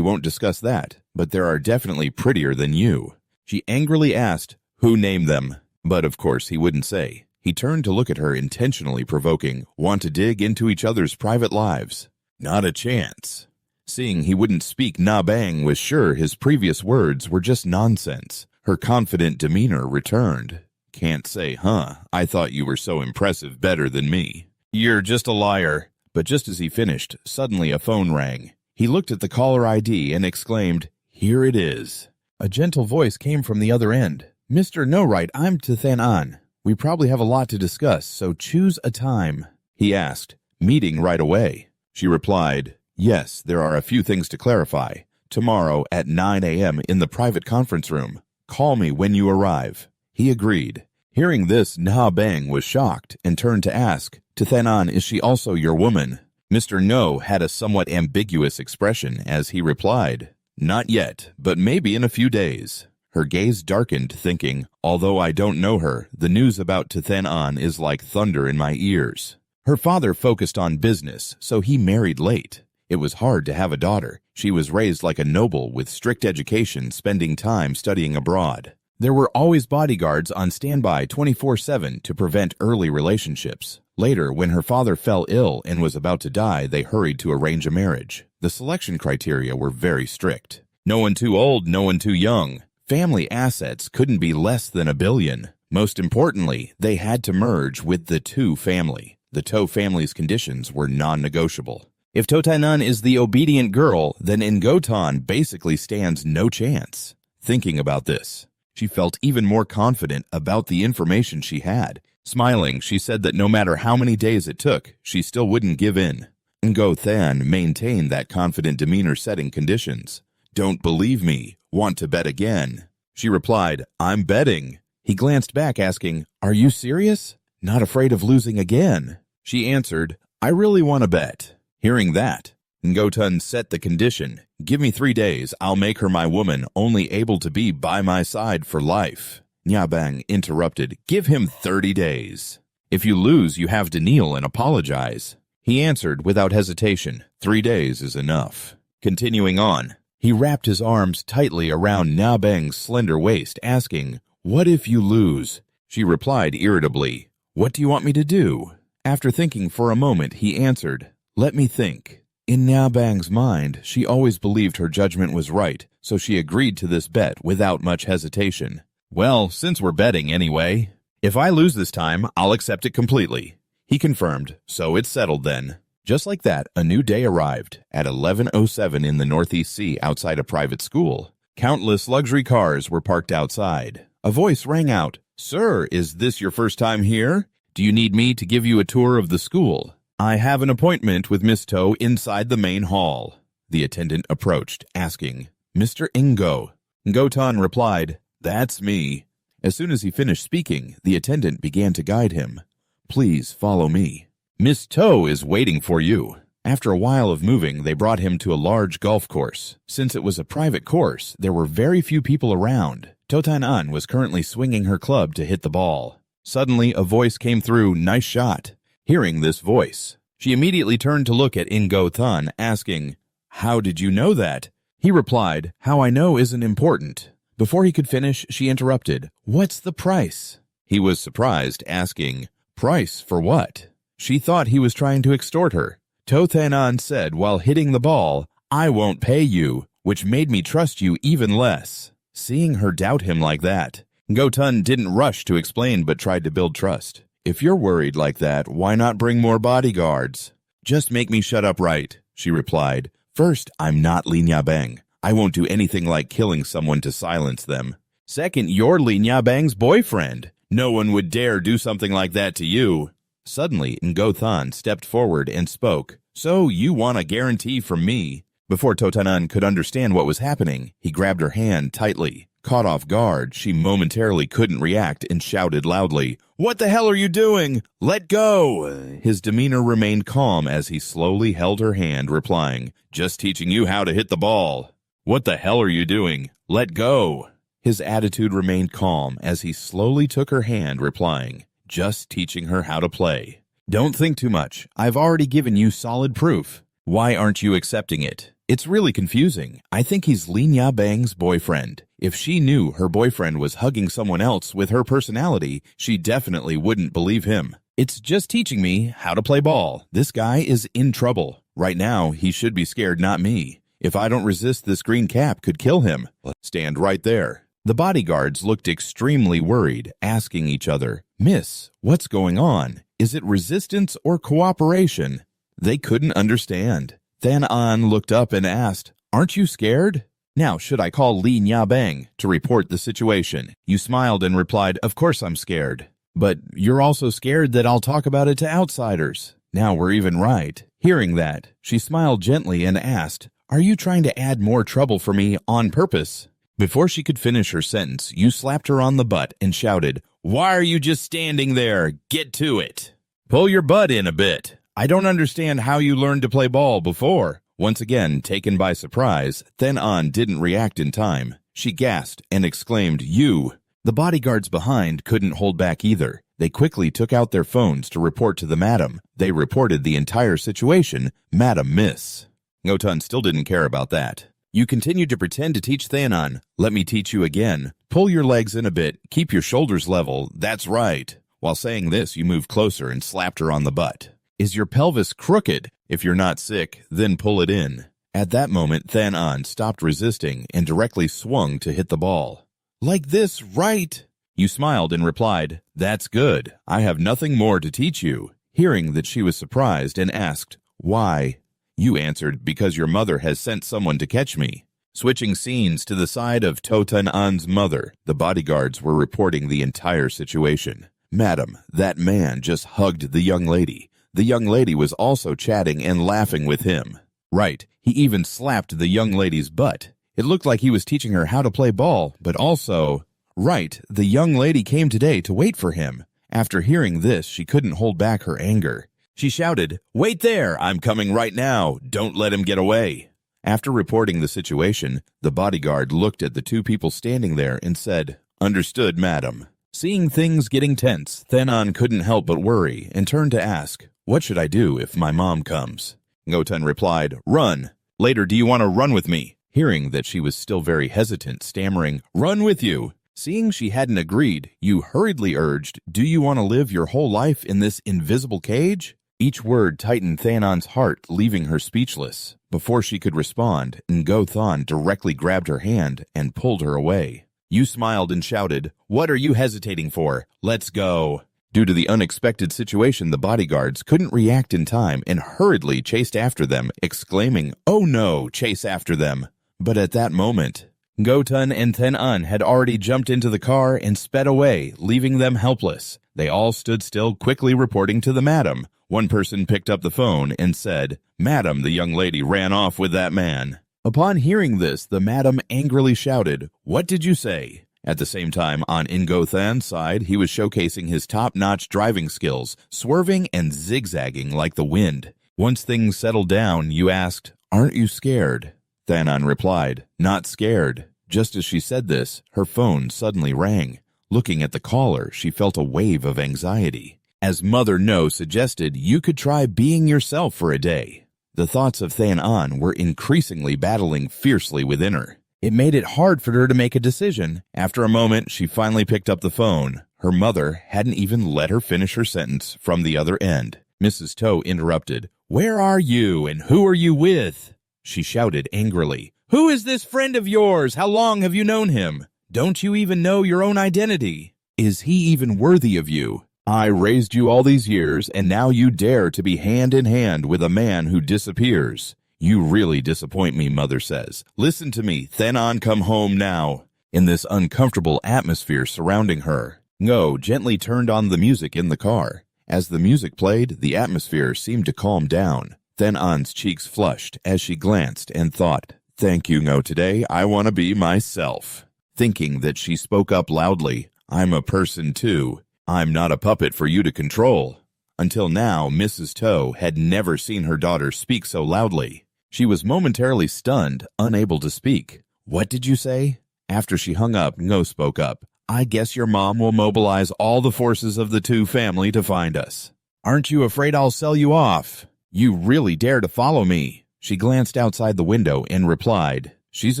won't discuss that, but there are definitely prettier than you. She angrily asked, who named them? But of course he wouldn't say. He turned to look at her, intentionally provoking, want to dig into each other's private lives. Not a chance. Seeing he wouldn't speak, Na Bang was sure his previous words were just nonsense. Her confident demeanor returned. Can't say, huh? I thought you were so impressive, better than me. You're just a liar. But just as he finished, suddenly a phone rang. He looked at the caller ID and exclaimed, here it is. A gentle voice came from the other end. Mr. No Right, I'm Tathan An. We probably have a lot to discuss, so choose a time. He asked, meeting right away. She replied, yes, there are a few things to clarify. Tomorrow at 9 a.m. in the private conference room. Call me when you arrive. He agreed. Hearing this, Na Bang was shocked and turned to ask, Tathan An, is she also your woman? Mr. No had a somewhat ambiguous expression as he replied, not yet, but maybe in a few days. Her gaze darkened, thinking, although I don't know her, the news about Tathan An is like thunder in my ears. Her father focused on business, so he married late. It was hard to have a daughter. She was raised like a noble with strict education, spending time studying abroad. There were always bodyguards on standby 24/7 to prevent early relationships. Later, when her father fell ill and was about to die, they hurried to arrange a marriage. The selection criteria were very strict. No one too old, no one too young. Family assets couldn't be less than $1 billion. Most importantly, they had to merge with the To family. The To family's conditions were non-negotiable. If Totainan is the obedient girl, then Ngotan basically stands no chance. Thinking about this, she felt even more confident about the information she had. Smiling, she said that no matter how many days it took, she still wouldn't give in. Ngo Than maintained that confident demeanor setting conditions. Don't believe me. Want to bet again? She replied, I'm betting. He glanced back asking, are you serious? Not afraid of losing again? She answered, I really want to bet. Hearing that, Ngotan set the condition. Give me 3 days, I'll make her my woman, only able to be by my side for life. Nyabang interrupted, give him 30 days. If you lose, you have to kneel and apologize. He answered without hesitation, 3 days is enough. Continuing on, he wrapped his arms tightly around Nyabang's slender waist, asking, what if you lose? She replied irritably, what do you want me to do? After thinking for a moment, he answered, let me think. In Nyabang's mind, she always believed her judgment was right, so she agreed to this bet without much hesitation. Well, since we're betting anyway, if I lose this time, I'll accept it completely. He confirmed, so it's settled then. Just like that, a new day arrived. At 11:07 in the Northeast Sea outside a private school, countless luxury cars were parked outside. A voice rang out, Sir, is this your first time here? Do you need me to give you a tour of the school? I have an appointment with Miss To inside the main hall. The attendant approached, asking, Mr. Ngo. Ngotan replied, That's me. As soon as he finished speaking, the attendant began to guide him. Please follow me. Miss To is waiting for you. After a while of moving, they brought him to a large golf course. Since it was a private course, there were very few people around. Totan-an was currently swinging her club to hit the ball. Suddenly, a voice came through, "Nice shot." Hearing this voice, she immediately turned to look at In-go-than, asking, "How did you know that?" He replied, "How I know isn't important." Before he could finish, she interrupted, "What's the price?" He was surprised, asking, "Price for what?" She thought he was trying to extort her. Totan-an said while hitting the ball, "I won't pay you," which made me trust you even less. Seeing her doubt him like that, Go-tun didn't rush to explain but tried to build trust. "If you're worried like that, why not bring more bodyguards?" "Just make me shut up right," she replied. "First, I'm not Lin Ya-bang. I won't do anything like killing someone to silence them. Second, you're Lin Ya-bang's boyfriend. No one would dare do something like that to you." Suddenly, Ngo-than stepped forward and spoke. "So you want a guarantee from me?" Before Totan-an could understand what was happening, he grabbed her hand tightly. Caught off guard, she momentarily couldn't react and shouted loudly, "What the hell are you doing? Let go!" His demeanor remained calm as he slowly held her hand, replying, "Just teaching you how to hit the ball." "What the hell are you doing? Let go!" His attitude remained calm as he slowly took her hand, replying, "Just teaching her how to play." "Don't think too much. I've already given you solid proof. Why aren't you accepting it? It's really confusing. I think he's Lin Ya-bang's boyfriend. If she knew her boyfriend was hugging someone else with her personality, she definitely wouldn't believe him. It's just teaching me how to play ball. This guy is in trouble. Right now, he should be scared, not me. If I don't resist, this green cap could kill him." "Stand right there." The bodyguards looked extremely worried, asking each other, "Miss, what's going on? Is it resistance or cooperation?" They couldn't understand. Than-an looked up and asked, "Aren't you scared?" "Now, should I call Lin Ya-bang to report the situation?" You smiled and replied, "Of course I'm scared. But you're also scared that I'll talk about it to outsiders." Now we're even right. Hearing that, she smiled gently and asked, "Are you trying to add more trouble for me on purpose?" Before she could finish her sentence, you slapped her on the butt and shouted, "Why are you just standing there? Get to it. Pull your butt in a bit. I don't understand how you learned to play ball before." Once again, taken by surprise, Than-an didn't react in time. She gasped and exclaimed, "You!" The bodyguards behind couldn't hold back either. They quickly took out their phones to report to the madam. They reported the entire situation, "Madam Miss." Ngo-tun still didn't care about that. "You continued to pretend to teach Than-an. Let me teach you again. Pull your legs in a bit. Keep your shoulders level. That's right." While saying this, you moved closer and slapped her on the butt. "Is your pelvis crooked? If you're not sick, then pull it in." At that moment, Than-an stopped resisting and directly swung to hit the ball. "Like this, right?" You smiled and replied, "That's good. I have nothing more to teach you." Hearing that she was surprised and asked, "Why?" You answered, "Because your mother has sent someone to catch me." Switching scenes to the side of Totan-an's mother, the bodyguards were reporting the entire situation. "Madam, that man just hugged the young lady. The young lady was also chatting and laughing with him. Right, he even slapped the young lady's butt. It looked like he was teaching her how to play ball, but also... Right, the young lady came today to wait for him." After hearing this, she couldn't hold back her anger. She shouted, "Wait there! I'm coming right now! Don't let him get away!" After reporting the situation, the bodyguard looked at the two people standing there and said, "Understood, madam." Seeing things getting tense, Than-an couldn't help but worry and turned to ask, "What should I do if my mom comes?" Ngo-tun replied, "Run. Later, do you want to run with me?" Hearing that she was still very hesitant, stammering, "Run with you." Seeing she hadn't agreed, you hurriedly urged, "Do you want to live your whole life in this invisible cage?" Each word tightened Than-an's heart, leaving her speechless. Before she could respond, Ngo-than directly grabbed her hand and pulled her away. You smiled and shouted, "What are you hesitating for? Let's go." Due to the unexpected situation, the bodyguards couldn't react in time and hurriedly chased after them, exclaiming, "Oh no, chase after them." But at that moment, Ngo-tun and Than-an had already jumped into the car and sped away, leaving them helpless. They all stood still, quickly reporting to the madam. One person picked up the phone and said, "Madam, the young lady ran off with that man." Upon hearing this, the madam angrily shouted, "What did you say?" At the same time, on In-go-than's side, he was showcasing his top-notch driving skills, swerving and zigzagging like the wind. Once things settled down, you asked, "Aren't you scared?" Than-an replied, "Not scared." Just as she said this, her phone suddenly rang. Looking at the caller, she felt a wave of anxiety. As Mother No suggested, you could try being yourself for a day. The thoughts of Than An were increasingly battling fiercely within her. It made it hard for her to make a decision. After a moment, she finally picked up the phone. Her mother hadn't even let her finish her sentence from the other end. Mrs. To interrupted. "Where are you and who are you with?" She shouted angrily. "Who is this friend of yours? How long have you known him? Don't you even know your own identity? Is he even worthy of you? I raised you all these years, and now you dare to be hand in hand with a man who disappears. You really disappoint me," Mother says. "Listen to me, Than An, come home now." In this uncomfortable atmosphere surrounding her, Ngo gently turned on the music in the car. As the music played, the atmosphere seemed to calm down. Than An's cheeks flushed as she glanced and thought, "Thank you, Ngo. Today I want to be myself." Thinking that she spoke up loudly, "I'm a person too. I'm not a puppet for you to control." Until now, Mrs. To had never seen her daughter speak so loudly. She was momentarily stunned, unable to speak. "What did you say?" After she hung up, Ngo spoke up. "I guess your mom will mobilize all the forces of the Tu family to find us. Aren't you afraid I'll sell you off? You really dare to follow me." She glanced outside the window and replied, "She's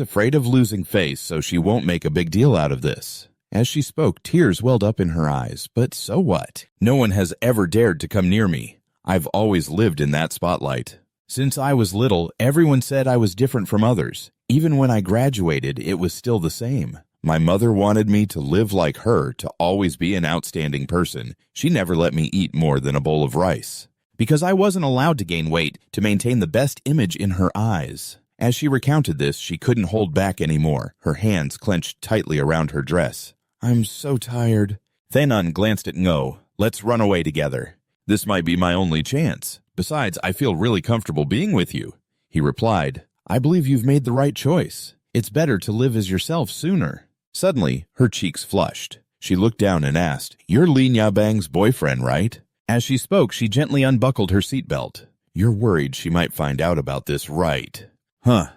afraid of losing face, so she won't make a big deal out of this." As she spoke, tears welled up in her eyes. But so what? No one has ever dared to come near me. I've always lived in that spotlight. Since I was little, everyone said I was different from others. Even when I graduated, it was still the same. My mother wanted me to live like her, to always be an outstanding person. She never let me eat more than a bowl of rice. Because I wasn't allowed to gain weight, to maintain the best image in her eyes. As she recounted this, she couldn't hold back anymore, her hands clenched tightly around her dress. "I'm so tired." Than An glanced at Ngo. "Let's run away together. This might be my only chance. Besides, I feel really comfortable being with you." He replied, "I believe you've made the right choice. It's better to live as yourself sooner." Suddenly, her cheeks flushed. She looked down and asked, "You're Lin Yabang's boyfriend, right?" As she spoke, she gently unbuckled her seatbelt. "You're worried she might find out about this, right?" "Huh."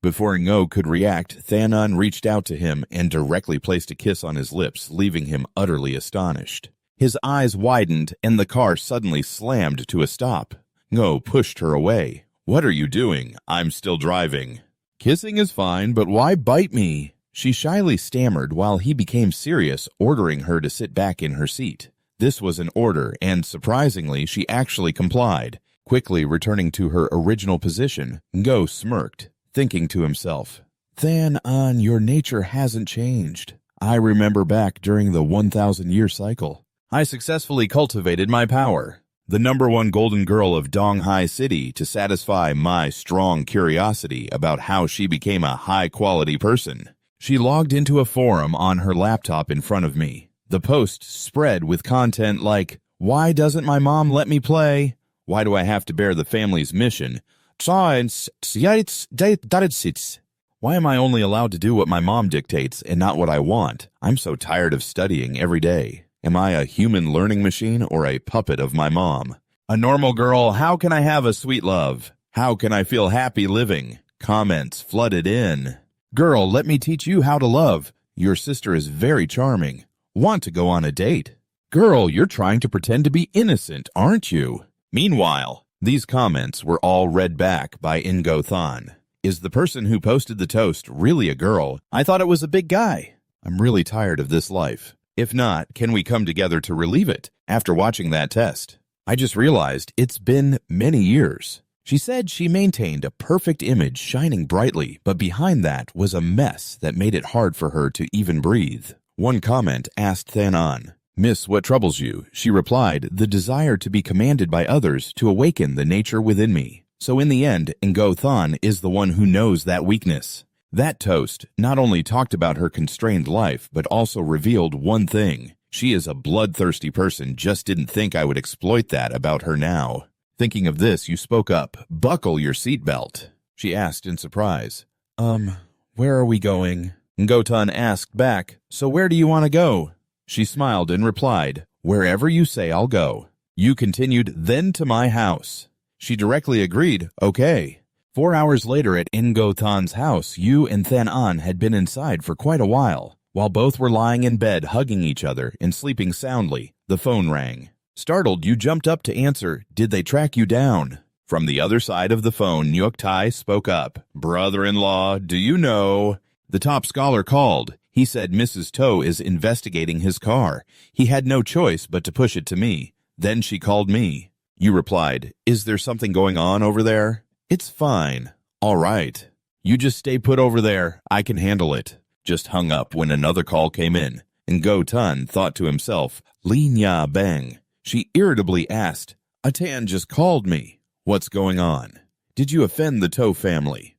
Before Ngo could react, Than An reached out to him and directly placed a kiss on his lips, leaving him utterly astonished. His eyes widened, and the car suddenly slammed to a stop. Ngo pushed her away. "What are you doing? I'm still driving." "Kissing is fine, but why bite me?" She shyly stammered while he became serious, ordering her to sit back in her seat. This was an order, and surprisingly, she actually complied. Quickly returning to her original position, Ngo smirked, thinking to himself, "Than An, your nature hasn't changed. I remember back during the 1,000-year cycle. I successfully cultivated my power. The #1 golden girl of Donghai City to satisfy my strong curiosity about how she became a high-quality person." She logged into a forum on her laptop in front of me. The post spread with content like, "Why doesn't my mom let me play? Why do I have to bear the family's mission? Why am I only allowed to do what my mom dictates and not what I want? I'm so tired of studying every day. Am I a human learning machine or a puppet of my mom? A normal girl, how can I have a sweet love? How can I feel happy living?" Comments flooded in. "Girl, let me teach you how to love. Your sister is very charming. Want to go on a date? Girl, you're trying to pretend to be innocent, aren't you?" Meanwhile, these comments were all read back by Ngo Than. "Is the person who posted the toast really a girl? I thought it was a big guy. I'm really tired of this life. If not, can we come together to relieve it after watching that test? I just realized it's been many years." She said she maintained a perfect image shining brightly, but behind that was a mess that made it hard for her to even breathe. One comment asked Than An, "Miss, what troubles you?" She replied, "The desire to be commanded by others to awaken the nature within me." So in the end, Ngo Than is the one who knows that weakness. That toast not only talked about her constrained life, but also revealed one thing. She is a bloodthirsty person, just didn't think I would exploit that about her now. Thinking of this, you spoke up. "Buckle your seatbelt," she asked in surprise. Where are we going?" Ngo Than asked back, "So where do you want to go?" She smiled and replied, "Wherever you say I'll go." You continued, "Then to my house." She directly agreed, "Okay." 4 hours later at Ingo Than's house, Yu and Than An had been inside for quite a while. While both were lying in bed hugging each other and sleeping soundly, the phone rang. Startled, Yu jumped up to answer, "Did they track you down?" From the other side of the phone, Nyuk Tai spoke up. "Brother-in-law, do you know?" The top scholar called. He said Mrs. To is investigating his car. He had no choice but to push it to me. Then she called me. Yu replied, "Is there something going on over there?" "It's fine." "All right. You just stay put over there. I can handle it." Just hung up when another call came in, and Go Tun thought to himself, "Li Nya Bang." She irritably asked, "Atan just called me. What's going on? Did you offend the To family?"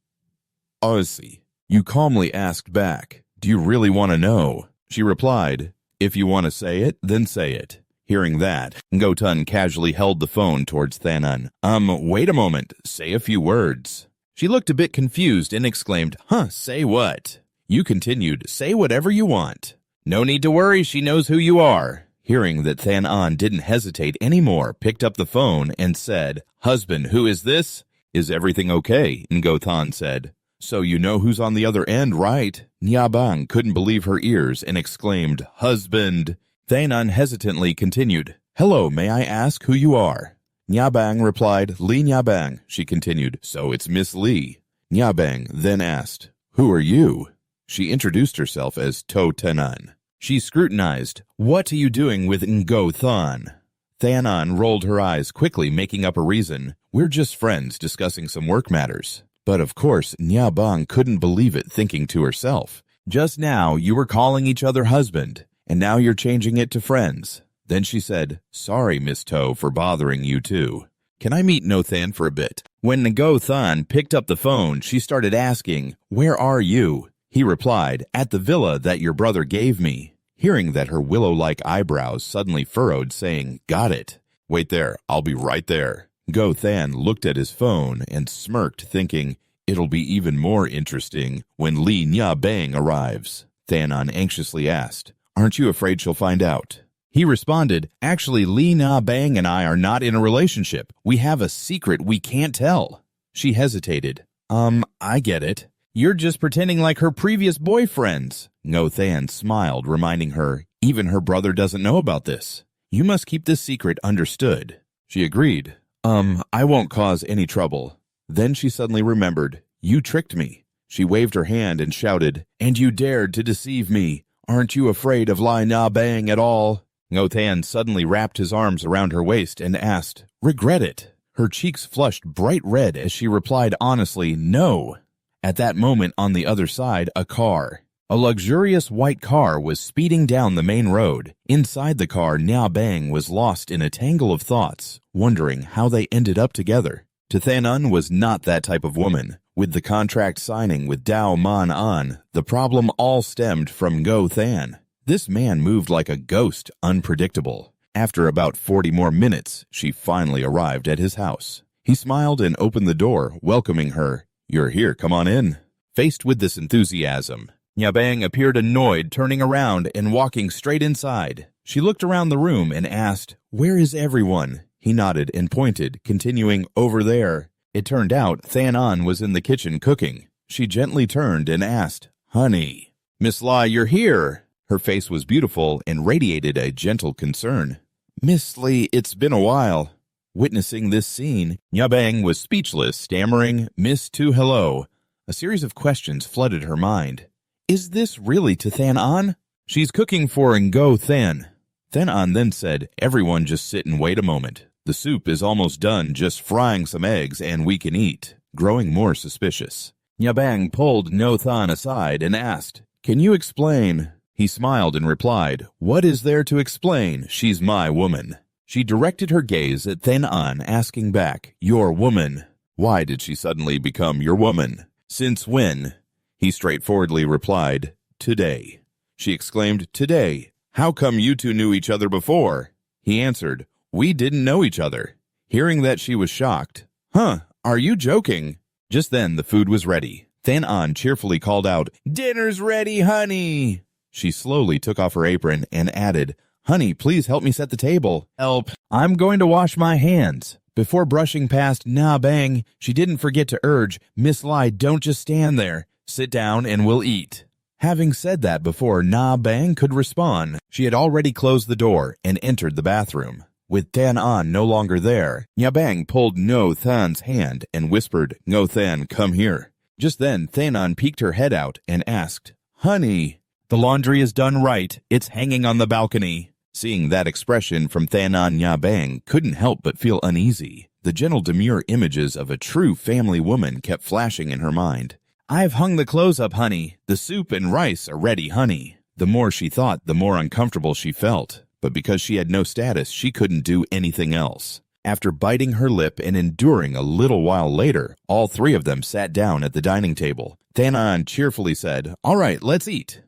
"Aussie." Yu calmly asked back, "Do you really want to know?" She replied, "If you want to say it, then say it." Hearing that, Go Tun casually held the phone towards Thanan. Wait a moment. Say a few words." She looked a bit confused and exclaimed, Say what?" Yu continued, "Say whatever you want." "No need to worry, she knows who you are." Hearing that Than An didn't hesitate anymore, picked up the phone and said, "Husband, who is this?" "Is everything okay?" Ngo Than said. "So you know who's on the other end, right?" Nyabang couldn't believe her ears and exclaimed, "Husband." Than An hesitantly continued, "Hello, may I ask who you are?" Nyabang replied, "Li Nyabang." She continued, "So it's Miss Li." Nyabang then asked, "Who are you?" She introduced herself as To Tenan. She scrutinized, "What are you doing with Ngo Than?" Thanan rolled her eyes quickly, making up a reason. "We're just friends discussing some work matters." But of course, Nyabang couldn't believe it, thinking to herself, "Just now you were calling each other husband, and now you're changing it to friends." Then she said, "Sorry, Miss To, for bothering you too. Can I meet No Than for a bit?" When Ngo Than picked up the phone, she started asking, "Where are you?" He replied, "At the villa that your brother gave me." Hearing that, her willow-like eyebrows suddenly furrowed, saying, "Got it. Wait there, I'll be right there." Go Than looked at his phone and smirked, thinking, "It'll be even more interesting when Li Nya Bang arrives." Thanon anxiously asked, "Aren't you afraid she'll find out?" He responded, "Actually, Li Nya Bang and I are not in a relationship. We have a secret we can't tell." She hesitated. I get it. You're just pretending like her previous boyfriends." Ngo Than smiled, reminding her, "Even her brother doesn't know about this. You must keep this secret, understood." She agreed. I won't cause any trouble." Then she suddenly remembered, "You tricked me." She waved her hand and shouted, "And you dared to deceive me. Aren't you afraid of Lai Na Bang at all?" Ngo Than suddenly wrapped his arms around her waist and asked, "Regret it?" Her cheeks flushed bright red as she replied honestly, "No." At that moment, on the other side, a luxurious white car was speeding down the main road. Inside the car, Nya Bang was lost in a tangle of thoughts, wondering how they ended up together. Tathanan was not that type of woman. With the contract signing with Dao Man An, the problem all stemmed from Ngo Than. This man moved like a ghost, unpredictable. After about 40 more minutes, she finally arrived at his house. He smiled and opened the door, welcoming her. "You're here, come on in." Faced with this enthusiasm, Nyabang appeared annoyed, turning around and walking straight inside. She looked around the room and asked, "Where is everyone?" He nodded and pointed, continuing, "Over there." It turned out Thanan was in the kitchen cooking. She gently turned and asked, "Honey." "Miss Lai, you're here." Her face was beautiful and radiated a gentle concern. "Miss Lee, it's been a while." Witnessing this scene, Nyabang was speechless, stammering, "Miss to hello." A series of questions flooded her mind. Is this really to Thanan? She's cooking for Ngo Than. Thanan then said, "Everyone just sit and wait a moment. The soup is almost done, just frying some eggs and we can eat." Growing more suspicious, Nyabang pulled No Than aside and asked, "Can you explain?" He smiled and replied, "What is there to explain? She's my woman." She directed her gaze at Thanan, asking back, "Your woman? Why did she suddenly become your woman? Since when?" He straightforwardly replied, "Today." She exclaimed, "Today? How come you two knew each other before?" He answered, "We didn't know each other." Hearing that, she was shocked. Are you joking?" Just then the food was ready. Thanan cheerfully called out, "Dinner's ready, honey." She slowly took off her apron and added, "Honey, please help me set the table." "Help. I'm going to wash my hands." Before brushing past Na Bang, she didn't forget to urge, Miss Lai, don't just stand there. Sit down and we'll eat. Having said that before Na Bang could respond, she had already closed the door and entered the bathroom. With Tan An no longer there, Nya Bang pulled No Than's hand and whispered, No Than, come here. Just then, Tan An peeked her head out and asked, Honey, the laundry is done right. It's hanging on the balcony. Seeing that expression from Tan An, Nya Bang couldn't help but feel uneasy. The gentle demure images of a true family woman kept flashing in her mind. I've hung the clothes up, honey. The soup and rice are ready, honey. The more she thought, the more uncomfortable she felt. But because she had no status, she couldn't do anything else. After biting her lip and enduring a little while later, all three of them sat down at the dining table. Tan An cheerfully said, All right, let's eat.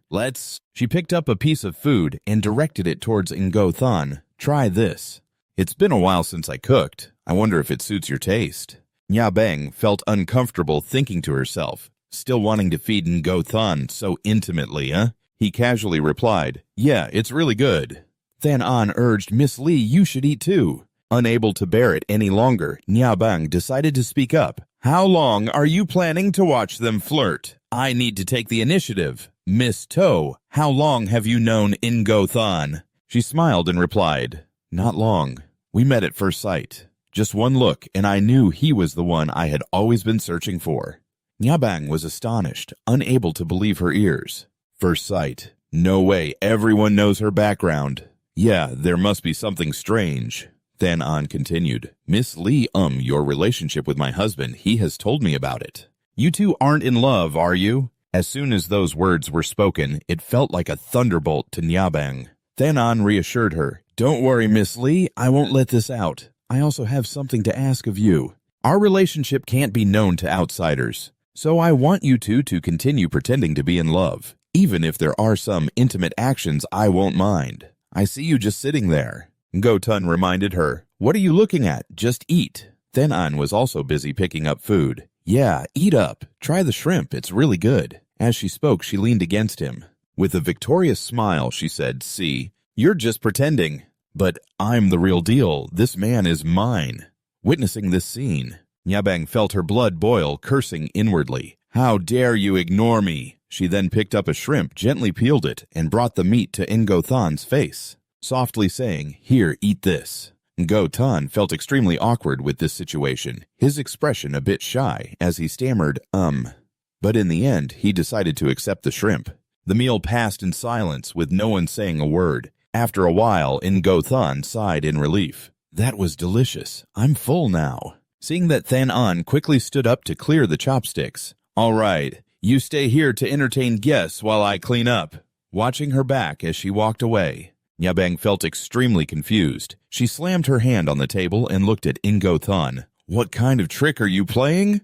She picked up a piece of food and directed it towards Ngo Than. Try this. It's been a while since I cooked. I wonder if it suits your taste. Nya Bang felt uncomfortable thinking to herself, still wanting to feed Ngo Than so intimately, huh? He casually replied, Yeah, it's really good. Tan An urged, Miss Lee, you should eat too. Unable to bear it any longer, Nya Bang decided to speak up. How long are you planning to watch them flirt? I need to take the initiative. Miss To, how long have you known Ngo Than? She smiled and replied, Not long. We met at first sight. Just one look, and I knew he was the one I had always been searching for. Nya Bang was astonished, unable to believe her ears. First sight. No way, everyone knows her background. Yeah, there must be something strange. Tan An continued, Miss Lee, your relationship with my husband, he has told me about it. You two aren't in love, are you? As soon as those words were spoken, it felt like a thunderbolt to Nya Bang. Tan An reassured her, Don't worry, Miss Lee, I won't let this out. I also have something to ask of you. Our relationship can't be known to outsiders, so I want you two to continue pretending to be in love. Even if there are some intimate actions, I won't mind. I see you just sitting there. Ngo Tun reminded her, What are you looking at? Just eat. Tan An was also busy picking up food. Yeah, eat up. Try the shrimp. It's really good. As she spoke, she leaned against him. With a victorious smile, she said, See, you're just pretending. But I'm the real deal. This man is mine. Witnessing this scene, Nya Bang felt her blood boil, cursing inwardly. How dare you ignore me? She then picked up a shrimp, gently peeled it, and brought the meat to Ngo Than's face, softly saying, Here, eat this. Ngo Than felt extremely awkward with this situation, his expression a bit shy as he stammered, But in the end, he decided to accept the shrimp. The meal passed in silence with no one saying a word. After a while, Ngo Than sighed in relief. That was delicious. I'm full now. Seeing that Tan An quickly stood up to clear the chopsticks. All right, you stay here to entertain guests while I clean up. Watching her back as she walked away, Nya Bang felt extremely confused. She slammed her hand on the table and looked at Ngo Than. What kind of trick are you playing?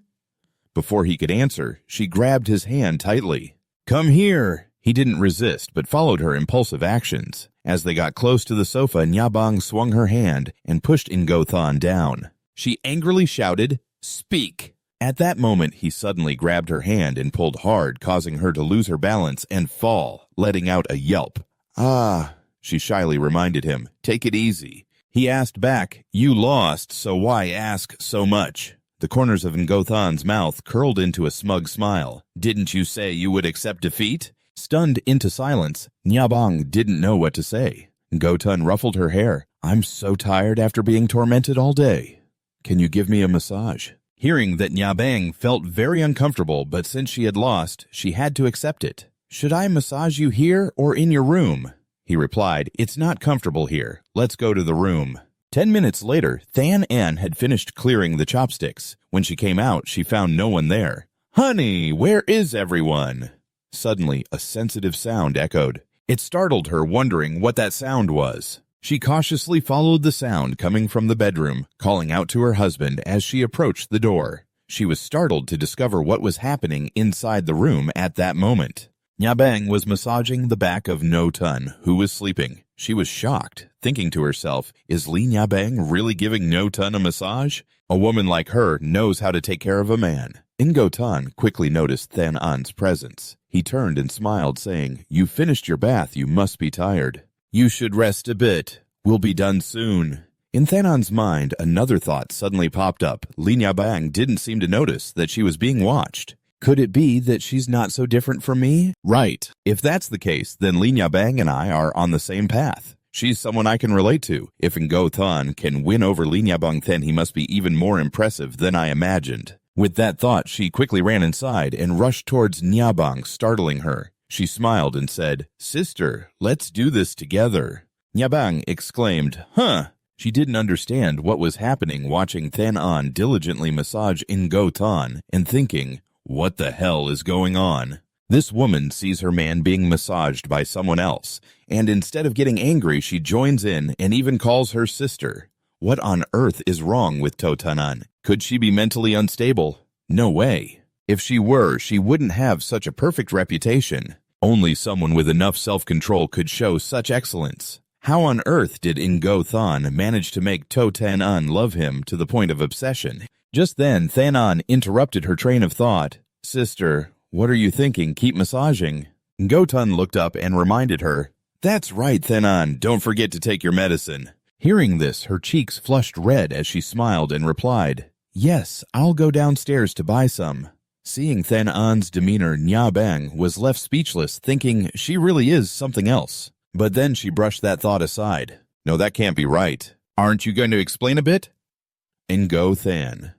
Before he could answer, she grabbed his hand tightly. Come here. He didn't resist, but followed her impulsive actions. As they got close to the sofa, Nya Bang swung her hand and pushed Ngo Than down. She angrily shouted, Speak! At that moment, he suddenly grabbed her hand and pulled hard, causing her to lose her balance and fall, letting out a yelp. Ah, she shyly reminded him, Take it easy. He asked back, You lost, so why ask so much? The corners of Ngo Than's mouth curled into a smug smile. Didn't you say you would accept defeat? Stunned into silence, Nya Bang didn't know what to say. Ngo Tun ruffled her hair. I'm so tired after being tormented all day. Can you give me a massage? Hearing that Nya Bang felt very uncomfortable, but since she had lost, she had to accept it. Should I massage you here or in your room? He replied, It's not comfortable here. Let's go to the room. 10 minutes later, Tan An had finished clearing the chopsticks. When she came out, she found no one there. Honey, where is everyone? Suddenly, a sensitive sound echoed. It startled her, wondering what that sound was. She cautiously followed the sound coming from the bedroom, calling out to her husband as she approached the door. She was startled to discover what was happening inside the room at that moment. Nya Bang was massaging the back of No Tun, who was sleeping. She was shocked, thinking to herself, Is Li Nya Bang really giving No Tun a massage? A woman like her knows how to take care of a man. Ngo Tun quickly noticed Tan An's presence. He turned and smiled, saying, You finished your bath, you must be tired. You should rest a bit. We'll be done soon. In Thanon's mind, another thought suddenly popped up. Li Nyabang didn't seem to notice that she was being watched. Could it be that she's not so different from me? Right. If that's the case, then Li Nyabang and I are on the same path. She's someone I can relate to. If Ngo Than can win over Li Nyabang, then he must be even more impressive than I imagined. With that thought, she quickly ran inside and rushed towards Nyabang, startling her. She smiled and said, "Sister, let's do this together." Nyabang exclaimed, "Huh?" She didn't understand what was happening, watching Thanon diligently massage Ngo Than and thinking, what the hell is going on? This woman sees her man being massaged by someone else, and instead of getting angry, she joins in and even calls her sister. What on earth is wrong with Totanan? Could she be mentally unstable? No way. If she were, she wouldn't have such a perfect reputation. Only someone with enough self-control could show such excellence. How on earth did Ngo Than manage to make Totanan love him to the point of obsession? Just then, Thanon interrupted her train of thought. "Sister, what are you thinking? Keep massaging." Ngo Than looked up and reminded her, "That's right, Thanon, don't forget to take your medicine." Hearing this, her cheeks flushed red as she smiled and replied, "Yes, I'll go downstairs to buy some." Seeing Thanon's demeanor, Nyabang was left speechless, thinking she really is something else. But then she brushed that thought aside. "No, that can't be right. Aren't you going to explain a bit?" Ngo Than.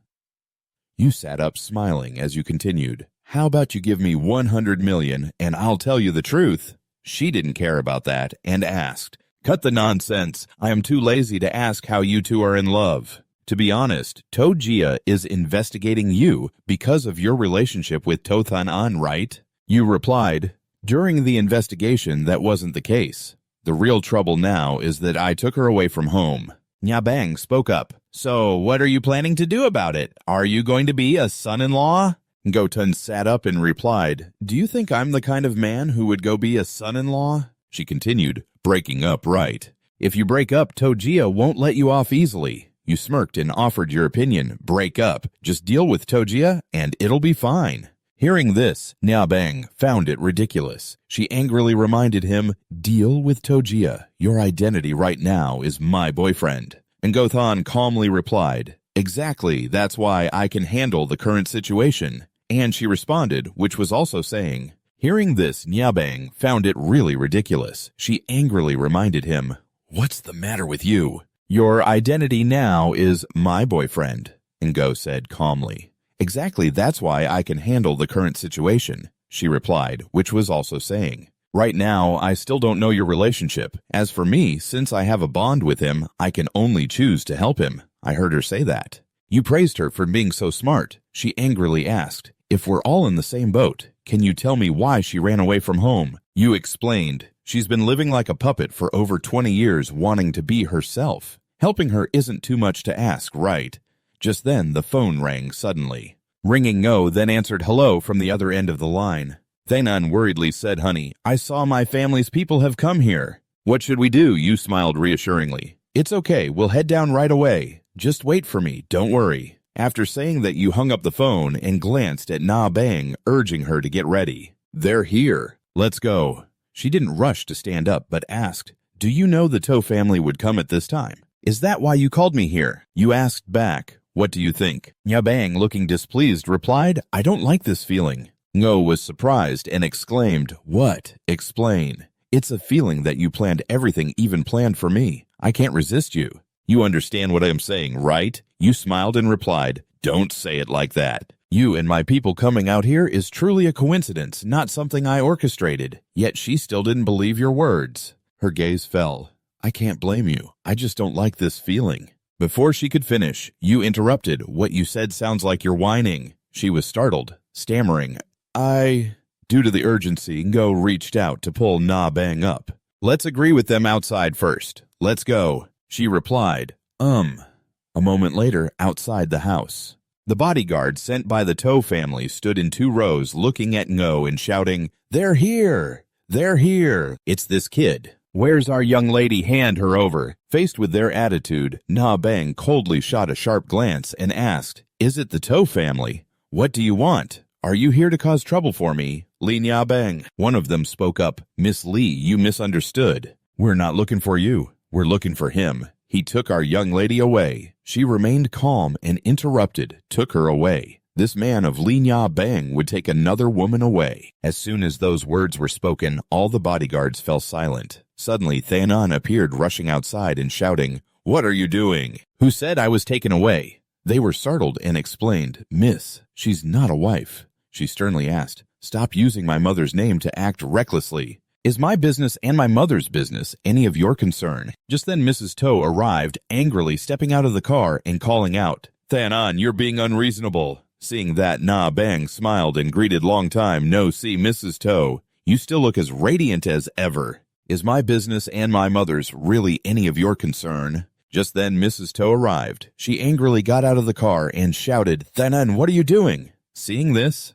You sat up smiling as you continued. "How about you give me 100 million and I'll tell you the truth?" She didn't care about that and asked, "Cut the nonsense. I am too lazy to ask how you two are in love. To be honest, Tojia is investigating you because of your relationship with Tothanan, right?" You replied, "During the investigation, that wasn't the case. The real trouble now is that I took her away from home." Nyabang spoke up. "So, what are you planning to do about it? Are you going to be a son-in-law?" Ngotun sat up and replied, "Do you think I'm the kind of man who would go be a son-in-law?" She continued, "Breaking up, right? If you break up, Tojia won't let you off easily." You smirked and offered your opinion. "Break up. Just deal with Tojia, and it'll be fine." Hearing this, Nyabang found it ridiculous. She angrily reminded him, "Deal with Tojia. Your identity right now is my boyfriend." And Gothan calmly replied, "Exactly, that's why I can handle the current situation." And she responded, which was also saying. Hearing this, Nyabang found it really ridiculous. She angrily reminded him, "What's the matter with you? Your identity now is my boyfriend." And Go said calmly, "Exactly, that's why I can handle the current situation," she replied, which was also saying. "Right now, I still don't know your relationship. As for me, since I have a bond with him, I can only choose to help him." I heard her say that. You praised her for being so smart. She angrily asked, "If we're all in the same boat, can you tell me why she ran away from home?" You explained, "She's been living like a puppet for over 20 years wanting to be herself. Helping her isn't too much to ask, right?" Just then, the phone rang suddenly. Ringing No then answered hello from the other end of the line. Thanon worriedly said, "Honey, I saw my family's people have come here." "What should we do?" You smiled reassuringly. "It's okay, we'll head down right away. Just wait for me, don't worry." After saying that, you hung up the phone and glanced at Na Bang, urging her to get ready. "They're here. Let's go." She didn't rush to stand up, but asked, "Do you know the To family would come at this time? Is that why you called me here?" You asked back, "What do you think?" Nyabang, looking displeased, replied, "I don't like this feeling." Ngo was surprised and exclaimed, "What? Explain." "It's a feeling that you planned everything, even planned for me. I can't resist you." You understand what I am saying, right? You smiled and replied, "Don't say it like that. You and my people coming out here is truly a coincidence, not something I orchestrated." Yet she still didn't believe your words. Her gaze fell. "I can't blame you. I just don't like this feeling." Before she could finish, you interrupted. "What you said sounds like you're whining." She was startled, stammering, Due to the urgency, Ngo reached out to pull Na Bang up. "Let's agree with them outside first. Let's go." She replied, A moment later, outside the house, the bodyguard sent by the To family stood in 2 rows looking at Ngo and shouting, "They're here! They're here! It's this kid. Where's our young lady? Hand her over." Faced with their attitude, Na Bang coldly shot a sharp glance and asked, "Is it the To family? What do you want? Are you here to cause trouble for me?" Li Nya Bang. One of them spoke up, "Miss Li, you misunderstood. We're not looking for you. We're looking for him. He took our young lady away. She remained calm and interrupted, took her away. This man of Li Nya Bang would take another woman away. As soon as those words were spoken, all the bodyguards fell silent. Suddenly, Thanon appeared rushing outside and shouting, "What are you doing? Who said I was taken away?" They were startled and explained, "Miss, she's not a wife." She sternly asked, "Stop using my mother's name to act recklessly. Is my business and my mother's business any of your concern?" Just then Mrs. Toe arrived, angrily stepping out of the car and calling out, "Thanon, you're being unreasonable." Seeing that, Na Bang smiled and greeted long time no see Mrs. Toe. "You still look as radiant as ever. Is my business and my mother's really any of your concern?" Just then Mrs. Toe arrived. She angrily got out of the car and shouted, "Thanon, what are you doing?" Seeing this,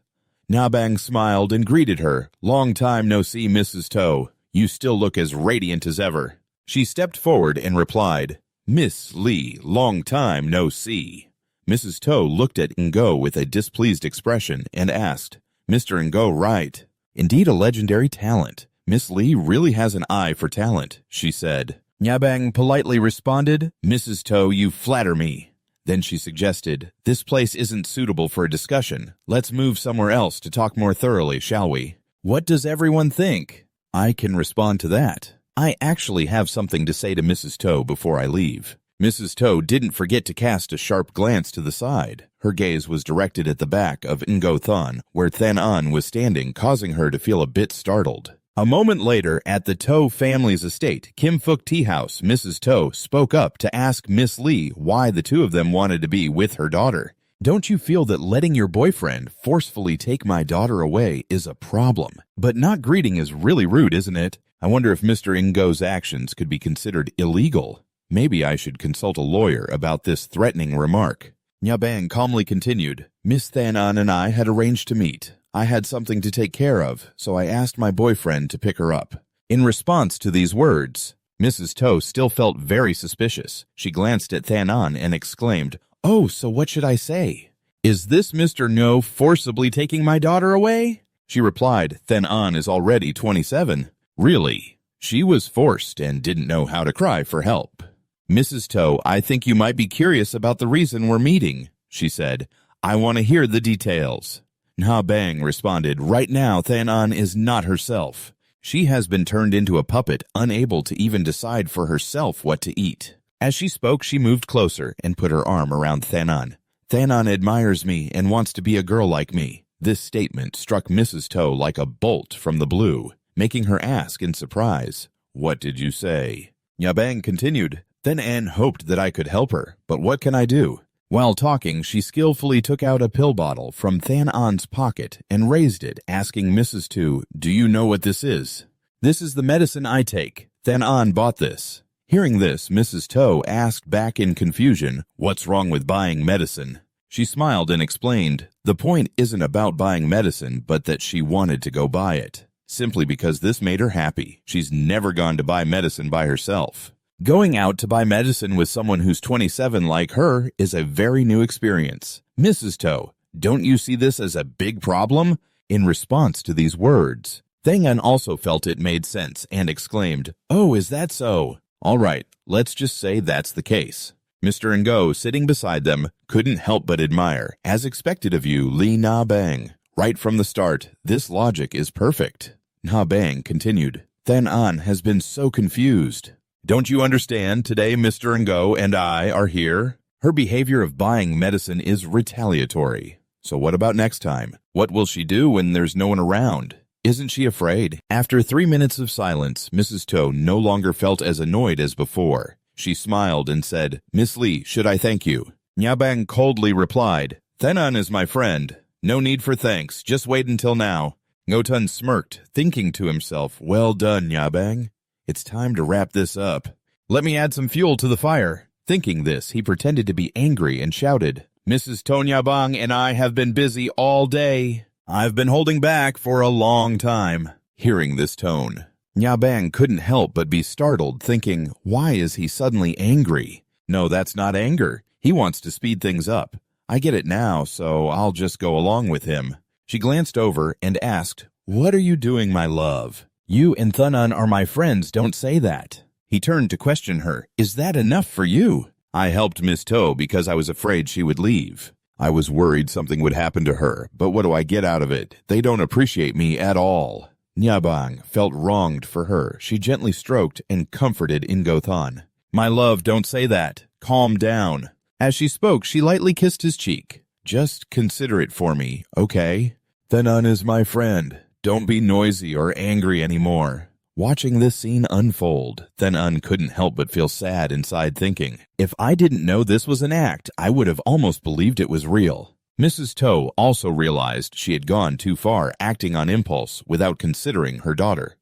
Na Bang smiled and greeted her. "Long time no see, Mrs. Toe. You still look as radiant as ever." She stepped forward and replied, "Miss Lee, long time no see." Mrs. Toe looked at Ngo with a displeased expression and asked, "Mr. Ngo right? Indeed a legendary talent. Miss Lee really has an eye for talent," she said. Nyabang politely responded, "Mrs. Toe, you flatter me." Then she suggested, "This place isn't suitable for a discussion. Let's move somewhere else to talk more thoroughly, shall we?" "What does everyone think?" "I can respond to that. I actually have something to say to Mrs. Toe before I leave." Mrs. Toe didn't forget to cast a sharp glance to the side. Her gaze was directed at the back of Ngo Thon, where Thanon was standing, causing her to feel a bit startled. A moment later, at the Toe family's estate, Kim Fook Tea House, Mrs. Toe spoke up to ask Miss Lee why the two of them wanted to be with her daughter. "Don't you feel that letting your boyfriend forcefully take my daughter away is a problem? But not greeting is really rude, isn't it? I wonder if Mr. Ngo's actions could be considered illegal. Maybe I should consult a lawyer about this threatening remark." Nyabang calmly continued, "Miss Thanon and I had arranged to meet. I had something to take care of, so I asked my boyfriend to pick her up." In response to these words, Mrs. Toe still felt very suspicious. She glanced at Thanon and exclaimed, "Oh, so what should I say? Is this Mr. No forcibly taking my daughter away?" She replied, "Thanon is already 27. Really? She was forced and didn't know how to cry for help." "Mrs. Toe, I think you might be curious about the reason we're meeting," she said. "I want to hear the details." Na Bang responded, "Right now, Thanon is not herself. She has been turned into a puppet, unable to even decide for herself what to eat." As she spoke, she moved closer and put her arm around Thanon. "Thanon admires me and wants to be a girl like me." This statement struck Mrs. Toe like a bolt from the blue, making her ask in surprise, "What did you say?" Nyabang continued, "Then Anne hoped that I could help her, but what can I do?" While talking, she skillfully took out a pill bottle from Thanon's pocket and raised it, asking Mrs. Toe, "Do you know what this is?" "This is the medicine I take. Thanon bought this." Hearing this, Mrs. Toe asked back in confusion, "What's wrong with buying medicine?" She smiled and explained, "The point isn't about buying medicine, but that she wanted to go buy it. Simply because this made her happy. She's never gone to buy medicine by herself. Going out to buy medicine with someone who's 27 like her is a very new experience. Mrs. Toe, don't you see this as a big problem?" In response to these words, Thangan also felt it made sense and exclaimed, "Oh, is that so? All right, let's just say that's the case." Mr. Ngo, sitting beside them, couldn't help but admire, "As expected of you, Li Na Bang. Right from the start, this logic is perfect." Na Bang continued, "Thanon has been so confused. Don't you understand? Today, Mr. Ngo and I are here. Her behavior of buying medicine is retaliatory. So what about next time? What will she do when there's no one around? Isn't she afraid?" After 3 minutes of silence, Mrs. Toe no longer felt as annoyed as before. She smiled and said, "Miss Lee, should I thank you?" Nyabang coldly replied, "Thanon is my friend. No need for thanks. Just wait until now." Ngotun smirked, thinking to himself, "Well done, Nyabang. It's time to wrap this up. Let me add some fuel to the fire." Thinking this, he pretended to be angry and shouted, "Mrs. Tonyabang and I have been busy all day. I've been holding back for a long time." Hearing this tone, Nyabang couldn't help but be startled, thinking, why is he suddenly angry? No, that's not anger. He wants to speed things up. I get it now, so I'll just go along with him. She glanced over and asked, "What are you doing, my love? You and Thunan are my friends, don't say that." He turned to question her. Is that enough for you? I helped Miss To because I was afraid she would leave. I was worried something would happen to her, but what do I get out of it? They don't appreciate me at all. Nyabang felt wronged for her. She gently stroked and comforted Ingothan. My love, don't say that. Calm down. As she spoke, she lightly kissed his cheek. Just consider it for me, okay? Thenan is my friend. Don't be noisy or angry anymore. Watching this scene unfold, Thenan couldn't help but feel sad inside, thinking, if I didn't know this was an act, I would have almost believed it was real. Mrs. To also realized she had gone too far, acting on impulse without considering her daughter.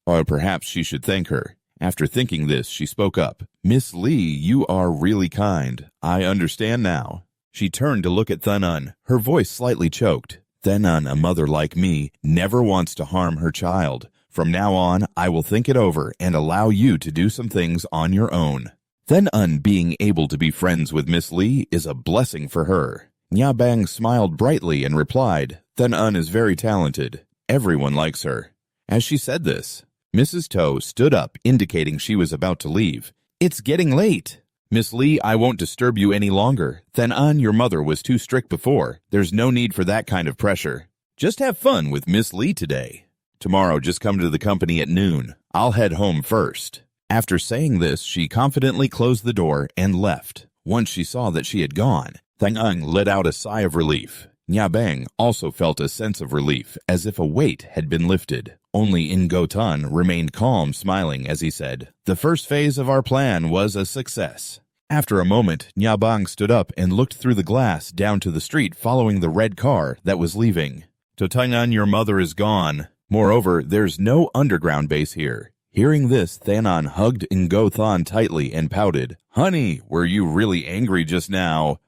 Or perhaps she should thank her. After thinking this, she spoke up. Miss Lee, you are really kind. I understand now. She turned to look at Thenan, her voice slightly choked. Thenan, a mother like me, never wants to harm her child. From now on, I will think it over and allow you to do some things on your own. Thenan being able to be friends with Miss Lee is a blessing for her. Nyabang smiled brightly and replied, Thenan is very talented. Everyone likes her. As she said this, Mrs. To stood up, indicating she was about to leave. It's getting late. Miss Lee, I won't disturb you any longer. Thenan, your mother, was too strict before. There's no need for that kind of pressure. Just have fun with Miss Lee today. Tomorrow, just come to the company at noon. I'll head home first. After saying this, she confidently closed the door and left. Once she saw that she had gone, Thenan let out a sigh of relief. Nyabang also felt a sense of relief, as if a weight had been lifted. Only Ingothan remained calm, smiling as he said, the first phase of our plan was a success. After a moment, Nyabang stood up and looked through the glass down to the street following the red car that was leaving. Totangan, your mother is gone. Moreover, there's no underground base here. Hearing this, Thenan hugged Ingothan tightly and pouted. Honey, were you really angry just now?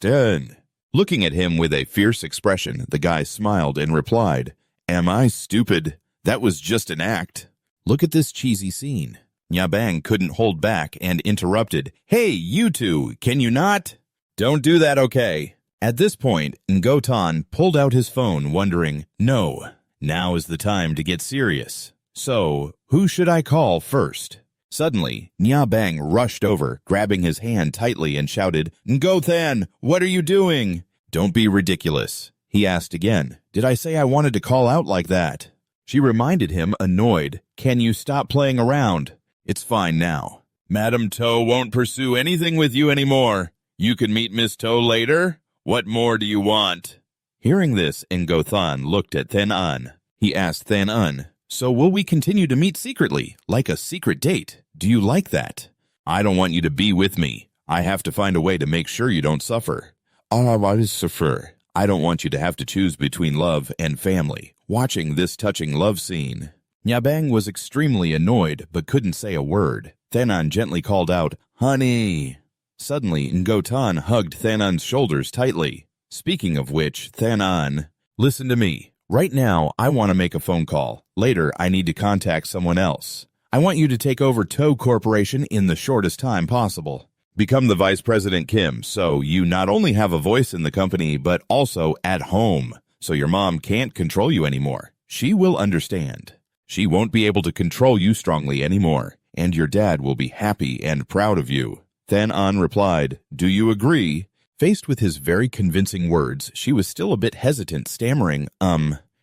Done. Looking at him with a fierce expression, the guy smiled and replied, Am I stupid? That was just an act. Look at this cheesy scene. Nyabang couldn't hold back and interrupted. Hey, you two, can you not? Don't do that, okay? At this point, Ngothan pulled out his phone, wondering, no, now is the time to get serious. So, who should I call first? Suddenly, Nyabang rushed over, grabbing his hand tightly and shouted, Ngothan, what are you doing? Don't be ridiculous. He asked again, did I say I wanted to call out like that? She reminded him, annoyed, can you stop playing around? It's fine now. Madam To won't pursue anything with you anymore. You can meet Miss To later. What more do you want? Hearing this, Ngothan looked at Thenan. He asked Thenan, so will we continue to meet secretly, like a secret date? Do you like that? I don't want you to be with me. I have to find a way to make sure you don't suffer. What is suffer? I don't want you to have to choose between love and family. Watching this touching love scene, Nyabang was extremely annoyed but couldn't say a word. Thenan gently called out, Honey! Suddenly, Ngothan hugged Thenan's shoulders tightly. Speaking of which, Thenan, listen to me. Right now, I want to make a phone call. Later, I need to contact someone else. I want you to take over To Corporation in the shortest time possible. Become the Vice President Kim, so you not only have a voice in the company, but also at home, so your mom can't control you anymore. She will understand. She won't be able to control you strongly anymore, and your dad will be happy and proud of you. Thenan replied, do you agree? Faced with his very convincing words, she was still a bit hesitant, stammering,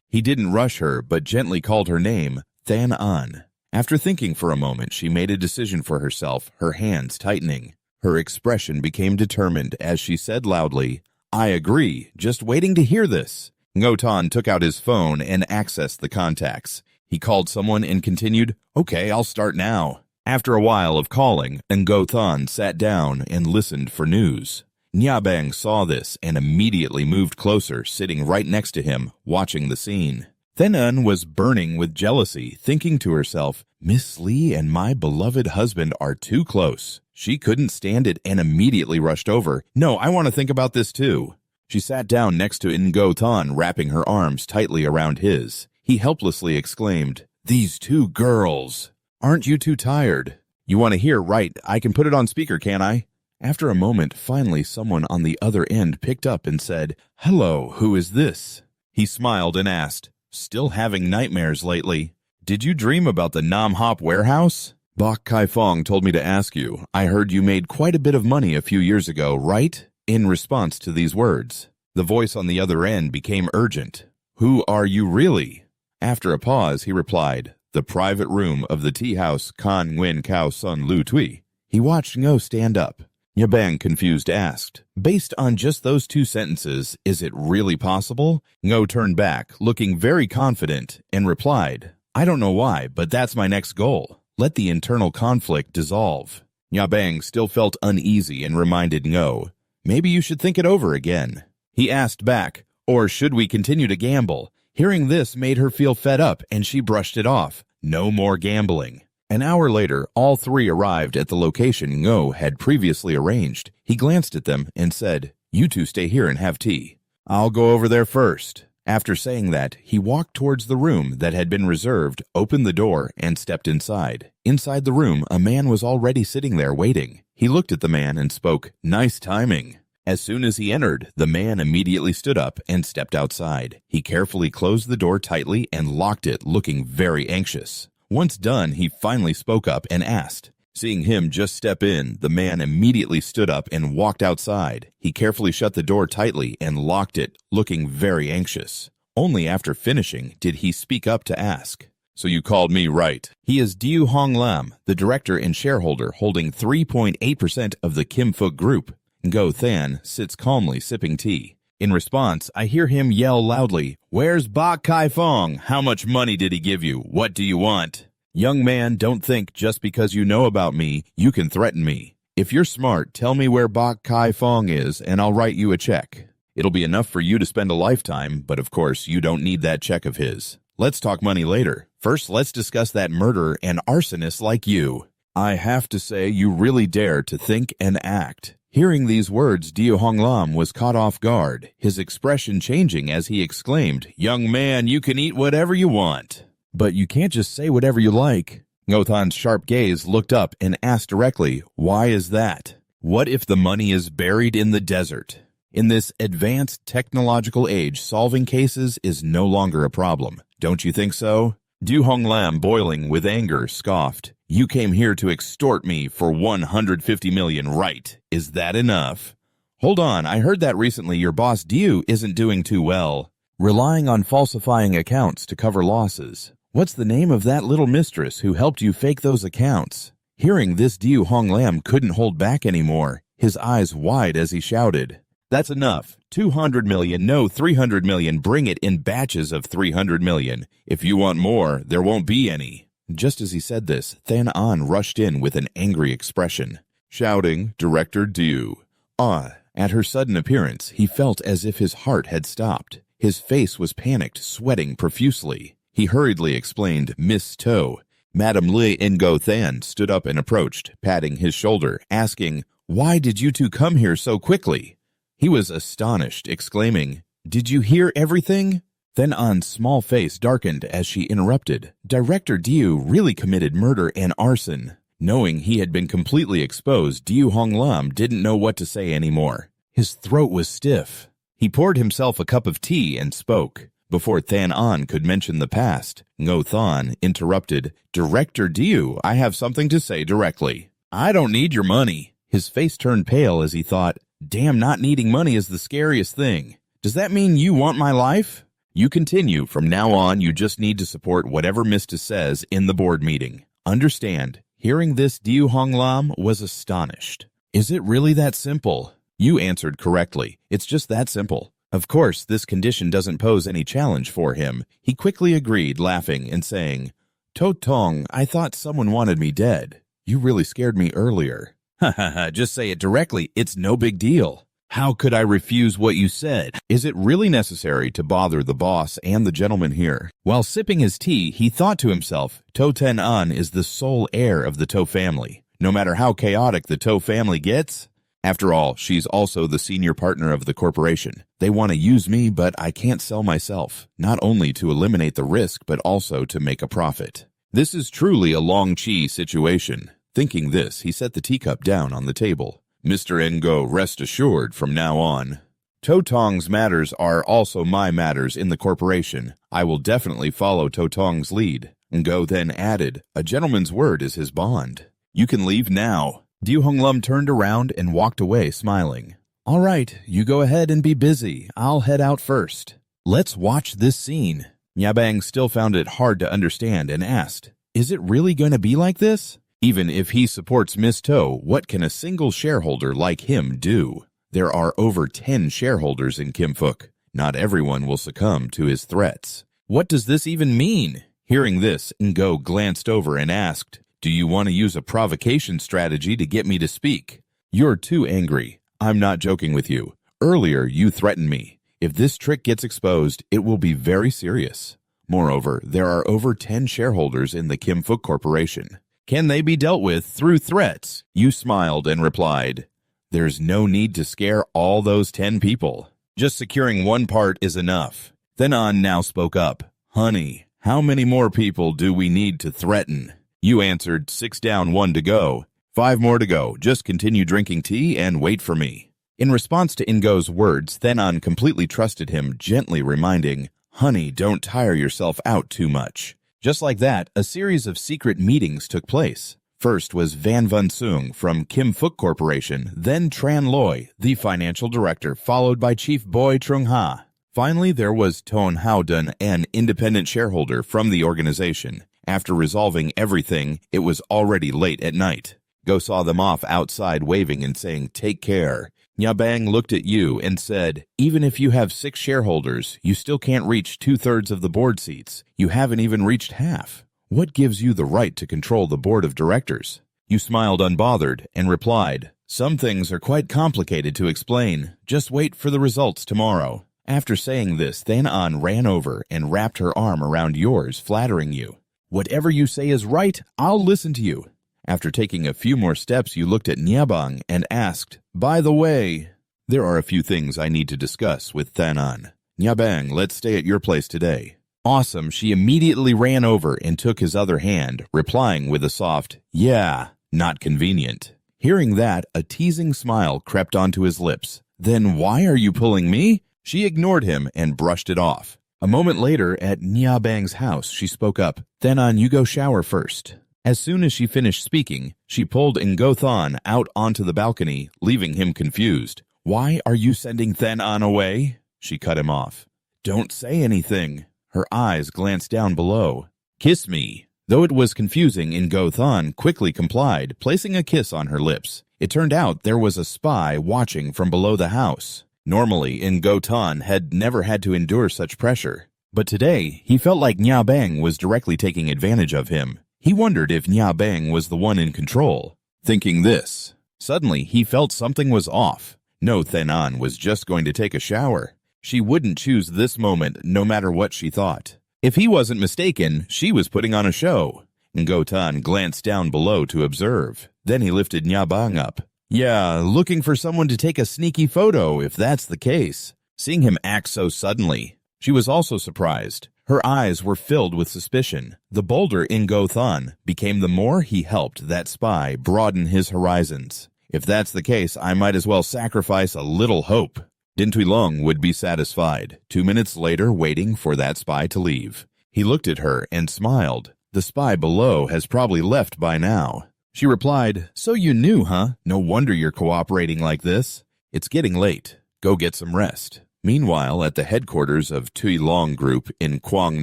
He didn't rush her, but gently called her name, Thenan. After thinking for a moment, she made a decision for herself, her hands tightening. Her expression became determined as she said loudly, I agree, just waiting to hear this. Ngothan took out his phone and accessed the contacts. He called someone and continued, okay, I'll start now. After a while of calling, Ngothan sat down and listened for news. Nyabang saw this and immediately moved closer, sitting right next to him, watching the scene. Thenan was burning with jealousy, thinking to herself, Miss Lee and my beloved husband are too close. She couldn't stand it and immediately rushed over. No, I want to think about this too. She sat down next to Ngothan, wrapping her arms tightly around his. He helplessly exclaimed, these two girls. Aren't you too tired? You want to hear, right? I can put it on speaker, can't I? After a moment, finally someone on the other end picked up and said, hello, who is this? He smiled and asked, still having nightmares lately? Did you dream about the Nam Hop warehouse? Bok Kai Fong told me to ask you. I heard you made quite a bit of money a few years ago, right? In response to these words, the voice on the other end became urgent. Who are you really? After a pause, he replied, the private room of the tea house Kan Nguyen Kao Sun Lu Tui. He watched Ngo stand up. Yabang, confused, asked, based on just those two sentences, is it really possible? Ngo turned back, looking very confident, and replied, I don't know why, but that's my next goal. Let the internal conflict dissolve. Yabang still felt uneasy and reminded Ngo, maybe you should think it over again. He asked back, or should we continue to gamble? Hearing this made her feel fed up, and she brushed it off. No more gambling. An hour later, all three arrived at the location Ngo had previously arranged. He glanced at them and said, you two stay here and have tea. I'll go over there first. After saying that, he walked towards the room that had been reserved, opened the door, and stepped inside. Inside the room, a man was already sitting there waiting. He looked at the man and spoke, nice timing. As soon as he entered, the man immediately stood up and stepped outside. He carefully closed the door tightly and locked it, looking very anxious. Once done, he finally spoke up and asked. Seeing him just step in, the man immediately stood up and walked outside. He carefully shut the door tightly and locked it, looking very anxious. Only after finishing did he speak up to ask. So you called me, right? He is Diu Hong Lam, the director and shareholder holding 3.8% of the Kim Fook Group. Ngo Than sits calmly sipping tea. In response, I hear him yell loudly, where's Bok Kai Fong? How much money did he give you? What do you want? Young man, don't think just because you know about me, you can threaten me. If you're smart, tell me where Bok Kai Fong is and I'll write you a check. It'll be enough for you to spend a lifetime, but of course you don't need that check of his. Let's talk money later. First, let's discuss that murderer and arsonist like you. I have to say you really dare to think and act. Hearing these words, Dio Hong Lam was caught off guard, his expression changing as he exclaimed, young man, you can eat whatever you want. But you can't just say whatever you like. Ngo Than's sharp gaze looked up and asked directly, why is that? What if the money is buried in the desert? In this advanced technological age, solving cases is no longer a problem. Don't you think so? Du Hong Lam, boiling with anger, scoffed. You came here to extort me for 150 million, right? Is that enough? Hold on, I heard that recently your boss Diu isn't doing too well. Relying on falsifying accounts to cover losses. What's the name of that little mistress who helped you fake those accounts? Hearing this, Diu Hong Lam couldn't hold back anymore, his eyes wide as he shouted. That's enough. 200 million, no 300 million, bring it in batches of 300 million. If you want more, there won't be any. Just as he said this, Than An rushed in with an angry expression, shouting, Director Diu. At her sudden appearance, he felt as if his heart had stopped. His face was panicked, sweating profusely. He hurriedly explained, Miss To. Madam Li Ngo Than stood up and approached, patting his shoulder, asking, why did you two come here so quickly? He was astonished, exclaiming, did you hear everything? Then An's small face darkened as she interrupted. Director Diu really committed murder and arson. Knowing he had been completely exposed, Diu Hong Lam didn't know what to say anymore. His throat was stiff. He poured himself a cup of tea and spoke. Before Than An could mention the past, Ngo Than interrupted, Director Diu, I have something to say directly. I don't need your money. His face turned pale as he thought, damn, not needing money is the scariest thing. Does that mean you want my life? You continue. From now on, you just need to support whatever Mr. says in the board meeting. Understand? Hearing this, Diu Hong Lam was astonished. Is it really that simple? You answered correctly. It's just that simple. Of course, this condition doesn't pose any challenge for him. He quickly agreed, laughing and saying, To Tong, I thought someone wanted me dead. You really scared me earlier. Ha ha ha, just say it directly. It's no big deal. How could I refuse what you said? Is it really necessary to bother the boss and the gentleman here? While sipping his tea, he thought to himself, To Ten An is the sole heir of the To family. No matter how chaotic the To family gets, after all, she's also the senior partner of the corporation. They want to use me, but I can't sell myself, not only to eliminate the risk, but also to make a profit. This is truly a Long Chi situation. Thinking this, he set the teacup down on the table. Mr. Ngo, rest assured from now on. To Tong's matters are also my matters in the corporation. I will definitely follow To Tong's lead. Ngo then added, "A gentleman's word is his bond. You can leave now." Du Honglum turned around and walked away smiling. "All right, you go ahead and be busy. I'll head out first." "Let's watch this scene." Nyabang still found it hard to understand and asked, "Is it really going to be like this? Even if he supports Miss To, what can a single shareholder like him do? There are over 10 shareholders in Kim Fook. Not everyone will succumb to his threats." "What does this even mean?" Hearing this, Ngo glanced over and asked, "Do you want to use a provocation strategy to get me to speak?" "You're too angry. I'm not joking with you. Earlier, you threatened me. If this trick gets exposed, it will be very serious. Moreover, there are over 10 shareholders in the Kim Fook Corporation. Can they be dealt with through threats?" You smiled and replied, "There's no need to scare all those 10 people. Just securing one part is enough." Thenan now spoke up. "Honey, how many more people do we need to threaten?" You answered, 6 down, 1 to go. 5 more to go. Just continue drinking tea and wait for me." In response to Ngo's words, Thenan completely trusted him, gently reminding, "Honey, don't tire yourself out too much." Just like that, a series of secret meetings took place. First was Van Van Sung from Kim Fook Corporation, then Tran Loy, the financial director, followed by Chief Boy Trung Ha. Finally, there was Ton Howdun, an independent shareholder from the organization. After resolving everything, it was already late at night. Go saw them off outside waving and saying, "Take care." Nyabang looked at you and said, "Even if you have 6 shareholders, you still can't reach 2/3 of the board seats. You haven't even reached half. What gives you the right to control the board of directors?" You smiled unbothered and replied, "Some things are quite complicated to explain. Just wait for the results tomorrow." After saying this, Thenan ran over and wrapped her arm around yours, flattering you. "Whatever you say is right. I'll listen to you." After taking a few more steps, you looked at Nyabang and asked, "By the way, there are a few things I need to discuss with Thenan. Nyabang, let's stay at your place today." "Awesome." She immediately ran over and took his other hand, replying with a soft, "Yeah, not convenient." Hearing that, a teasing smile crept onto his lips. "Then why are you pulling me?" She ignored him and brushed it off. A moment later, at Nyabang's house, she spoke up, "Thenan, you go shower first." As soon as she finished speaking, she pulled Ngothan out onto the balcony, leaving him confused. "Why are you sending Thenan away?" She cut him off. "Don't say anything." Her eyes glanced down below. "Kiss me." Though it was confusing, Ngothan quickly complied, placing a kiss on her lips. It turned out there was a spy watching from below the house. Normally, Ngothan had never had to endure such pressure. But today, he felt like Nyabang was directly taking advantage of him. He wondered if Nyabang was the one in control. Thinking this, suddenly he felt something was off. No, Thenan was just going to take a shower. She wouldn't choose this moment no matter what she thought. If he wasn't mistaken, she was putting on a show. Ngotan glanced down below to observe. Then he lifted Nyabang up. "Yeah, looking for someone to take a sneaky photo if that's the case." Seeing him act so suddenly, she was also surprised. Her eyes were filled with suspicion. The bolder Ngothan became the more he helped that spy broaden his horizons. If that's the case, I might as well sacrifice a little hope. Din Tuilong would be satisfied, 2 minutes later waiting for that spy to leave. He looked at her and smiled. "The spy below has probably left by now." She replied, "So you knew, huh? No wonder you're cooperating like this. It's getting late. Go get some rest." Meanwhile, at the headquarters of Tuilong Group in Quang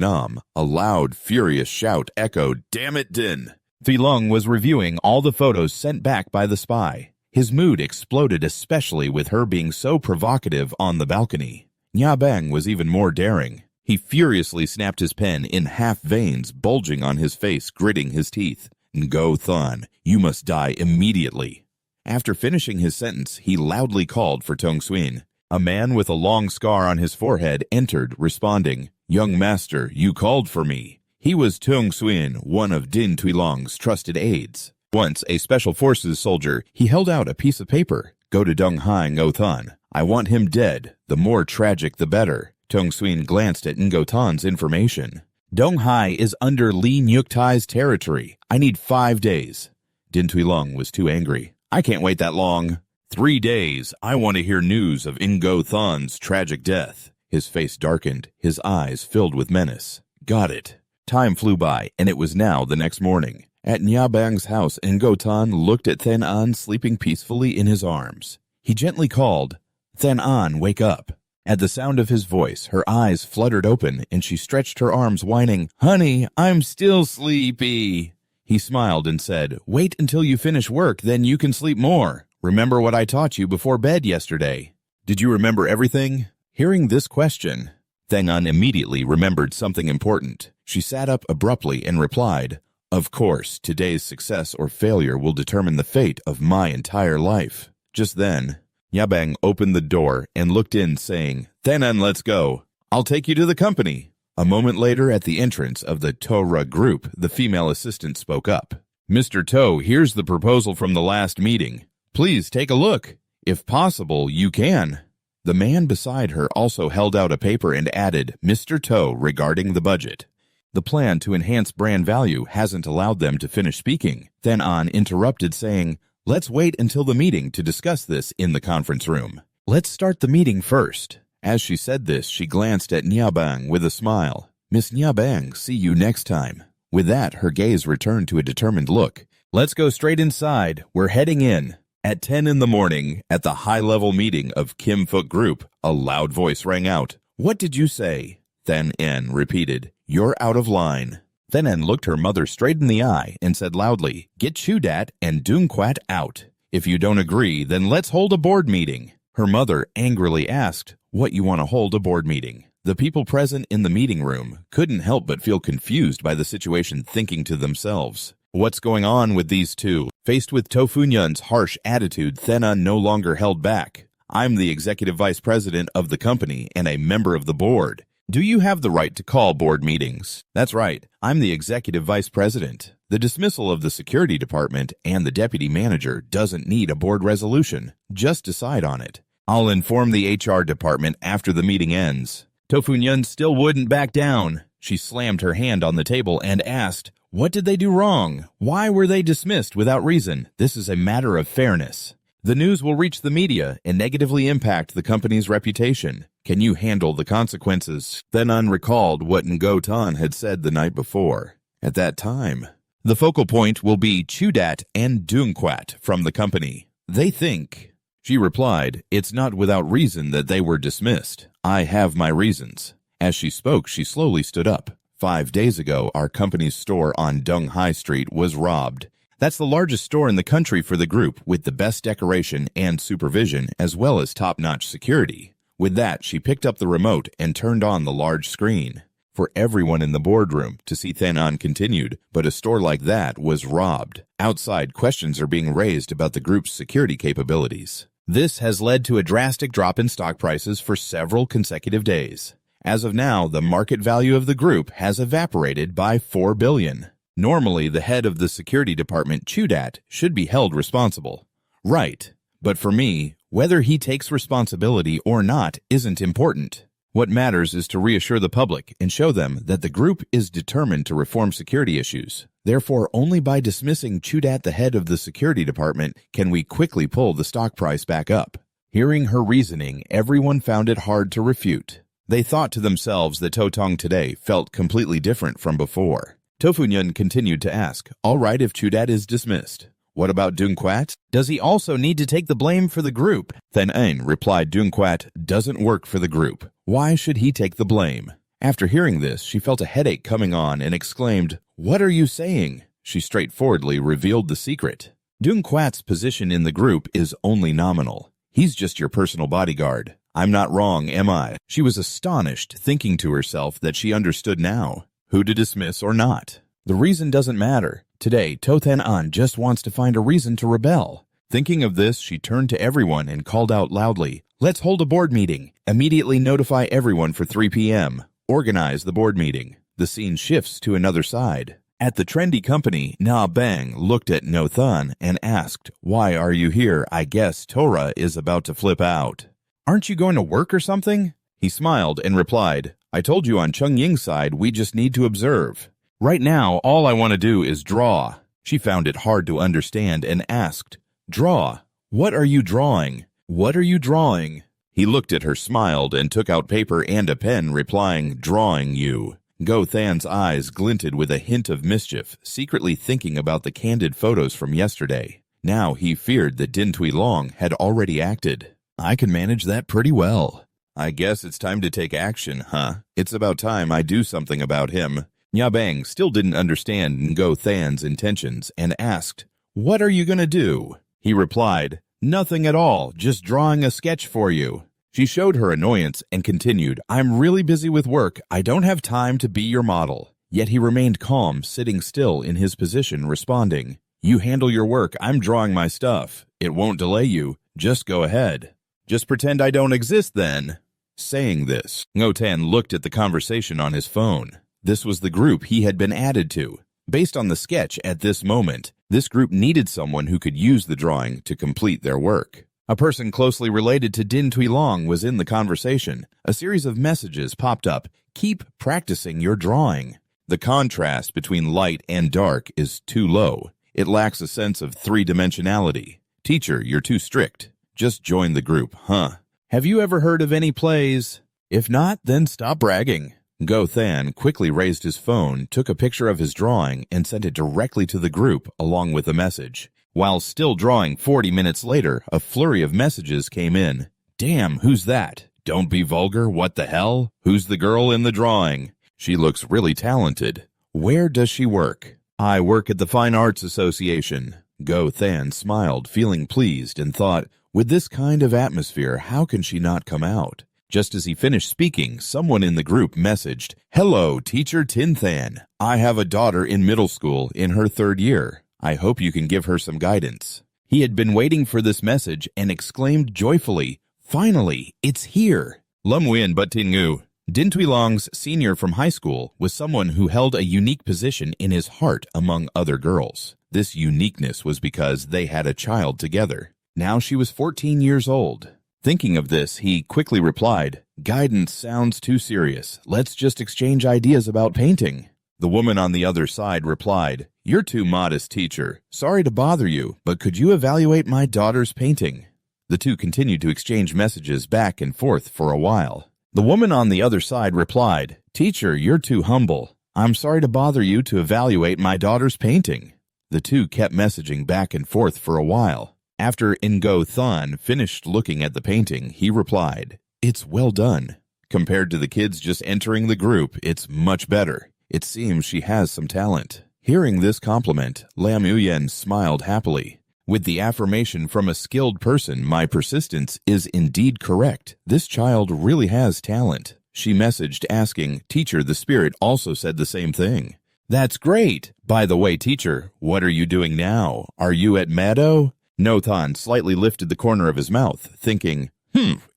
Nam, a loud, furious shout echoed, "Damn it, Din!" Tuilong was reviewing all the photos sent back by the spy. His mood exploded, especially with her being so provocative on the balcony. Nyabang was even more daring. He furiously snapped his pen in half veins, bulging on his face, gritting his teeth. "Ngo Thon, you must die immediately." After finishing his sentence, he loudly called for Tong Suin. A man with a long scar on his forehead entered, responding, "Young master, you called for me." He was Tong Suin, one of Din Tuilong's trusted aides. Once a special forces soldier, he held out a piece of paper. "Go to Dong Hai Ngothan. I want him dead. The more tragic, the better." Tong Suin glanced at Ngotan's information. "Dong Hai is under Li Nyuktai's territory. I need 5 days. Din Tuilong was too angry. "I can't wait that long." 3 days. I want to hear news of Ngothan's tragic death." His face darkened, his eyes filled with menace. "Got it." Time flew by, and it was now the next morning. At Nyabang's house, Ngotan looked at Then An sleeping peacefully in his arms. He gently called, "Then An, wake up." At the sound of his voice, her eyes fluttered open, and she stretched her arms, whining, "Honey, I'm still sleepy." He smiled and said, "Wait until you finish work, then you can sleep more. Remember what I taught you before bed yesterday." "Did you remember everything?" Hearing this question, Then An immediately remembered something important. She sat up abruptly and replied, "Of course, today's success or failure will determine the fate of my entire life." Just then, Yabang opened the door and looked in, saying, "Then An, let's go. I'll take you to the company." A moment later, at the entrance of the Tora group, the female assistant spoke up. "Mr. To, here's the proposal from the last meeting. Please take a look. If possible, you can." The man beside her also held out a paper and added, "Mr. To, regarding the budget." The plan to enhance brand value hasn't allowed them to finish speaking. Then An interrupted, saying, "Let's wait until the meeting to discuss this in the conference room. Let's start the meeting first." As she said this, she glanced at Nyabang with a smile. "Miss Nyabang, see you next time." With that, her gaze returned to a determined look. "Let's go straight inside. We're heading in." At 10 in the morning, at the high-level meeting of Kim Fook Group, a loud voice rang out. "What did you say?" Then En repeated, "You're out of line." Then En looked her mother straight in the eye and said loudly, "Get Chudat and Dungquat out. If you don't agree, then let's hold a board meeting." Her mother angrily asked, "What you want to hold a board meeting?" The people present in the meeting room couldn't help but feel confused by the situation, thinking to themselves, "What's going on with these two?" Faced with Tofunyun's harsh attitude, Thenan no longer held back. "I'm the executive vice president of the company and a member of the board. Do you have the right to call board meetings?" "That's right. I'm the executive vice president. The dismissal of the security department and the deputy manager doesn't need a board resolution. Just decide on it. I'll inform the HR department after the meeting ends." Tofunyun still wouldn't back down. She slammed her hand on the table and asked, "What did they do wrong? Why were they dismissed without reason? This is a matter of fairness. The news will reach the media and negatively impact the company's reputation. Can you handle the consequences?" Thenan recalled what Ngotan had said the night before. At that time, the focal point will be Chudat and Dungquat from the company. They think. She replied, "It's not without reason that they were dismissed. I have my reasons." As she spoke, she slowly stood up. 5 days ago, our company's store on Dung High Street was robbed. That's the largest store in the country for the group, with the best decoration and supervision, as well as top-notch security. With that, she picked up the remote and turned on the large screen. For everyone in the boardroom to see Thenan continued, but a store like that was robbed. Outside, questions are being raised about the group's security capabilities. This has led to a drastic drop in stock prices for several consecutive days. As of now, the market value of the group has evaporated by 4 billion. Normally, the head of the security department, Chudat, should be held responsible. Right. But for me, whether he takes responsibility or not isn't important. What matters is to reassure the public and show them that the group is determined to reform security issues. Therefore, only by dismissing Chudat, the head of the security department, can we quickly pull the stock price back up. Hearing her reasoning, everyone found it hard to refute. They thought to themselves that Totong today felt completely different from before. Tofunyun continued to ask, "All right if Chudat is dismissed. What about Dungquat? Does he also need to take the blame for the group?" Then Ain replied, "Dungquat doesn't work for the group. Why should he take the blame?" After hearing this, she felt a headache coming on and exclaimed, "What are you saying?" She straightforwardly revealed the secret. Dungquat's position in the group is only nominal. He's just your personal bodyguard. I'm not wrong, am I? She was astonished, thinking to herself that she understood now who to dismiss or not. The reason doesn't matter. Today, Tothan An just wants to find a reason to rebel. Thinking of this, she turned to everyone and called out loudly, "Let's hold a board meeting. Immediately notify everyone for 3 p.m. Organize the board meeting." The scene shifts to another side. At the trendy company, Na Bang looked at Nothan and asked, "Why are you here? I guess Torah is about to flip out." "Aren't you going to work or something?" He smiled and replied, "I told you on Chung Ying's side we just need to observe. Right now, all I want to do is draw." She found it hard to understand and asked, "Draw? What are you drawing? What are you drawing?" He looked at her, smiled, and took out paper and a pen, replying, "Drawing you." Go Than's eyes glinted with a hint of mischief, secretly thinking about the candid photos from yesterday. Now he feared that Din Tui Long had already acted. I can manage that pretty well. I guess it's time to take action, huh? It's about time I do something about him. Nyabang still didn't understand Ngo Than's intentions and asked, "What are you gonna do?" He replied, "Nothing at all, just drawing a sketch for you." She showed her annoyance and continued, "I'm really busy with work. I don't have time to be your model." Yet he remained calm, sitting still in his position, responding, "You handle your work. I'm drawing my stuff. It won't delay you. Just go ahead. Just pretend I don't exist then." Saying this, Ngo Tan looked at the conversation on his phone. This was the group he had been added to. Based on the sketch at this moment, this group needed someone who could use the drawing to complete their work. A person closely related to Din Tui Long was in the conversation. A series of messages popped up. "Keep practicing your drawing." The contrast between light and dark is too low. It lacks a sense of three-dimensionality. "Teacher, you're too strict. Just join the group, huh? Have you ever heard of any plays? If not, then stop bragging." Go Than quickly raised his phone, took a picture of his drawing, and sent it directly to the group along with a message. While still drawing 40 minutes later, a flurry of messages came in. "Damn, who's that? Don't be vulgar, what the hell? Who's the girl in the drawing? She looks really talented. Where does she work? I work at the Fine Arts Association." Go Than smiled, feeling pleased, and thought, with this kind of atmosphere, how can she not come out? Just as he finished speaking, someone in the group messaged, "Hello, Teacher Tin Than. I have a daughter in middle school in her 3rd year. I hope you can give her some guidance." He had been waiting for this message and exclaimed joyfully, "Finally, it's here!" Lam Nguyen Butingu, Din Tui Long's senior from high school, was someone who held a unique position in his heart among other girls. This uniqueness was because they had a child together. Now she was 14 years old. Thinking of this, he quickly replied, "Guidance sounds too serious. Let's just exchange ideas about painting." The woman on the other side replied, "You're too modest, teacher. Sorry to bother you, but could you evaluate my daughter's painting?" The two continued to exchange messages back and forth for a while. The woman on the other side replied, "Teacher, you're too humble. I'm sorry to bother you to evaluate my daughter's painting." The two kept messaging back and forth for a while. After Ngo Than finished looking at the painting, he replied, "It's well done. Compared to the kids just entering the group, it's much better. It seems she has some talent." Hearing this compliment, Lam Uyen smiled happily. With the affirmation from a skilled person, my persistence is indeed correct. This child really has talent. She messaged asking, "Teacher, the spirit also said the same thing." "That's great. By the way, teacher, what are you doing now? Are you at Meadow?" Nothan slightly lifted the corner of his mouth, thinking,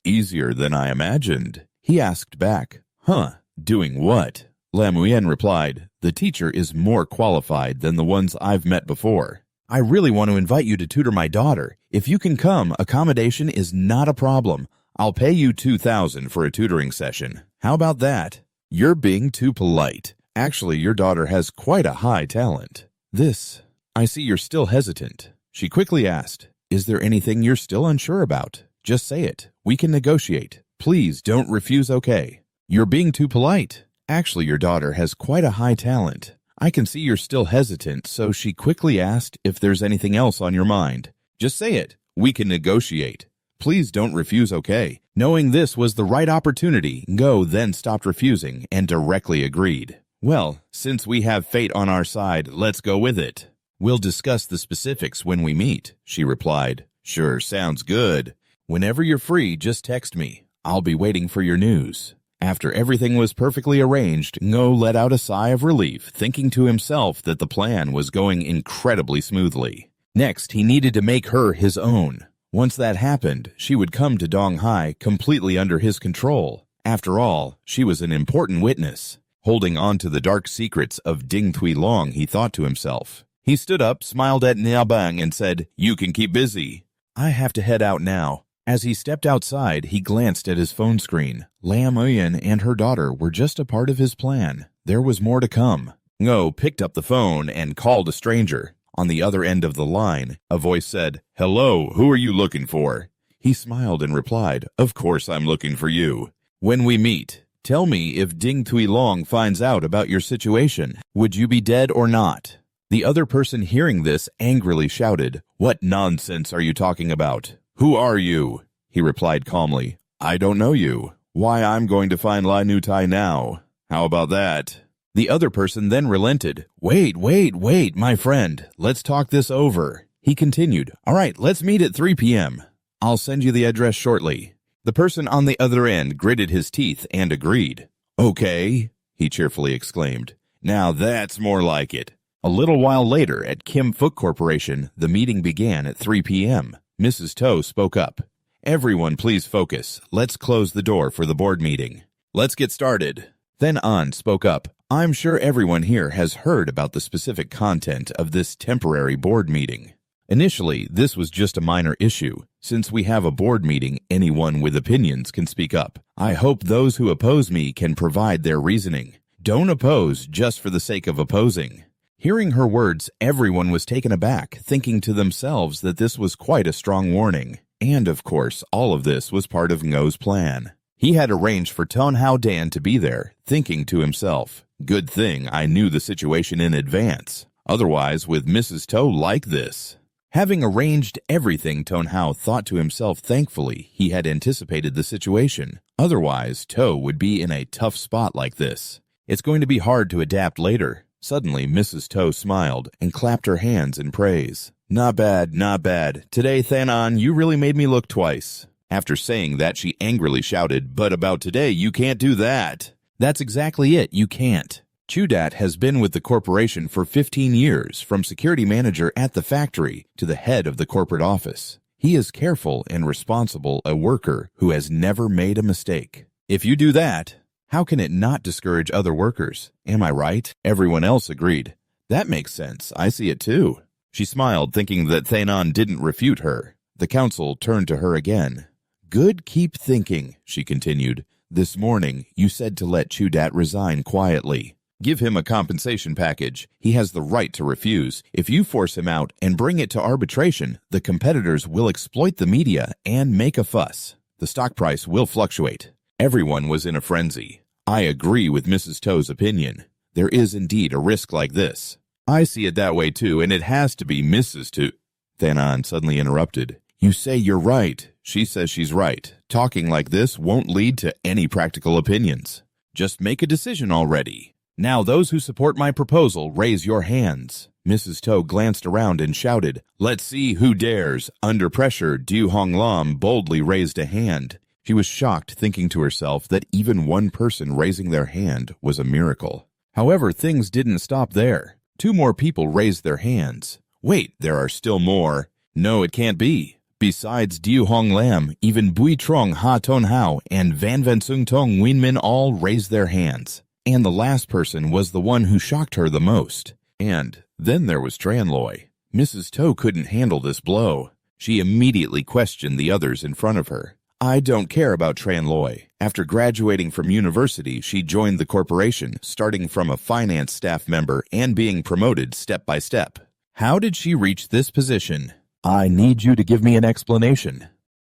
easier than I imagined. He asked back, doing what? Lam Nguyen replied, "The teacher is more qualified than the ones I've met before. I really want to invite you to tutor my daughter. If you can come, accommodation is not a problem. I'll pay you 2,000 for a tutoring session. How about that?" "You're being too polite. Actually, your daughter has quite a high talent." I see you're still hesitant." She quickly asked, "Is there anything you're still unsure about? Just say it. We can negotiate. Please don't refuse, okay?" "You're being too polite. Actually, your daughter has quite a high talent. I can see you're still hesitant, so she quickly asked if there's anything else on your mind. Just say it. We can negotiate. Please don't refuse, okay?" Knowing this was the right opportunity, Ngo then stopped refusing and directly agreed. "Well, since we have fate on our side, let's go with it. We'll discuss the specifics when we meet," she replied. "Sure, sounds good. Whenever you're free, just text me. I'll be waiting for your news." After everything was perfectly arranged, Ngo let out a sigh of relief, thinking to himself that the plan was going incredibly smoothly. Next, he needed to make her his own. Once that happened, she would come to Donghai completely under his control. After all, she was an important witness. Holding on to the dark secrets of Ding Tui Long, he thought to himself. He stood up, smiled at Niabang, and said, "You can keep busy. I have to head out now." As he stepped outside, he glanced at his phone screen. Lam Uyen and her daughter were just a part of his plan. There was more to come. Ngo picked up the phone and called a stranger. On the other end of the line, a voice said, "Hello, who are you looking for?" He smiled and replied, "Of course I'm looking for you. When we meet, Tell me if Ding Tui Long finds out about your situation. Would you be dead or not? The other person hearing this angrily shouted, What nonsense are you talking about? Who are you? He replied calmly, I don't know you. Why, I'm going to find Lai Nu Tai now. How about that? The other person then relented. Wait, my friend. Let's talk this over. He continued, All right, let's meet at 3 p.m. I'll send you the address shortly. The person on the other end gritted his teeth and agreed. Okay, he cheerfully exclaimed. Now that's more like it. A little while later at Kim Fook Corporation, the meeting began at 3 p.m. Mrs. To spoke up. Everyone please focus. Let's close the door for the board meeting. Let's get started. Then An spoke up. I'm sure everyone here has heard about the specific content of this temporary board meeting. Initially, this was just a minor issue. Since we have a board meeting, anyone with opinions can speak up. I hope those who oppose me can provide their reasoning. Don't oppose just for the sake of opposing. Hearing her words, everyone was taken aback, thinking to themselves that this was quite a strong warning. And of course, all of this was part of Ngo's plan. He had arranged for Ton Hao Dan to be there, thinking to himself, Good thing I knew the situation in advance. Otherwise, with Mrs. To like this. Having arranged everything, Ton Hao thought to himself thankfully he had anticipated the situation. Otherwise, To would be in a tough spot like this. It's going to be hard to adapt later. Suddenly, Mrs. To smiled and clapped her hands in praise. Not bad, not bad. Today, Thanon, you really made me look twice. After saying that, she angrily shouted, But about today, you can't do that. That's exactly it, you can't. Chudat has been with the corporation for 15 years, from security manager at the factory to the head of the corporate office. He is careful and responsible, a worker who has never made a mistake. If you do that, how can it not discourage other workers? Am I right? Everyone else agreed. That makes sense. I see it too. She smiled, thinking that Thanon didn't refute her. The council turned to her again. Good, keep thinking, she continued. This morning, you said to let Chudat resign quietly. Give him a compensation package. He has the right to refuse. If you force him out and bring it to arbitration, the competitors will exploit the media and make a fuss. The stock price will fluctuate. Everyone was in a frenzy. I agree with Mrs. To's opinion. There is indeed a risk like this. I see it that way too, and it has to be Mrs. To. Thanon suddenly interrupted. You say you're right. She says she's right. Talking like this won't lead to any practical opinions. Just make a decision already. Now those who support my proposal, raise your hands. Mrs. To glanced around and shouted, Let's see who dares. Under pressure, Du Hong Lam boldly raised a hand. She was shocked, thinking to herself that even one person raising their hand was a miracle. However, things didn't stop there. 2 more people raised their hands. Wait, there are still more. No, it can't be. Besides Du Hong Lam, even Bui Trong Ha Ton Hao and Van Van Sung Tong Win Min all raised their hands. And the last person was the one who shocked her the most. And then there was Tran Loi. Mrs. To couldn't handle this blow. She immediately questioned the others in front of her. I don't care about Tran Loi. After graduating from university, she joined the corporation, starting from a finance staff member and being promoted step by step. How did she reach this position? I need you to give me an explanation.